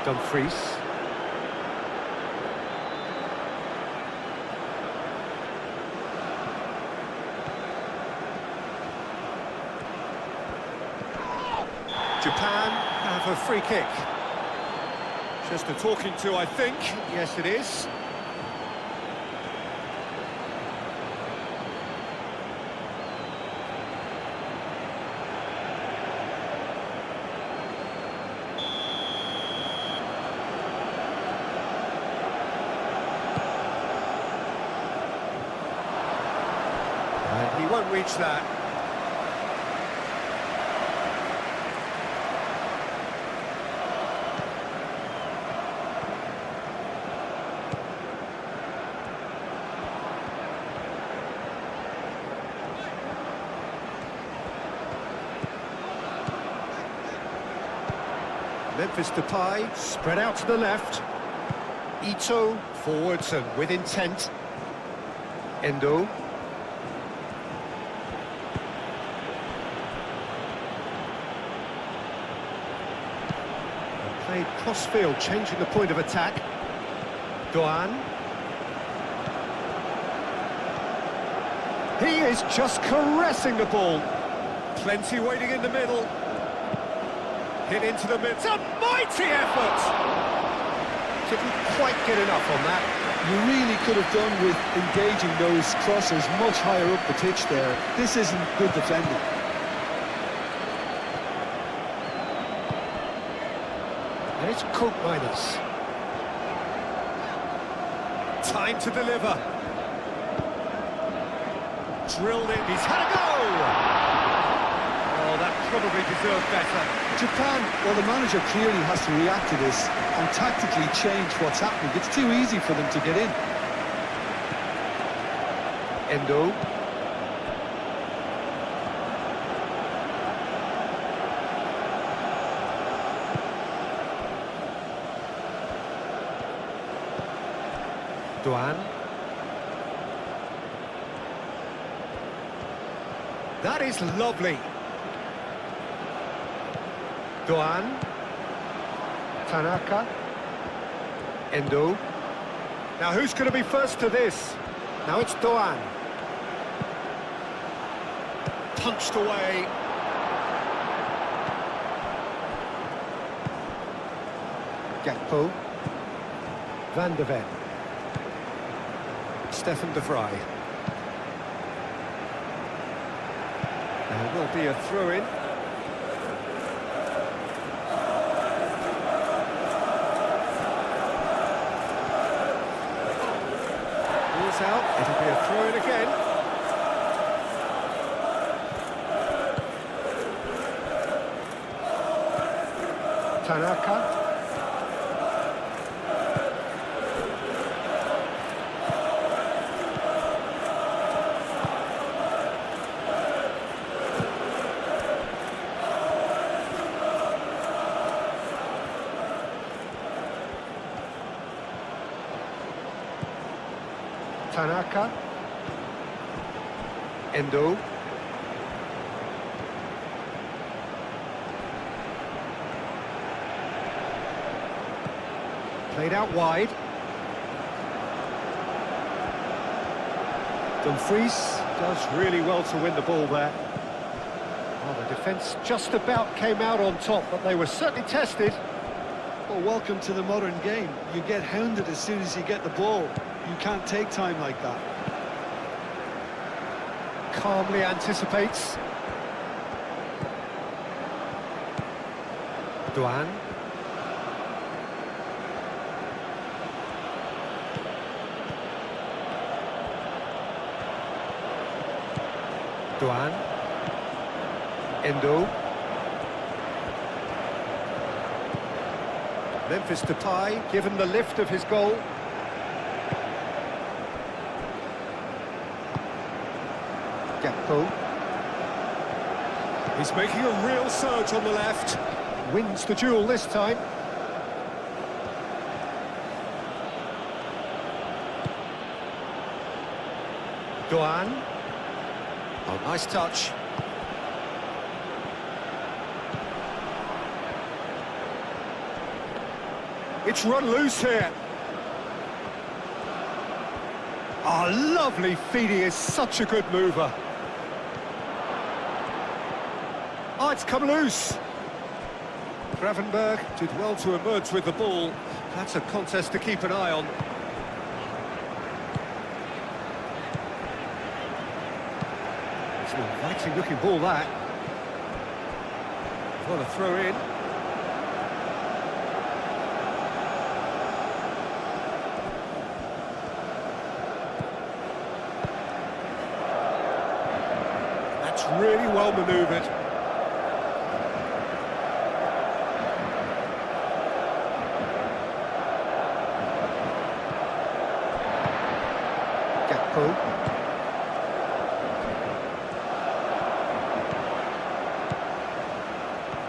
Dumfries. Japan have a free kick. Just a talking to, I think. Yes, it is. And he won't reach that. Memphis Depay, spread out to the left. Ito, forwards and with intent. Endo. Played cross-field, changing the point of attack. Doan. He is just caressing the ball. Plenty waiting in the middle. Hit into the middle. It's a mighty effort! Didn't quite get enough on that. You really could have done with engaging those crosses much higher up the pitch there. This isn't good defending. And it's Koopmeiners. Time to deliver. Drilled in. He's had a go! Oh, that probably deserved better. Japan, well, the manager clearly has to react to this and tactically change what's happening. It's too easy for them to get in. Endo. Duan. That is lovely. Doan. Tanaka. Endo. Now who's going to be first to this? Now it's Doan. Punched away. Gakpo. Van de Ven. Stefan de Vrij. There will be a throw-in. Ball's out, it'll be a throw-in again. Tanaka. Tanaka. Endo. Played out wide. Dumfries does really well to win the ball there. Well, the defence just about came out on top, but they were certainly tested. Well, welcome to the modern game. You get hounded as soon as you get the ball. You can't take time like that. Calmly anticipates. Duan. Duan. Endo. Memphis Depay, given the lift of his goal. Gakpo. He's making a real surge on the left. Wins the duel this time. Duan. Oh, nice touch. It's run loose here. Oh, lovely feed. He is such a good mover. Oh, it's come loose. Gravenberg did well to emerge with the ball. That's a contest to keep an eye on. It's an inviting looking ball, that. What a throw in. That's really well manoeuvred.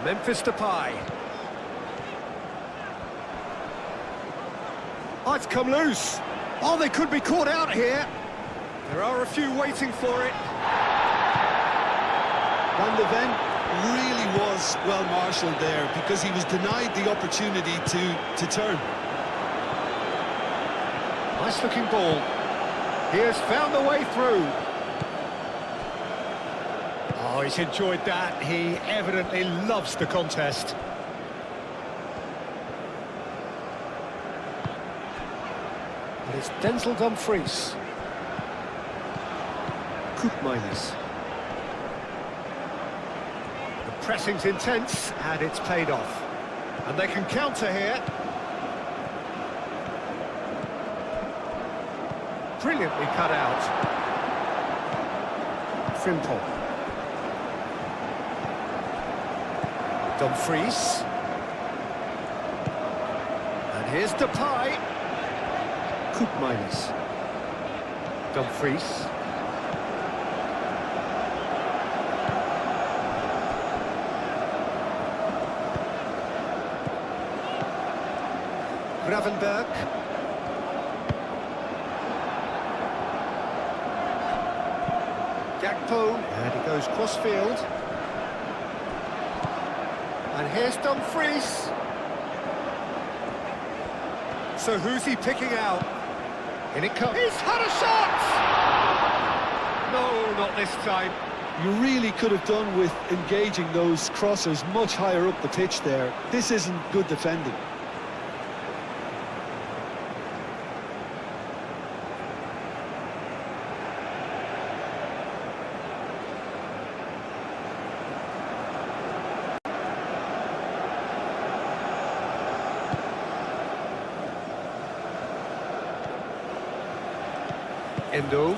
Memphis Depay. Oh, it's come loose. Oh, they could be caught out here. There are a few waiting for it. Van de Ven really was well marshalled there because he was denied the opportunity to turn. Nice looking ball. He has found the way through. Oh, he's enjoyed that. He evidently loves the contest. And it's Denzel Dumfries. Koopmeiners. The pressing's intense, and it's paid off. And they can counter here. Brilliantly cut out. Frimpong. Dumfries. And here's Depay. Koopmeiners. Dumfries. Gravenberg. Gakpo, and he goes cross-field. And here's Dumfries. So who's he picking out? In it comes. He's had a shot! No, not this time. You really could have done with engaging those crossers much higher up the pitch there. This isn't good defending. Endo.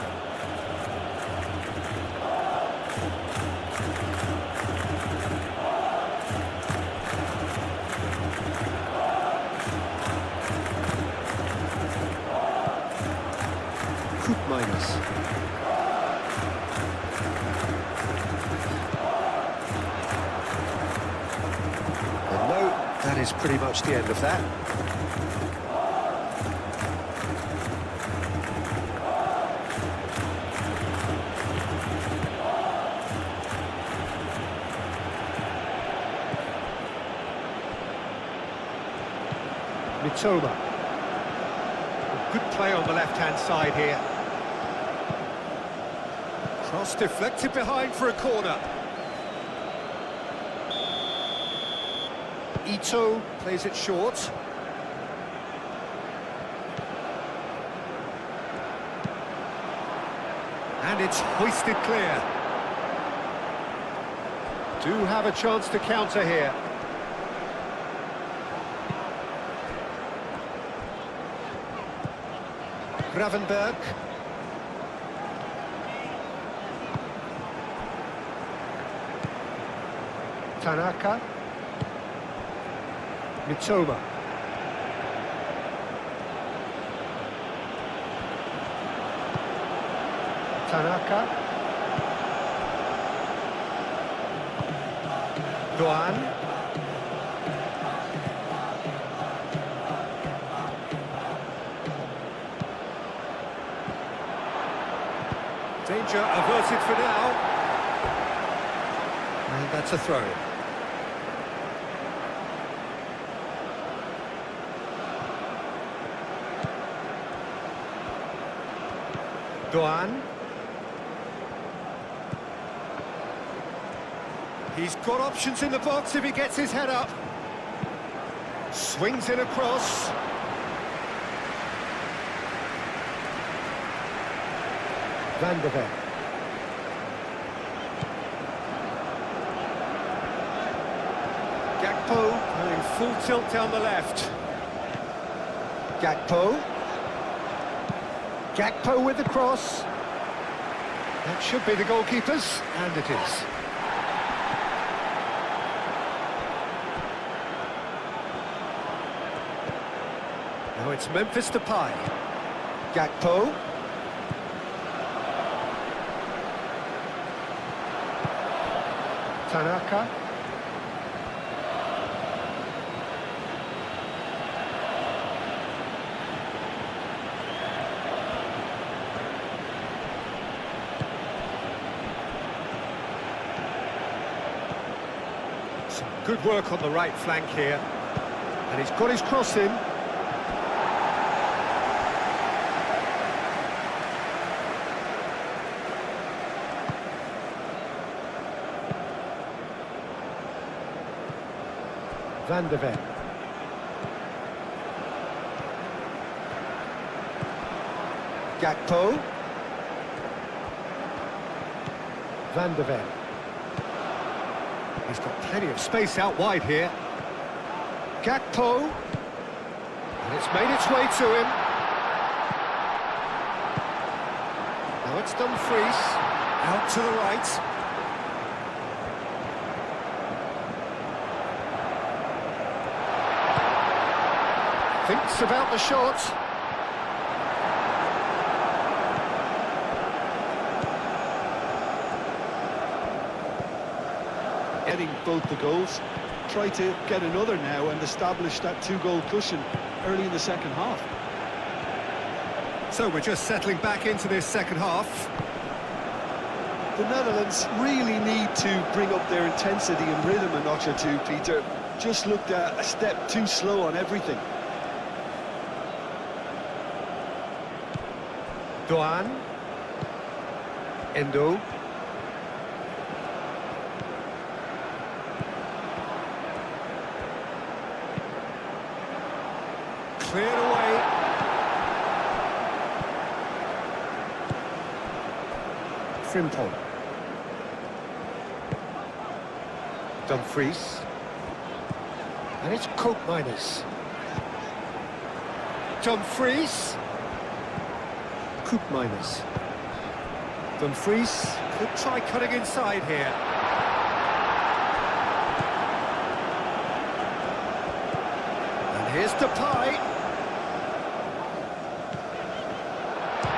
Minus. And no, that is pretty much the end of that. Mitoma. Good play on the left-hand side here. Cross deflected behind for a corner. Ito plays it short. And it's hoisted clear. Do have a chance to counter here. Gravenberg. Tanaka. Mitoma. Tanaka. Doan. Danger averted for now. And that's a throw. Doan. He's got options in the box if he gets his head up. Swings it across. Van de Ven. Gakpo going full tilt down the left. Gakpo. Gakpo with the cross. That should be the goalkeeper's, and it is. Now it's Memphis Depay. Gakpo. Tanaka. Some good work on the right flank here. And he's got his cross in. Van de Ven. Gakpo. Van de Ven. He's got plenty of space out wide here. Gakpo. And it's made its way to him. Now it's Dumfries. Out to the right. Thinks about the shot. Getting both the goals. Try to get another now and establish that two-goal cushion early in the second half. So we're just settling back into this second half. The Netherlands really need to bring up their intensity and rhythm a notch or two, Peter. Just looked a step too slow on everything. Doan. Endo. Cleared away. Frimpong. Dumfries. And it's Coke minus. Dumfries. Coop minus. Dumfries could try cutting inside here. And here's Depay.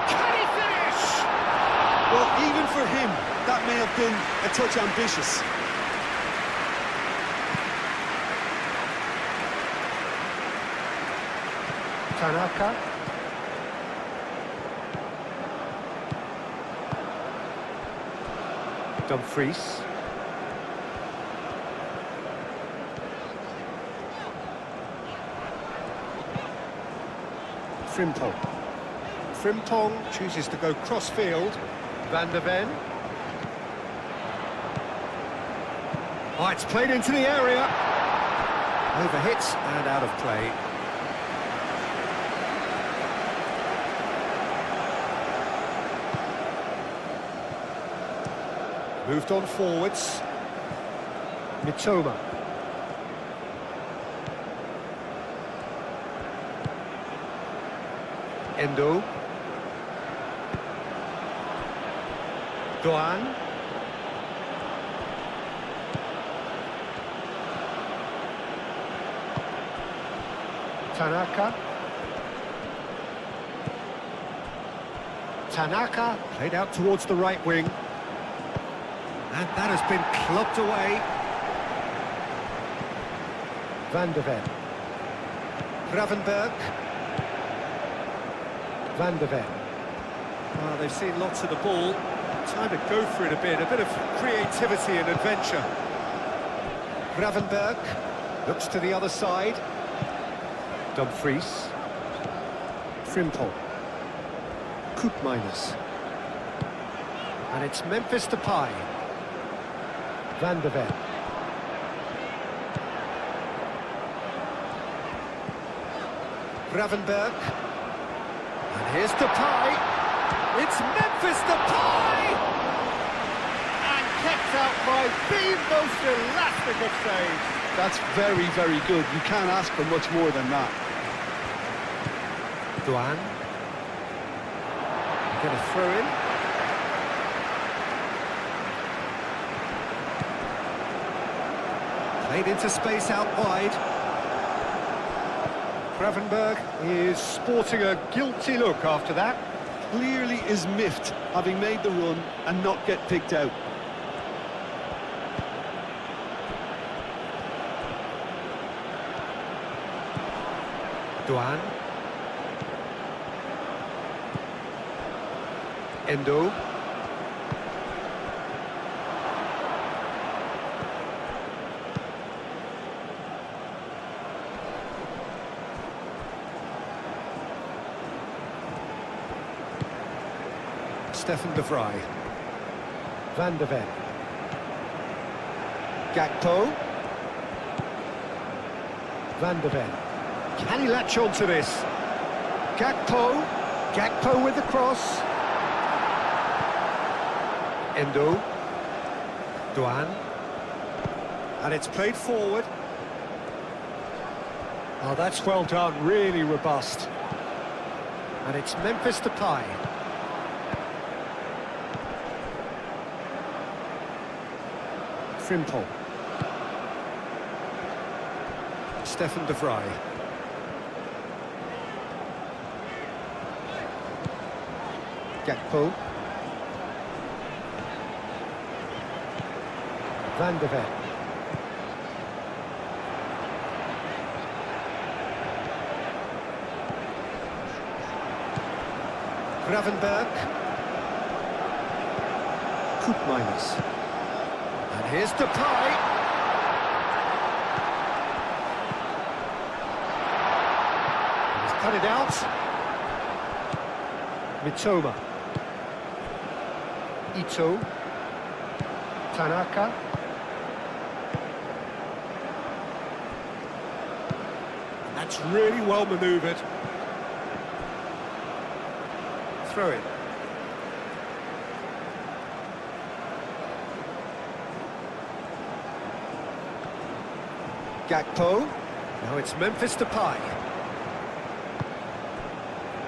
Can he finish? Well, even for him, that may have been a touch ambitious. Tanaka. Dumfries. Frimpong. Frimpong chooses to go cross-field. Van der Ven. Oh, it's played into the area. Overhit and out of play. Moved on forwards. Mitoma. Endo. Doan. Tanaka. Tanaka played out towards the right wing. And that has been clubbed away. Van der Ven. Gravenberg. Van der Ven. Well, they've seen lots of the ball. Time to go for it a bit of creativity and adventure. Gravenberg looks to the other side. Dumfries. Frimpong. Coop minus. And it's Memphis Depay. Van der Ven. Gravenberg. And here's Depay. It's Memphis Depay! And kept out by the most elastic of saves. That's very, very good. You can't ask for much more than that. Doan. Get a throw in. Played into space out wide. Gravenberg is sporting a guilty look after that. Clearly is miffed, having made the run and not get picked out. Doan. Endo. Stefan de Vrij. Van der Ven. Gakpo. Van der Ven. Can he latch on to this? Gakpo. Gakpo with the cross. Endo. Doan. And it's played forward. Oh, that's well done, really robust. And it's Memphis Depay. Frimpong. Stefan de Vrij. Gakpo. Van der Ven. Gravenberg. Coop minus. And here's Depay. He's cut it out. Mitoma. Ito. Tanaka. And that's really well manoeuvred. Throw it. Gakpo. Now it's Memphis Depay.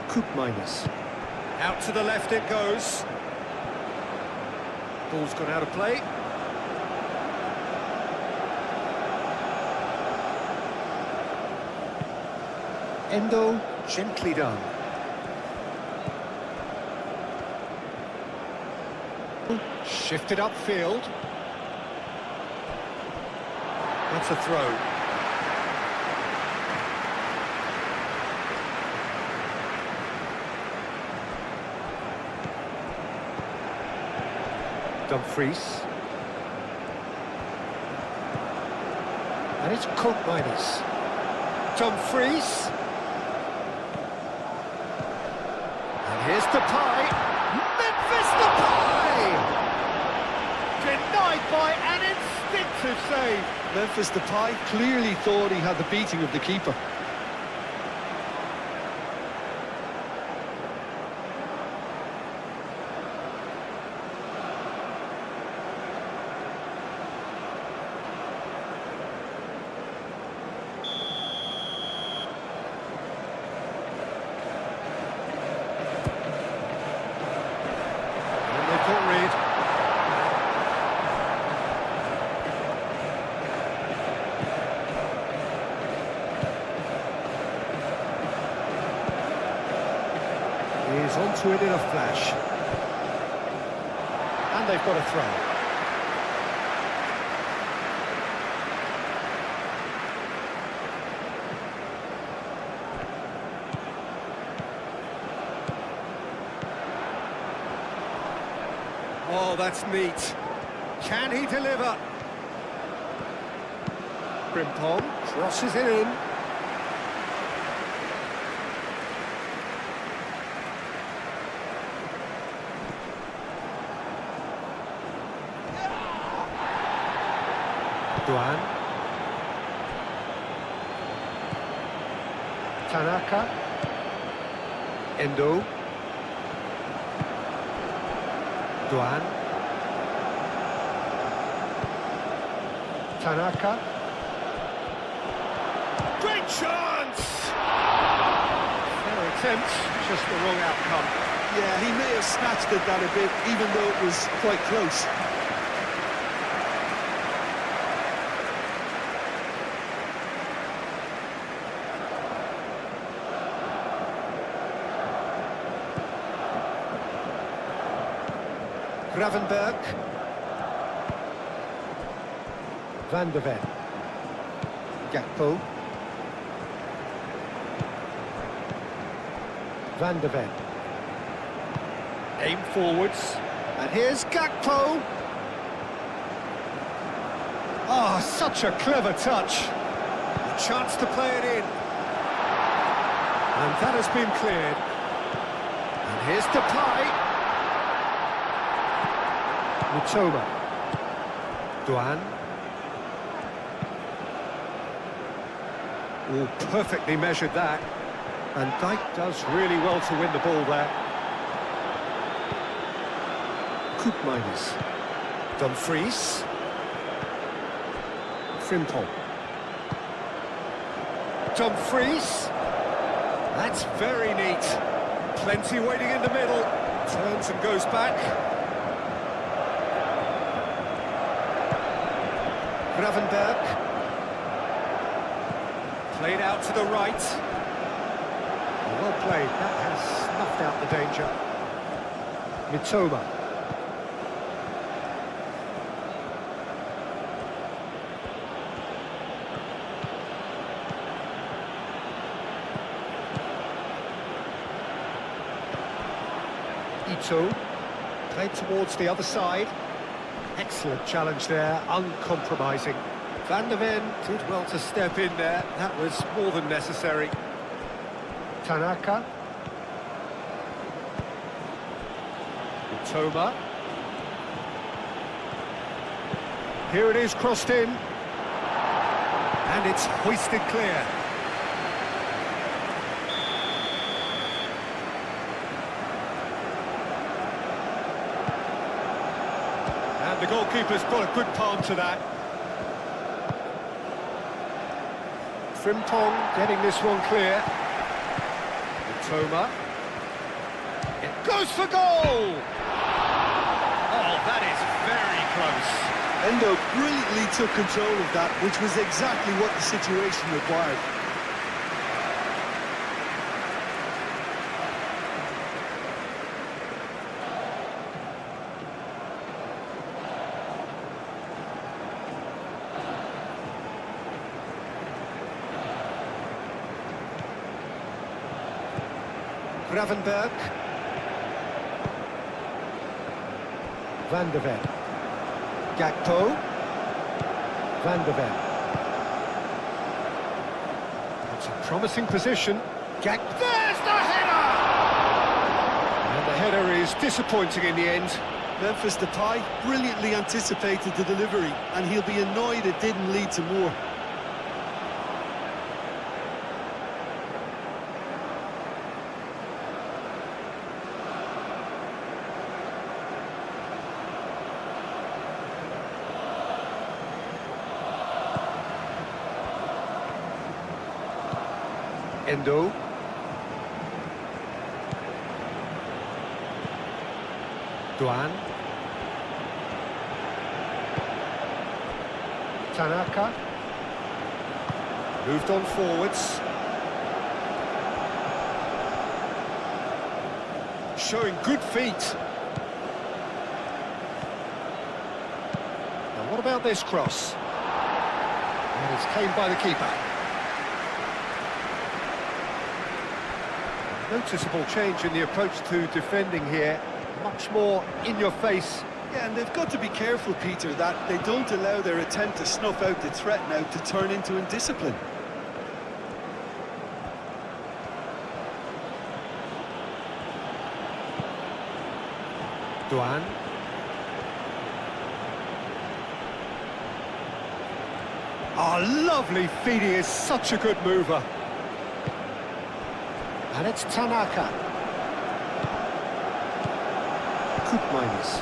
Coop minus. Out to the left it goes. Ball's gone out of play. Endo, gently done. Shifted upfield. That's a throw. Dumfries. And it's Koopmeiners. Dumfries. And here's Depay. Memphis Depay! Denied by an instinctive save. Memphis Depay clearly thought he had the beating of the keeper. He's onto it in a flash. And they've got a throw. Oh, that's neat. Can he deliver? Frimpong crosses it in. Duan. Tanaka. Endo. Duan. Tanaka. Great chance! Fair attempt, just the wrong outcome. Yeah, he may have snatched at that a bit, even though it was quite close. Gravenberg. Van de Ven. Gakpo. Van de Ven. Aim forwards. And here's Gakpo. Oh, such a clever touch. A chance to play it in. And that has been cleared. And here's Depay. Mitoma. Duan. Oh, perfectly measured that. And Dijk does really well to win the ball there. Koopmeiners. Dumfries. Frimpong. Dumfries. That's very neat. Plenty waiting in the middle. Turns and goes back. Gravenberg. Played out to the right. Well played, that has snuffed out the danger. Mitoma. Ito. Played towards the other side. Excellent challenge there, uncompromising. Van de Ven did well to step in there, that was more than necessary. Tanaka. Mitoma. Here it is, crossed in. And it's hoisted clear. And the goalkeeper's got a good palm to that. Frimpong getting this one clear. Mitoma. It goes for goal! Oh, that is very close. Endo brilliantly took control of that, which was exactly what the situation required. Gravenberg. Van de Ven. Gakpo. Van de Ven. It's a promising position. There's the header! And the header is disappointing in the end. Memphis Depay brilliantly anticipated the delivery, and he'll be annoyed it didn't lead to more. Endo. Duan. Tanaka. Moved on forwards. Showing good feet. Now what about this cross? And it's claimed by the keeper. Noticeable change in the approach to defending here. Much more in your face. Yeah, and they've got to be careful, Peter, that they don't allow their attempt to snuff out the threat now to turn into indiscipline. Duan. Oh, lovely feet. He is such a good mover. And it's Tanaka. Minus.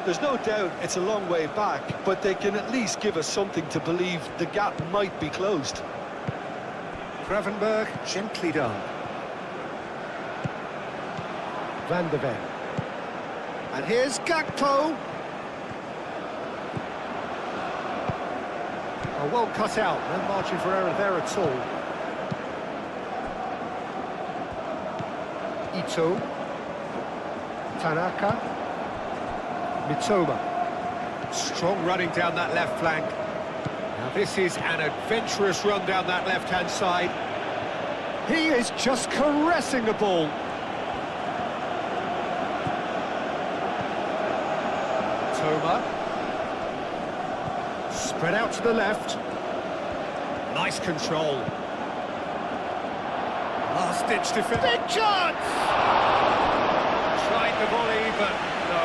There's no doubt it's a long way back, but they can at least give us something to believe the gap might be closed. Gravenberg, gently done. Van de Ven. And here's Gakpo. Oh, well cut out, no margin for error there at all. Ito. Tanaka. Mitoma. Strong running down that left flank. Now this is an adventurous run down that left-hand side. He is just caressing the ball. Toma. Spread out to the left. Nice control. Last-ditch defense. Big chance! Tried the volley, but no.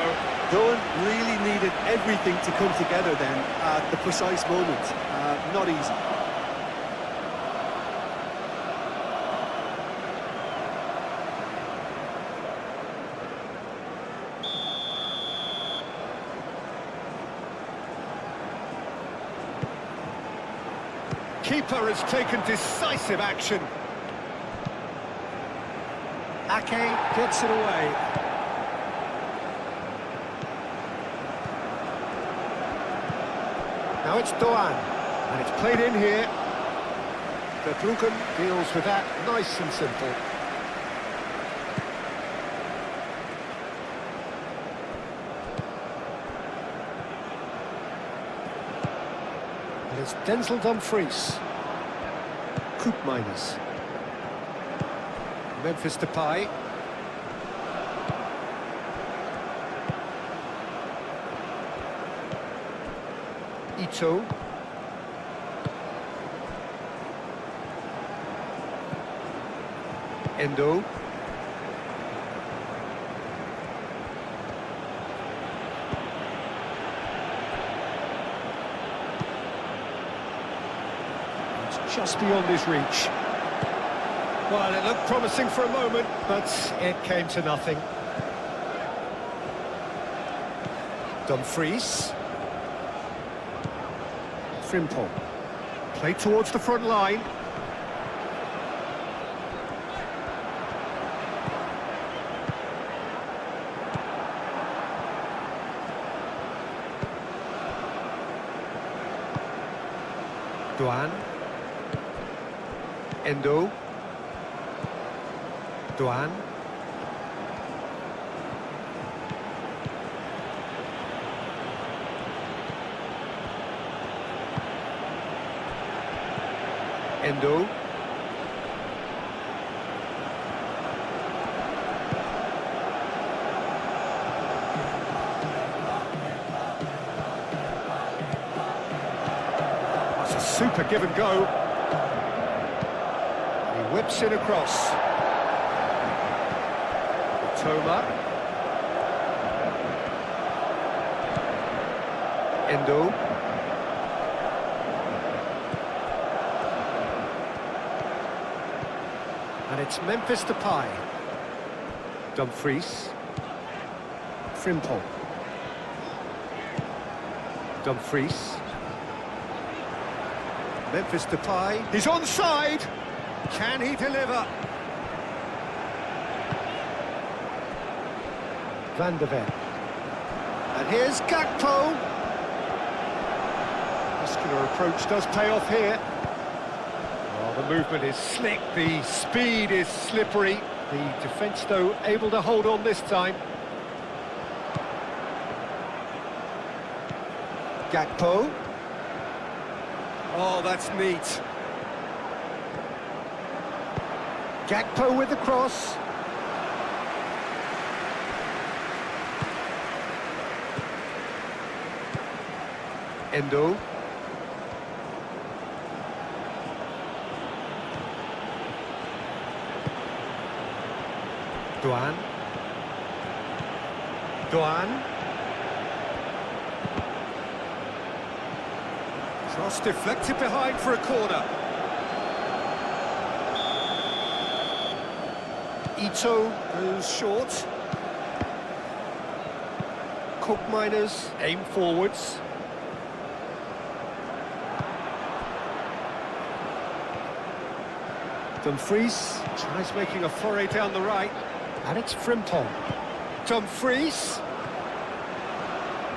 Doan really needed everything to come together then at the precise moment. Not easy. Keeper has taken decisive action. Ake gets it away. Now it's Doan, and it's played in here. Verbruggen deals with that nice and simple. And it's Denzel Dumfries. Minus. Memphis Depay. Ito. Endo. It's just beyond his reach. Well, it looked promising for a moment, but it came to nothing. Dumfries. Frimpong. Played towards the front line. Duan. Endo. Duan. Endo. That's a super give and go. He whips it across. Toma. Endo. And it's Memphis Depay. Dumfries. Frimpong. Dumfries. Memphis Depay. He's onside. Can he deliver? Van de Ven. And here's Gakpo. Muscular approach does pay off here. Oh, the movement is slick, the speed is slippery. The defence, though, able to hold on this time. Gakpo. Oh, that's neat. Gakpo with the cross. Endo. Duan. Duan. Cross deflected behind for a corner. Ito goes short. Cook Miners aim forwards. Dumfries tries making a foray down the right. And it's Frimpong. Dumfries.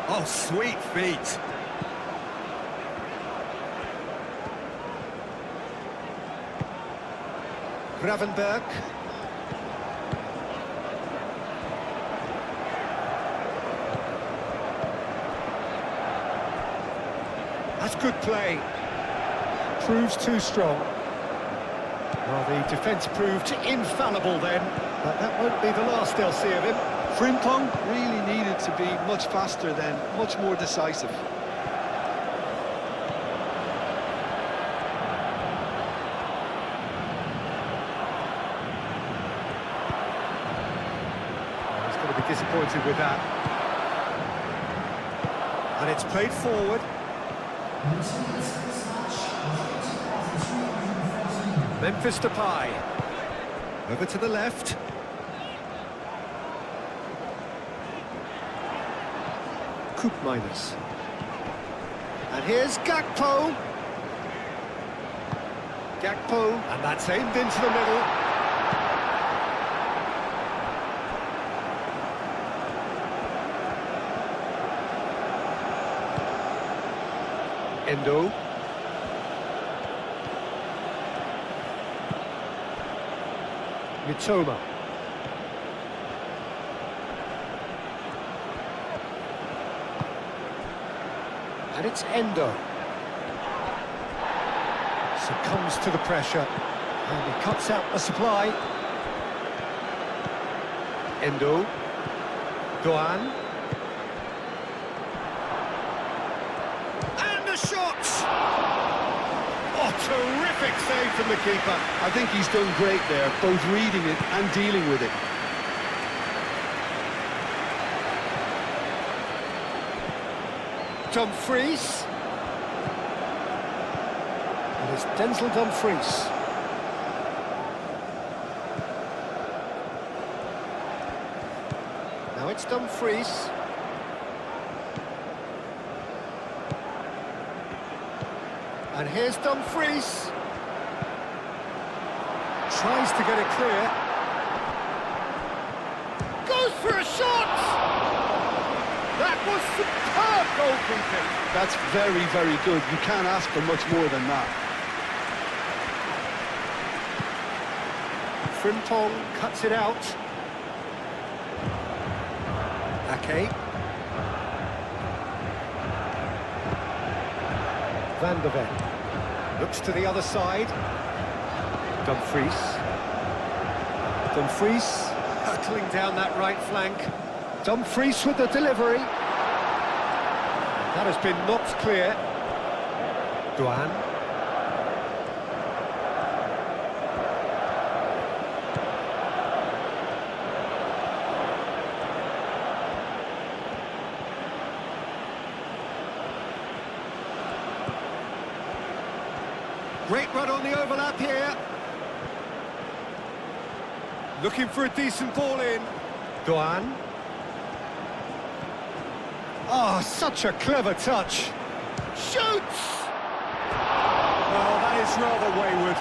Oh, sweet feet. Gravenberg. That's good play. Proves too strong. Well, the defence proved infallible then, but that won't be the last they'll see of him. Frimpong really needed to be much faster then, much more decisive. He's going to be disappointed with that. And it's played forward. Memphis Depay. Over to the left. Coop Miners. And here's Gakpo. Gakpo. And that's aimed into the middle. Endo. Mitoma. And it's Endo. Succumbs to the pressure. And he cuts out the supply. Endo. Doan. And the shot! Oh, terrific save from the keeper. I think he's done great there, both reading it and dealing with it. Dumfries. And it's Denzel Dumfries. Now it's Dumfries. And here's Dumfries. Tries to get it clear. Goes for a shot! That was superb! Superb goalkeeping. That's very, very good. You can't ask for much more than that. Frimpong cuts it out. Ake. Van der Ven. Looks to the other side. Dumfries. Dumfries hurtling down that right flank. Dumfries with the delivery. That has been knocked clear. Duan. Great run on the overlap here. Looking for a decent ball in. Duan. Oh, such a clever touch. Shoots! Well, that is rather wayward.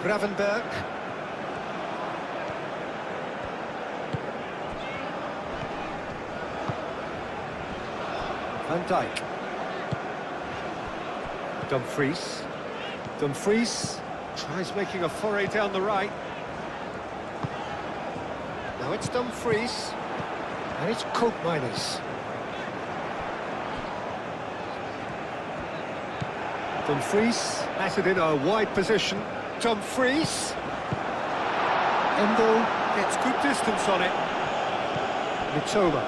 Gravenberg. Van Dijk. Dumfries. Dumfries tries making a foray down the right. Now it's Dumfries. And it's Koopmeiners. Dumfries has it in a wide position. Dumfries. Endo gets good distance on it. Mitoma.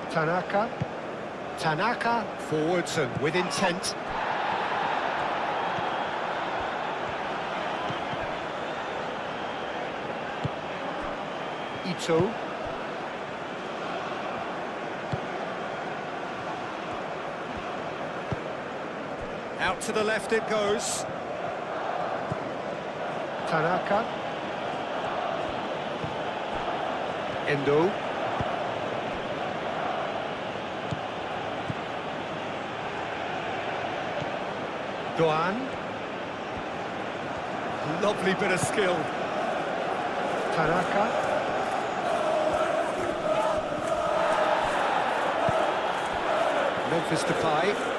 Tanaka. Tanaka forwards and with intent. Ito. Out to the left it goes. Tanaka. Endo. Duan. Lovely bit of skill. Tanaka. Memphis Depay.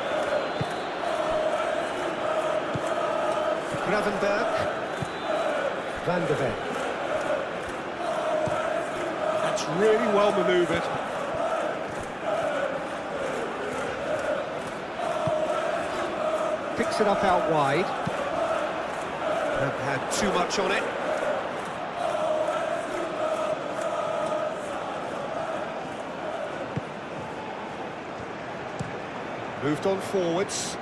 Gravenberg. Van der Ven. That's really well manoeuvred. Picks it up out wide. Have had too much on it. Moved on forwards.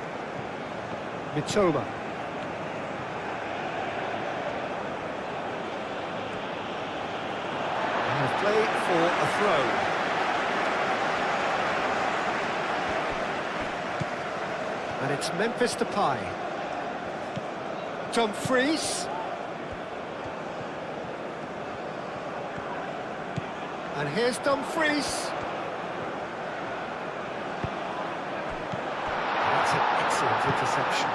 Mitoma. Play for a throw. And it's Memphis Depay. Dumfries. And here's Dumfries. That's an excellent interception.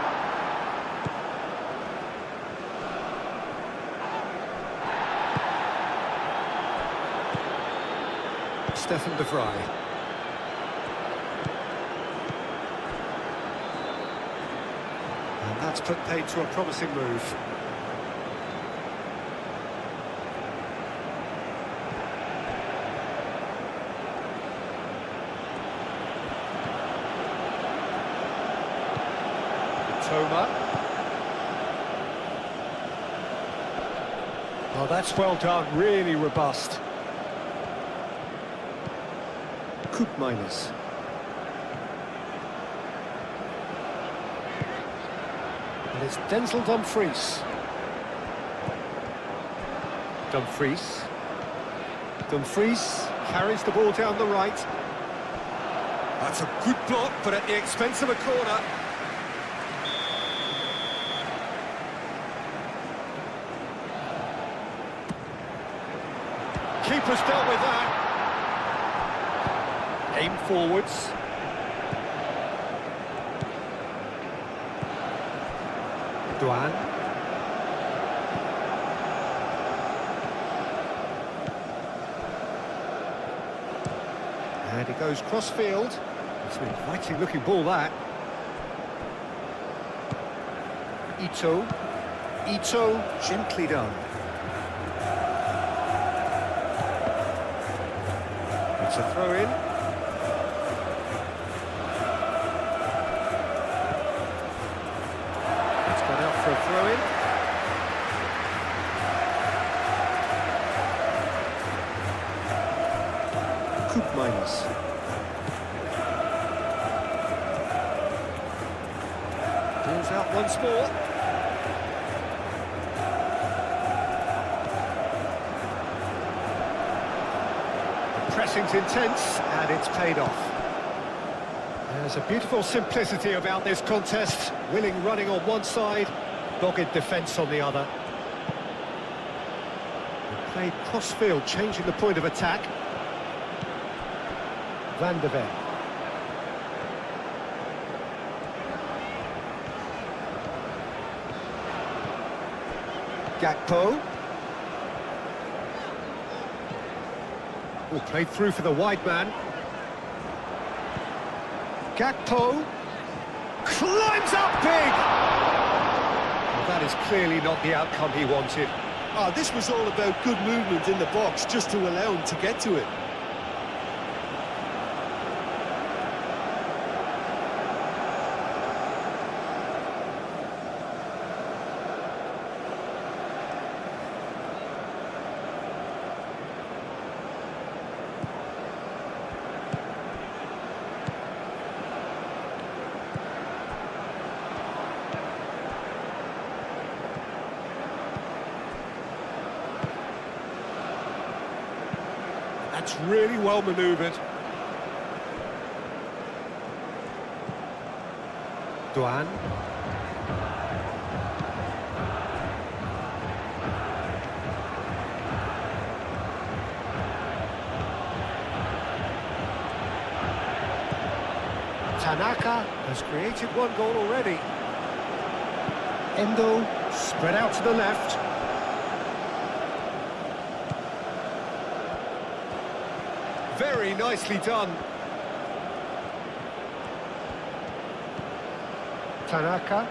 Stefan de Vrij. And that's put paid to a promising move. Toma. Oh, that's well done, really robust. Koopmeiners. And it's Denzel Dumfries. Dumfries. Dumfries carries the ball down the right. That's a good block, but at the expense of a corner. Keeper's dealt with that. Aim forwards. Duan. And he goes cross-field. It's an inviting-looking ball, that. Ito, gently done. It's a throw-in. It's gone out for a throw-in. Minus. Pulls out once more. The pressing's intense, and it's paid off. There's a beautiful simplicity about this contest. Willing running on one side, dogged defence on the other. They played cross-field, changing the point of attack. Van de Ven. Gakpo. Played through for the wide man. Gakpo climbs up big! Well, that is clearly not the outcome he wanted. Oh, this was all about good movement in the box, just to allow him to get to it. That's really well manoeuvred. Duan. Tanaka has created one goal already. Endo spread out to the left. Very nicely done. Tanaka.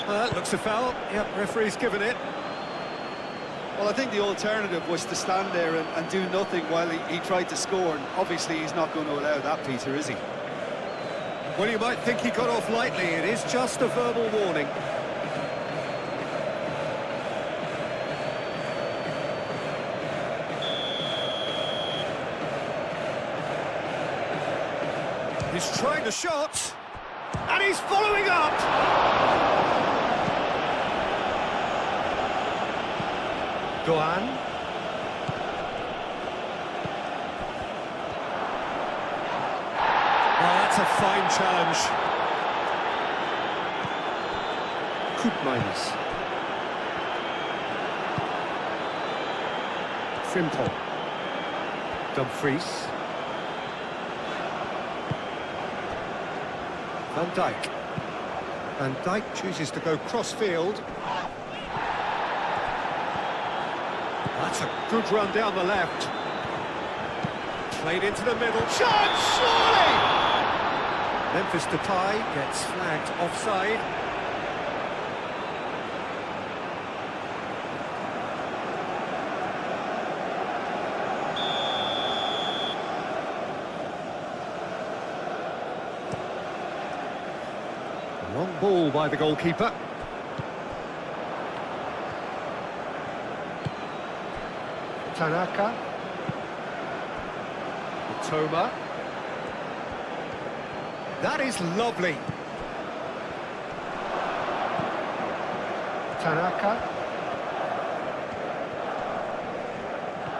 That looks a foul. Yep, referee's given it. Well, I think the alternative was to stand there and do nothing while he tried to score. And obviously, he's not going to allow that, Peter, is he? Well, you might think he got off lightly. It is just a verbal warning. He's trying the shot, and he's following up! Doan. Oh, that's a fine challenge. Koopmeiners. Frimpong. Dumfries. Van Dijk. Van Dijk chooses to go cross-field. That's a good run down the left. Played into the middle. Shot, surely! Memphis Depay gets flagged offside. Long ball by the goalkeeper. Tanaka. Toma. That is lovely. Tanaka.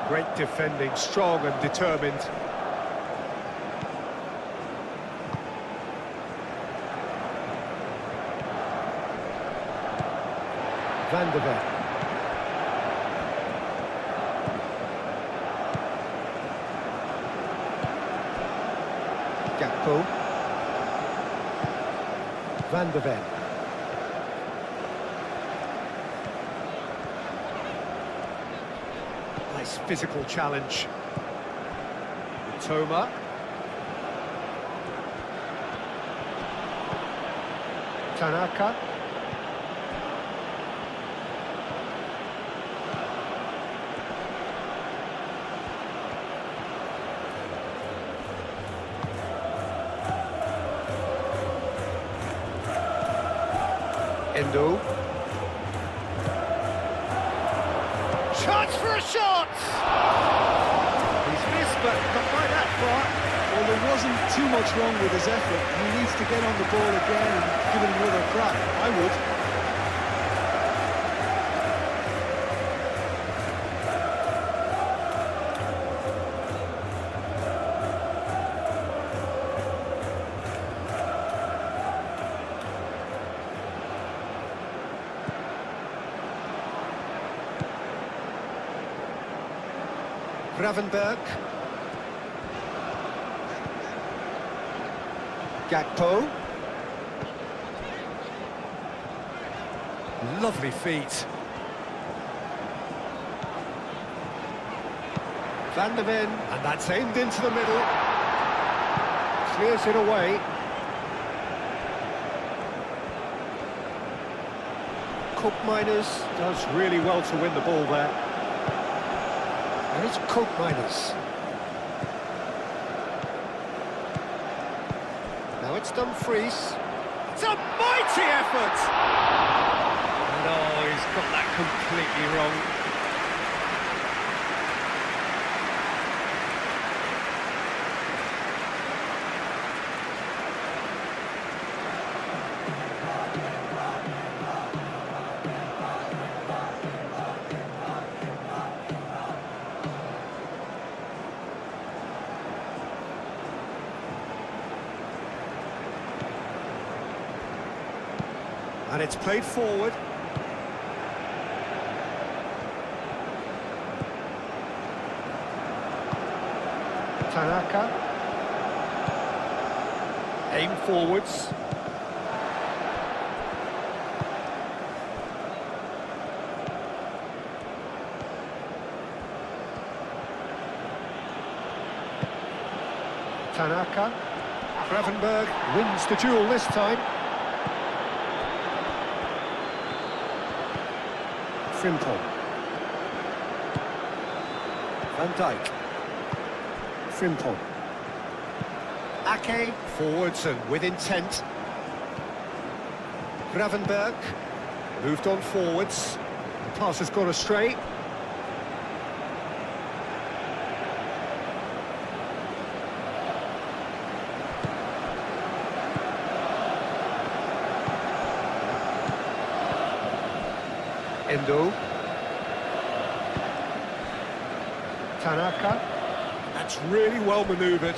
Great defending, strong and determined. Van de Ven. Gakpo. Van de Ven. Nice physical challenge. Toma. Tanaka. Endo. Chance for a shot! He's missed, but not by that far. Well, there wasn't too much wrong with his effort. He needs to get on the ball again and give it another crack. I would. Gravenberg. Gakpo. Lovely feet. Van de Ven, and that's aimed into the middle. Clears it away. Koopmeiners does really well to win the ball there. And it's Koopmeiners. Now it's Dumfries. It's a mighty effort! No, he's got that completely wrong. And it's played forward. Tanaka. Aim forwards. Tanaka. Gravenberg wins the duel this time. Frimpong. Van Dijk. Frimpong. Ake, forwards and with intent. Gravenberg, moved on forwards. The pass has gone astray. Endo. Tanaka. That's really well manoeuvred.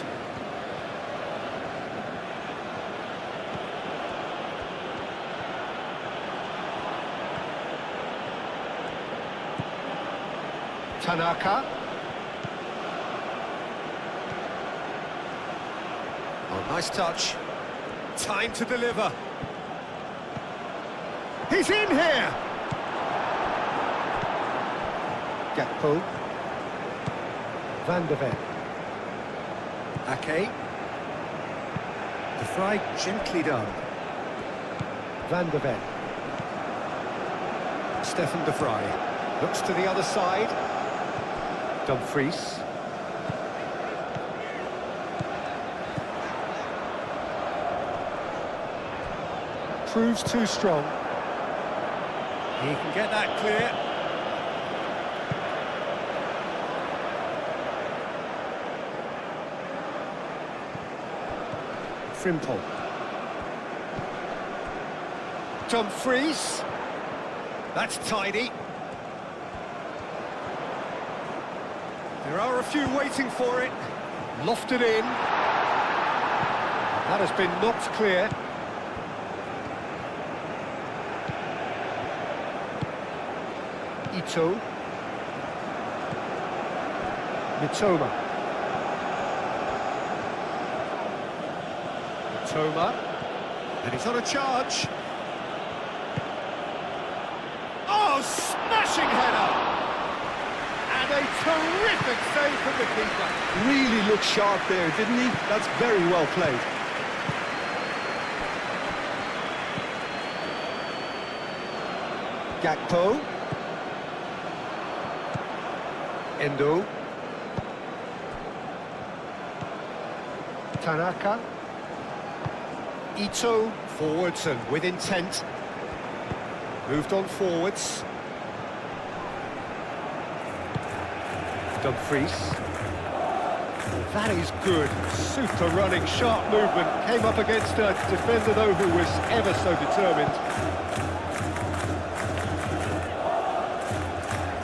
Tanaka. Oh, nice touch. Time to deliver. He's in here! Gakpo. Van de Ven. Ake. The fly gently done. Van de Ven. Stefan de Vrij. Looks to the other side. Dumfries. Proves too strong. He can get that clear. Frimpong. Dumfries. That's tidy. There are a few waiting for it. Lofted in. That has been knocked clear. Ito. Mitoma. Mitoma. And he's on a charge. Oh, smashing header! And a terrific save from the keeper. Really looked sharp there, didn't he? That's very well played. Gakpo. Endo. Tanaka. Ito. Forwards and with intent. Moved on forwards. Dumfries. That is good. Super running, sharp movement. Came up against a defender, though, who was ever so determined.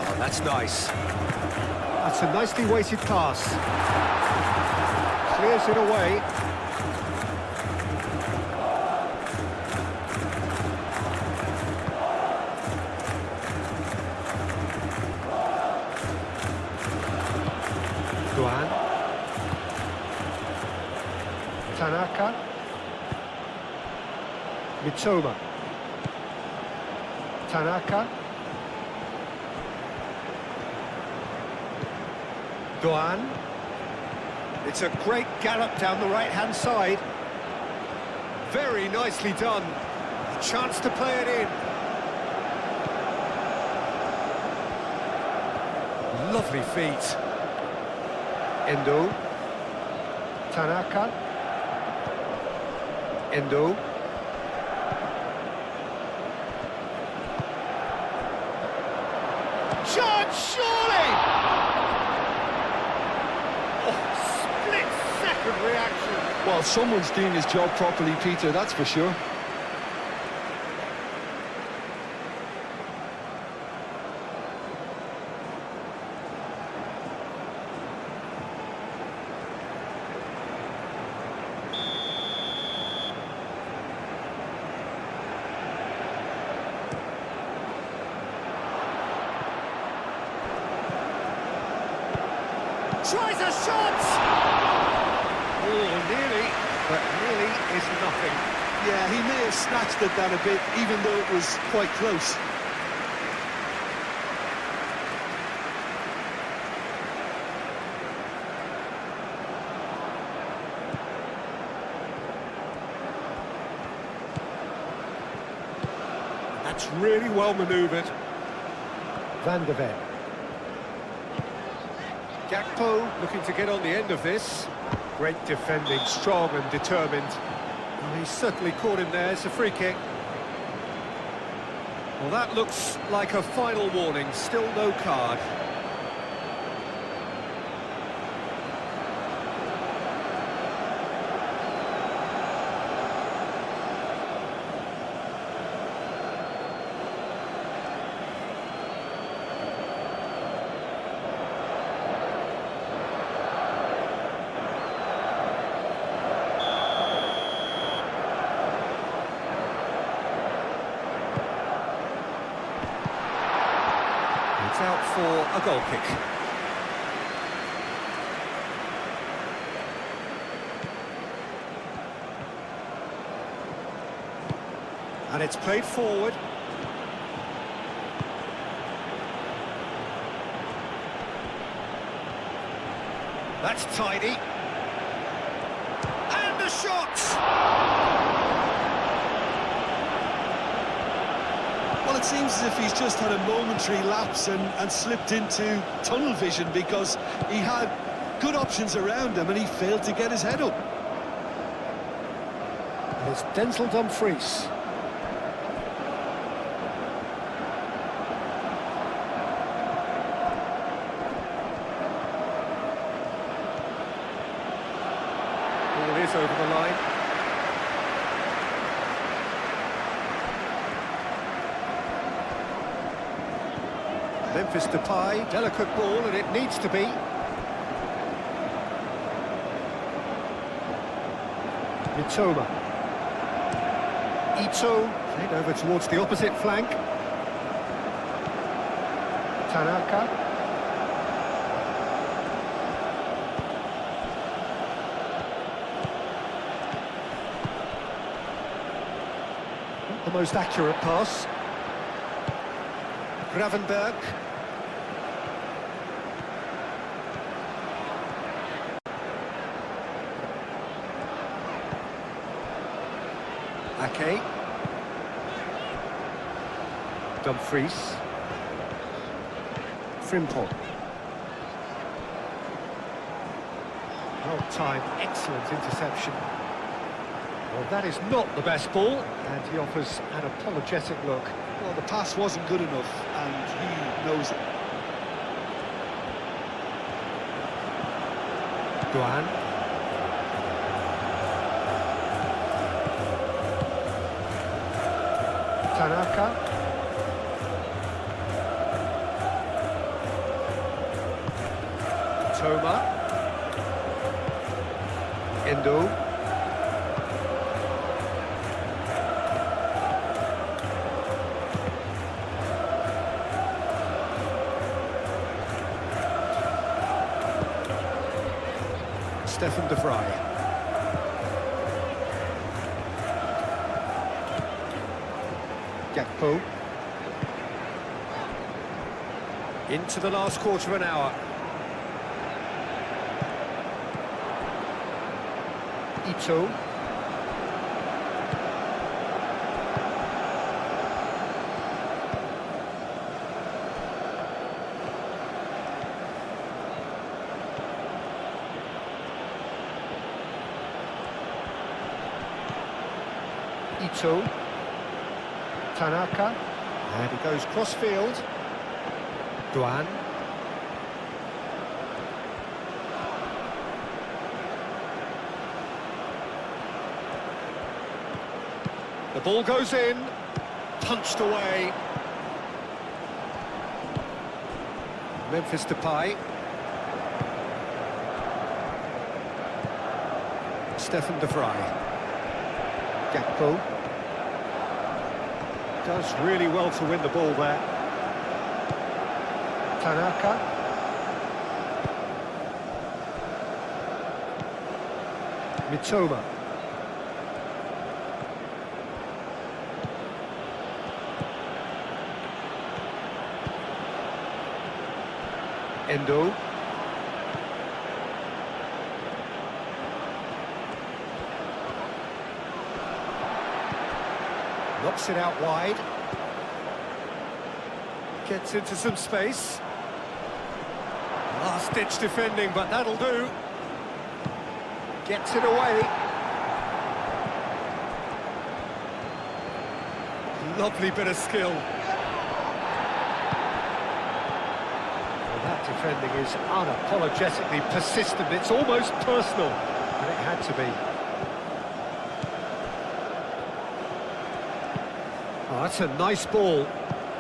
Oh, that's nice. That's a nicely weighted pass. Clears it away. Duan. Tanaka. Mitoma. Tanaka. Duan. It's a great gallop down the right-hand side. Very nicely done. A chance to play it in. Lovely feet. Endo. Tanaka. Endo. Chance, surely! Oh, split-second reaction. Well, someone's doing his job properly, Peter, that's for sure. Tries a shot! Oh, nearly, but nearly is nothing. Yeah, he may have snatched at that a bit, even though it was quite close. That's really well manoeuvred. Van der Ven. Gakpo looking to get on the end of this. Great defending, strong and determined. Well, he's certainly caught him there. It's a free kick. Well, that looks like a final warning. Still no card. It's out for a goal kick. And it's played forward. That's tidy. And the shot! Well, it seems as if he's just had a momentary lapse and slipped into tunnel vision, because he had good options around him and he failed to get his head up. And it's Denzel Dumfries. Ball is over the line. Memphis Depay, delicate ball, and it needs to be. Mitoma. Ito, played over towards the opposite flank. Tanaka. Not the most accurate pass. Gravenberg. Ake. Dumfries. Frimpong. Well timed, excellent interception. Well, that is not the best ball, and he offers an apologetic look. Well, the pass wasn't good enough, and he knows it. Duan. Tanaka. Toma. Endo. Stefan de Vrij. Gakpo. Into the last quarter of an hour. Ito. Ito. Tanaka. And he goes cross-field. Duan. The ball goes in, punched away. Memphis Depay. Stefan de Vrij. Gakpo. Does really well to win the ball there. Tanaka. Mitoma. Endo. Knocks it out wide. Gets into some space. Last-ditch defending, but that'll do. Gets it away. Lovely bit of skill. That defending is unapologetically persistent. It's almost personal, and it had to be. Oh, that's a nice ball.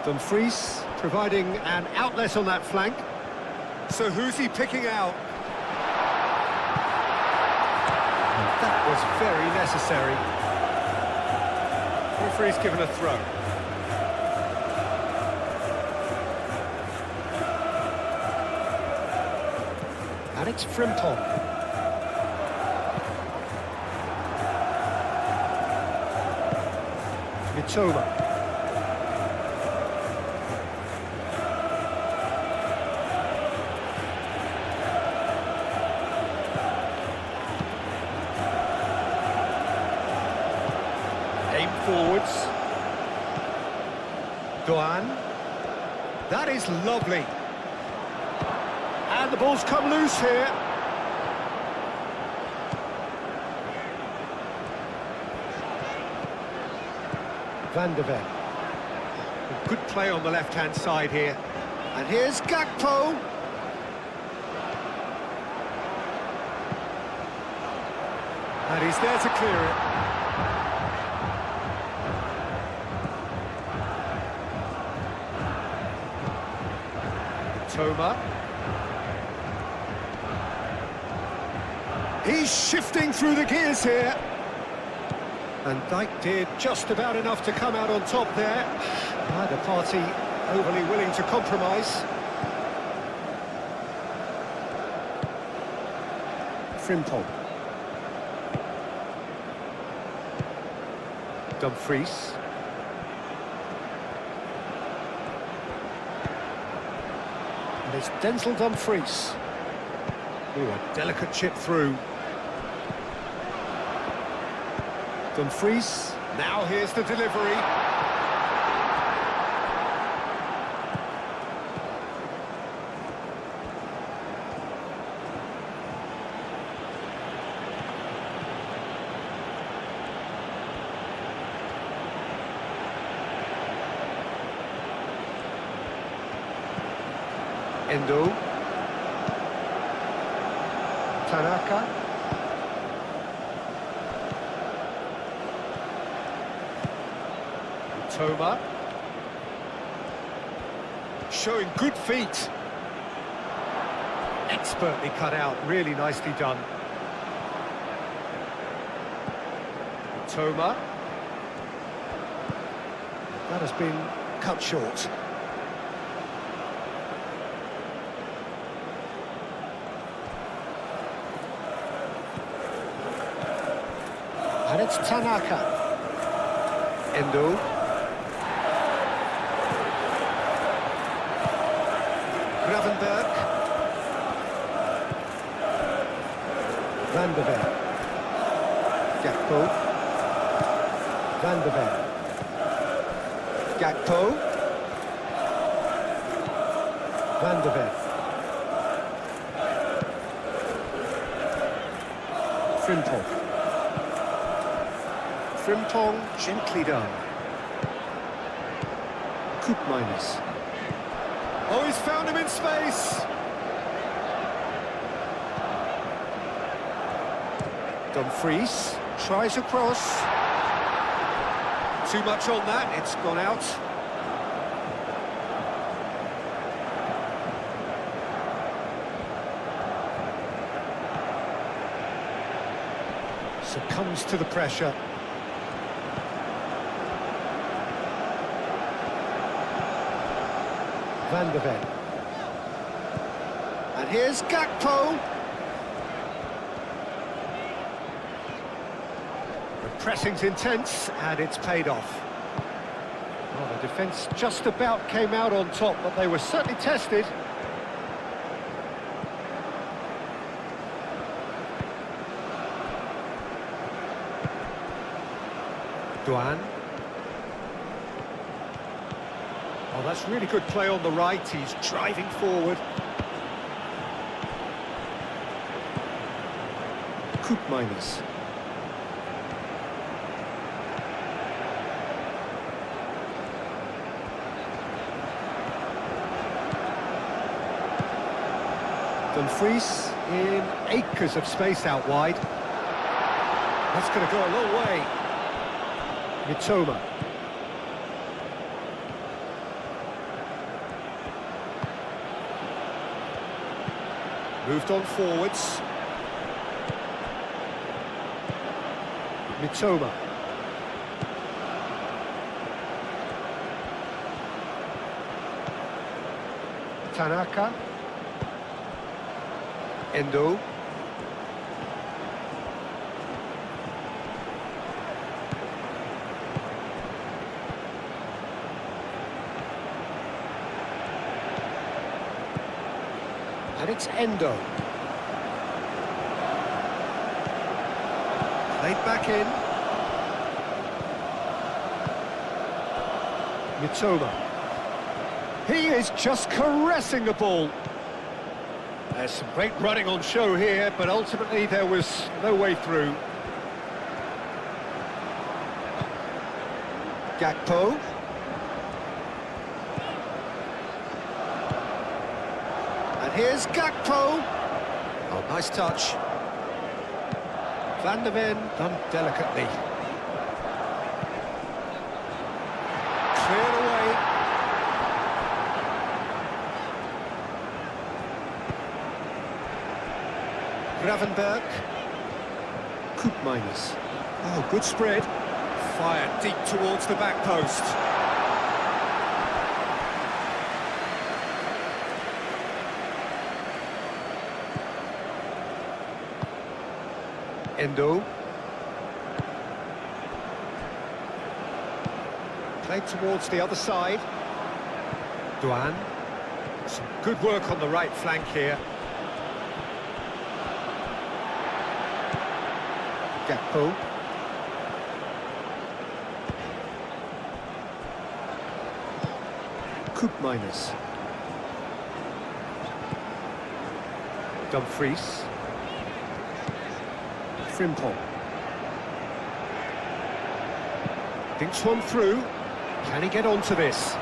Dumfries providing an outlet on that flank. So who's he picking out? And that was very necessary. Referee's given a throw. And it's Frimpong. Mitoma. Aim forwards. Duan. That is lovely. And the ball's come loose here. Van der Ven. Good play on the left-hand side here. And here's Gakpo. And he's there to clear it. Toma. He's shifting through the gears here. And Dijk did just about enough to come out on top there. Neither party overly willing to compromise. Frimpong. Dumfries. And it's Denzel Dumfries. Ooh, a delicate chip through. Dumfries. Now here's the delivery. Endo. Tanaka. Toma. Showing good feet. Expertly cut out, really nicely done. Toma. That has been cut short. And it's Tanaka. Endo. Gravenberg. Van de Ven. Gakpo. Van de Ven. Gakpo. Van de Ven. Frimpong. Frimpong, gently done. Koopmeiners. Oh, he's found him in space! Dumfries tries a cross. Too much on that, it's gone out. Succumbs to the pressure. Van de Ven. And here's Gakpo. The pressing's intense, and it's paid off. Well, the defence just about came out on top, but they were certainly tested. Duan. Oh, that's really good play on the right. He's driving forward. Koopmeiners. Dumfries in acres of space out wide. That's going to go a long way. Mitoma. Moved on forwards. Mitoma. Tanaka. Endo. And it's Endo. Played back in. Mitoma. He is just caressing the ball. There's some great running on show here, but ultimately there was no way through. Gakpo. And here's Gakpo. Oh, nice touch. Van de Ven done delicately. Cleared away. Gravenberg. Koopmeiners. Oh, good spread. Fired deep towards the back post. Endo. Played towards the other side. Duan. Some good work on the right flank here. Gakpo. Koopmeiners. Dumfries. Frimpong. Thinks one through. Can he get onto this?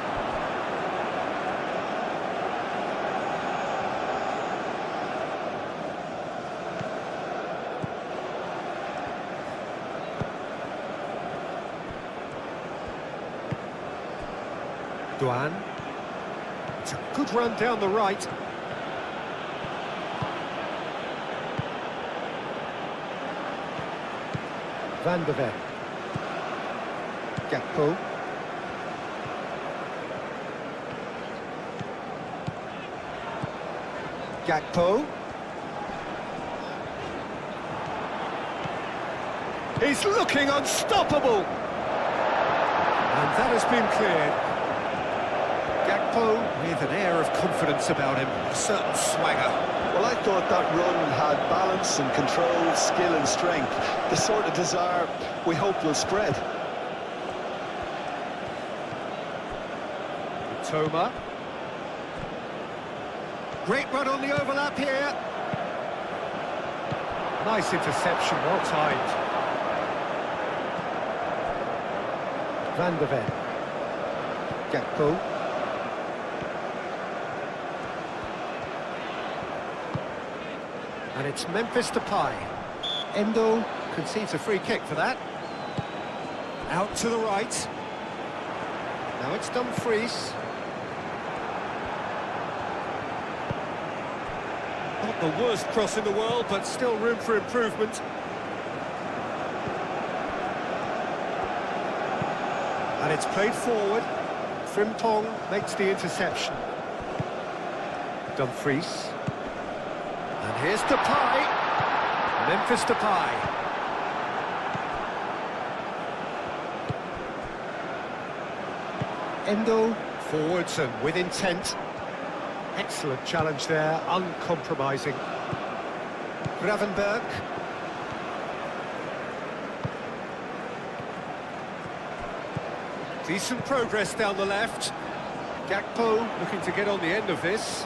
Duan. It's a good run down the right. Van de Ven. Gakpo. Gakpo. He's looking unstoppable. And that has been cleared. Gakpo with an air of confidence about him, a certain swagger. Well, I thought that run had balance and control, skill and strength. The sort of desire we hope will spread. Toma. Great run on the overlap here. Nice interception, well timed. Van de Ven. Gakpo. And it's Memphis Depay. Endo concedes a free kick for that. Out to the right. Now it's Dumfries. Not the worst cross in the world, but still room for improvement. And it's played forward. Frimpong makes the interception. Dumfries. And here's Depay. Memphis Depay. Endo forwards and with intent. Excellent challenge there, uncompromising. Gravenberg. Decent progress down the left. Gakpo looking to get on the end of this.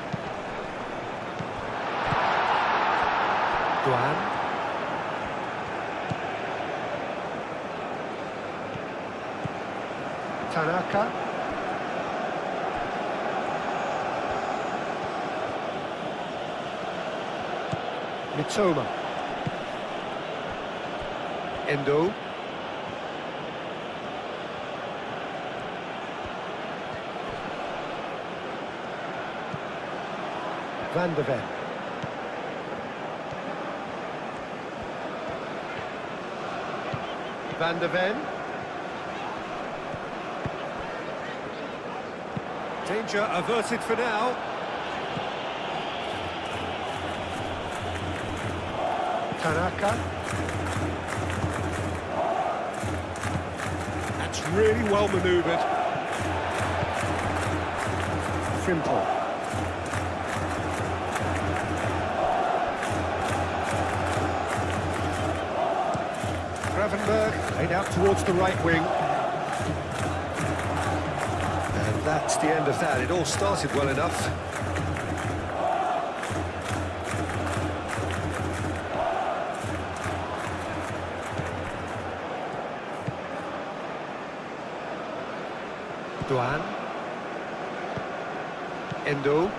Duan. Tanaka. Mitoma. Endo. Van de Ven. Van de Ven. Danger averted for now. Tanaka. That's really well manoeuvred. Frimpong. Gravenberg laid out towards the right wing. And that's the end of that. It all started well enough. Duan. Endo.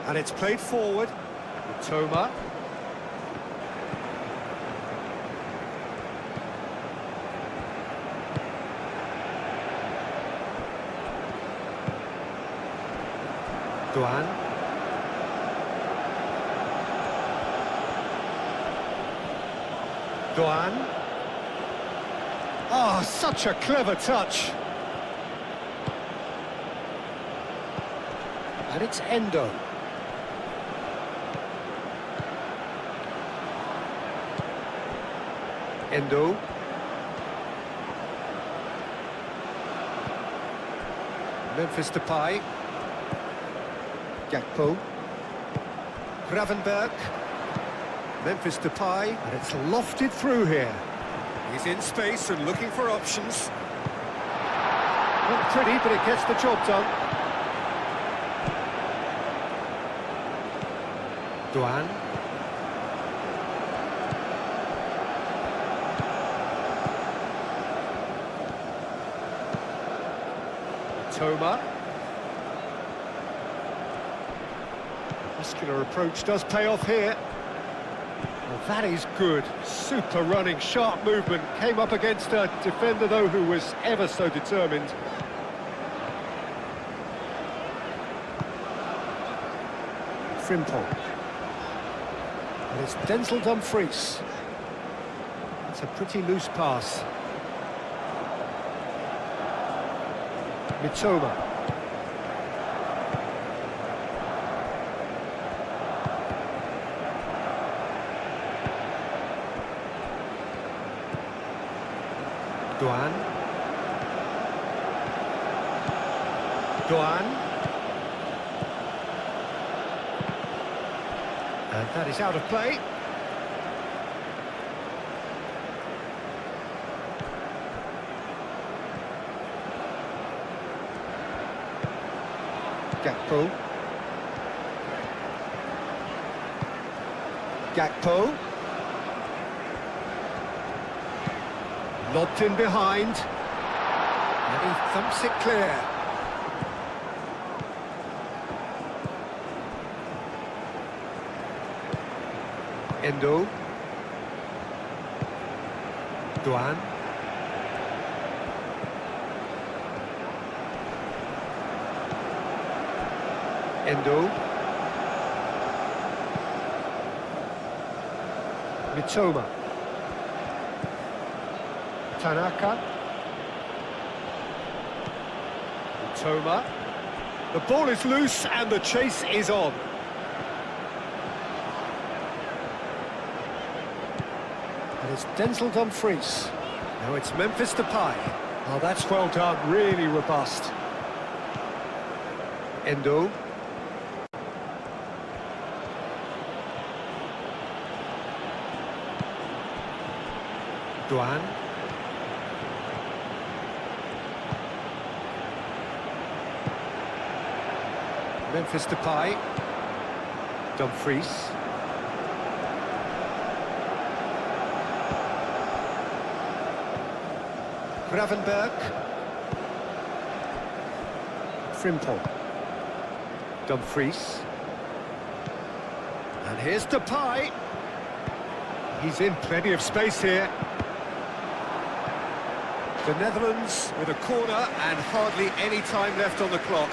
And it's played forward. Toma. Duan. Duan. Oh, such a clever touch. And it's Endo. Endo. Memphis Depay. Gakpo. Gravenberch. Memphis Depay, and it's lofted through here. He's in space and looking for options. Not pretty, but it gets the job done. Douan. Toma. Muscular approach does pay off here. Well, that is good. Super running, sharp movement. Came up against a defender, though, who was ever so determined. Frimpong. And it's Denzel Dumfries. It's a pretty loose pass. Mitoma. Douan. Douan. And that is out of play. Gakpo. Gakpo. Lobbed in behind. And he thumps it clear. Endo. Douan. Endo. Mitoma. Tanaka. Mitoma. The ball is loose and the chase is on. And it's Denzel Dumfries. Now it's Memphis Depay. Oh, that's well done, really robust. Endo. Douan. Memphis Depay. Dumfries. Gravenberch. Frimpong. Dumfries. And here's Depay. He's in plenty of space here. The Netherlands with a corner and hardly any time left on the clock.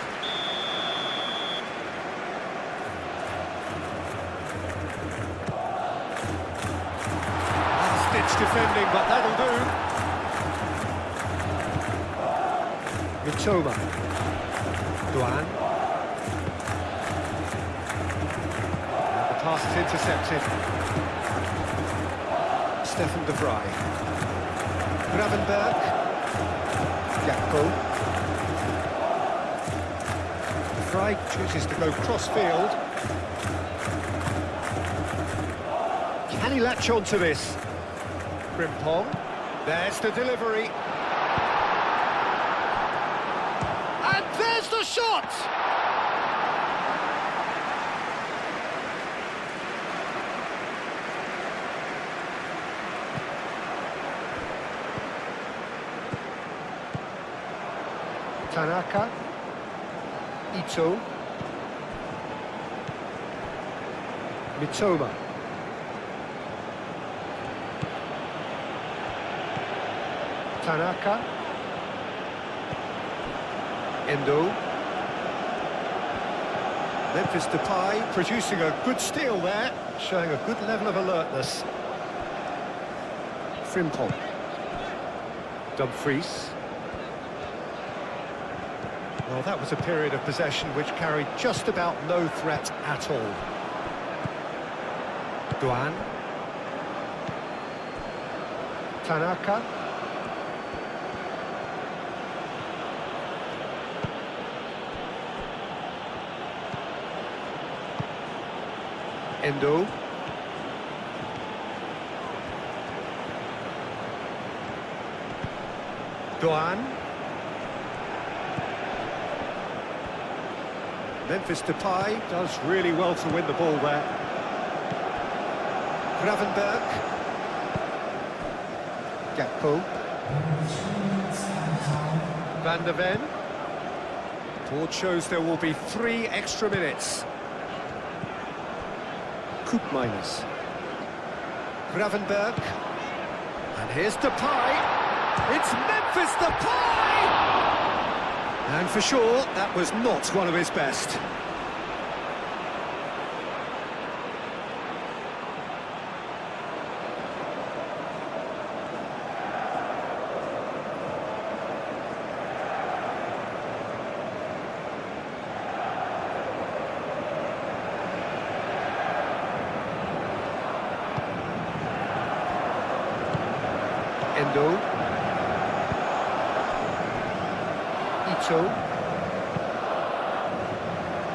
Stitch defending, but that'll do. Mitoma. Douan. And the pass is intercepted. Stefan de Vrij. Gravenberch. Gakpo. De Vrij chooses to go cross-field. Can he latch on to this? Frimpong. There's the delivery. And there's the shot! Tanaka. Ito. Mitoma. Tanaka. Endo. Memphis Depay producing a good steal there, showing a good level of alertness. Frimpong. Dumfries. Well, that was a period of possession which carried just about no threat at all. Duan. Tanaka. Endo. Duan. Memphis Depay does really well to win the ball there. Gravenberg. Gakpo. Van der Ven. Board shows there will be 3 extra minutes. Koopmeiners. Gravenberg. And here's Depay. It's Memphis Depay! And for sure, that was not one of his best. Endo.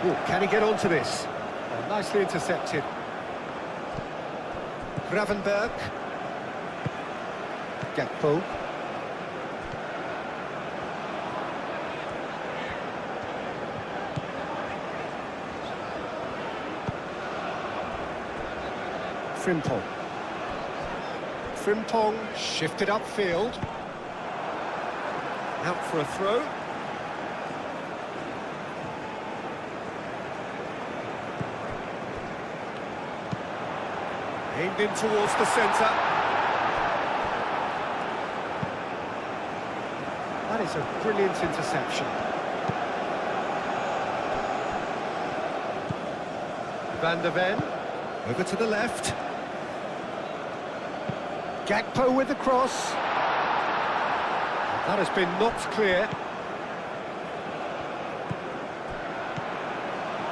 Oh, can he get onto this? Oh, nicely intercepted. Gravenberg. Gakpo. Frimpong. Frimpong shifted upfield. Out for a throw. Aimed in towards the centre. That is a brilliant interception. Van der Ven. Over to the left. Gakpo with the cross. That has been knocked clear.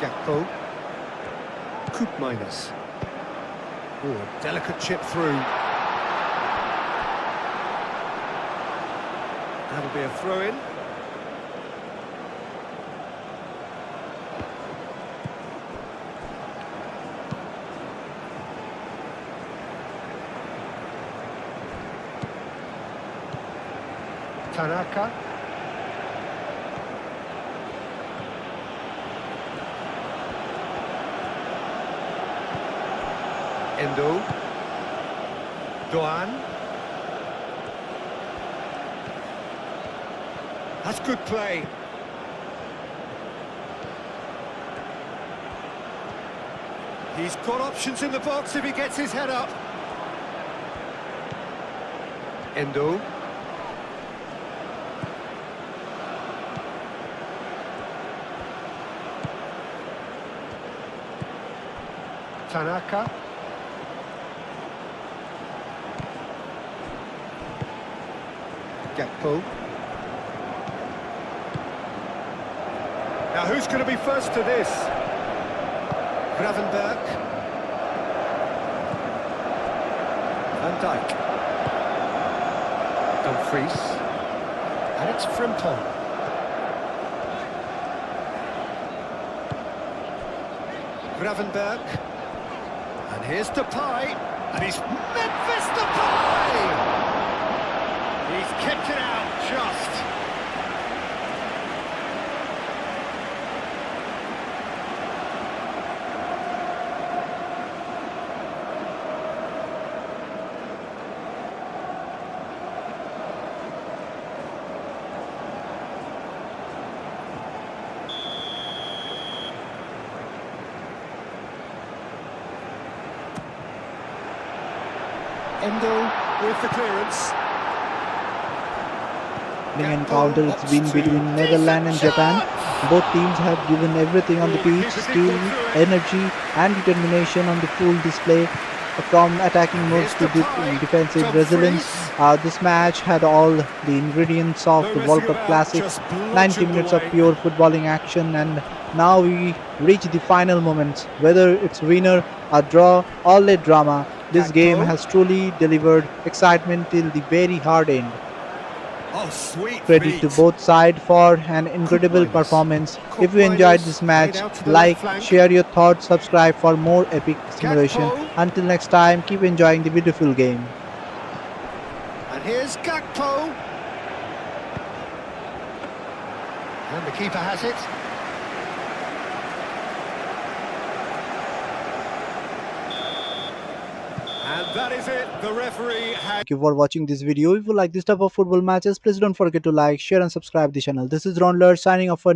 Gakpo. Koopmeiners. Oh, a delicate chip through. That'll be a throw-in. Tanaka. Endo. Duan. That's good play. He's got options in the box if he gets his head up. Endo. Tanaka. Gakpo. Now who's going to be first to this? Gravenberg. Van Dijk. Dumfries. And it's Frimpong. Gravenberg. And here's Depay. And he's Memphis Depay! He's kicked it out just. Endo with the clearance. Encounter it's been between Netherlands and Japan. Both teams have given everything on the pitch, skill, energy and determination on the full display. from attacking And moves here's to the pie. defensive resilience. Dumfries. This match had all the ingredients of No the World messing Cup about, classics. just 90 bludgeoned minutes of away. pure footballing action, and now we reach the final moments. Whether it's winner, a draw, or late drama, this game Gakpo. has truly delivered excitement till the very hard end. Oh, sweet Credit to feet. both sides for an Cook incredible minus. performance. Cook If you enjoyed minus. this Played match, out to the left like, flank. share your thoughts, subscribe for more epic simulation. Gakpo. Until next time, keep enjoying the beautiful game. And here's Gakpo. And the keeper has it. And that is it. The referee has... Thank you for watching this video. If you like this type of football matches, please don't forget to like, share and subscribe the channel. This is Raundler signing off for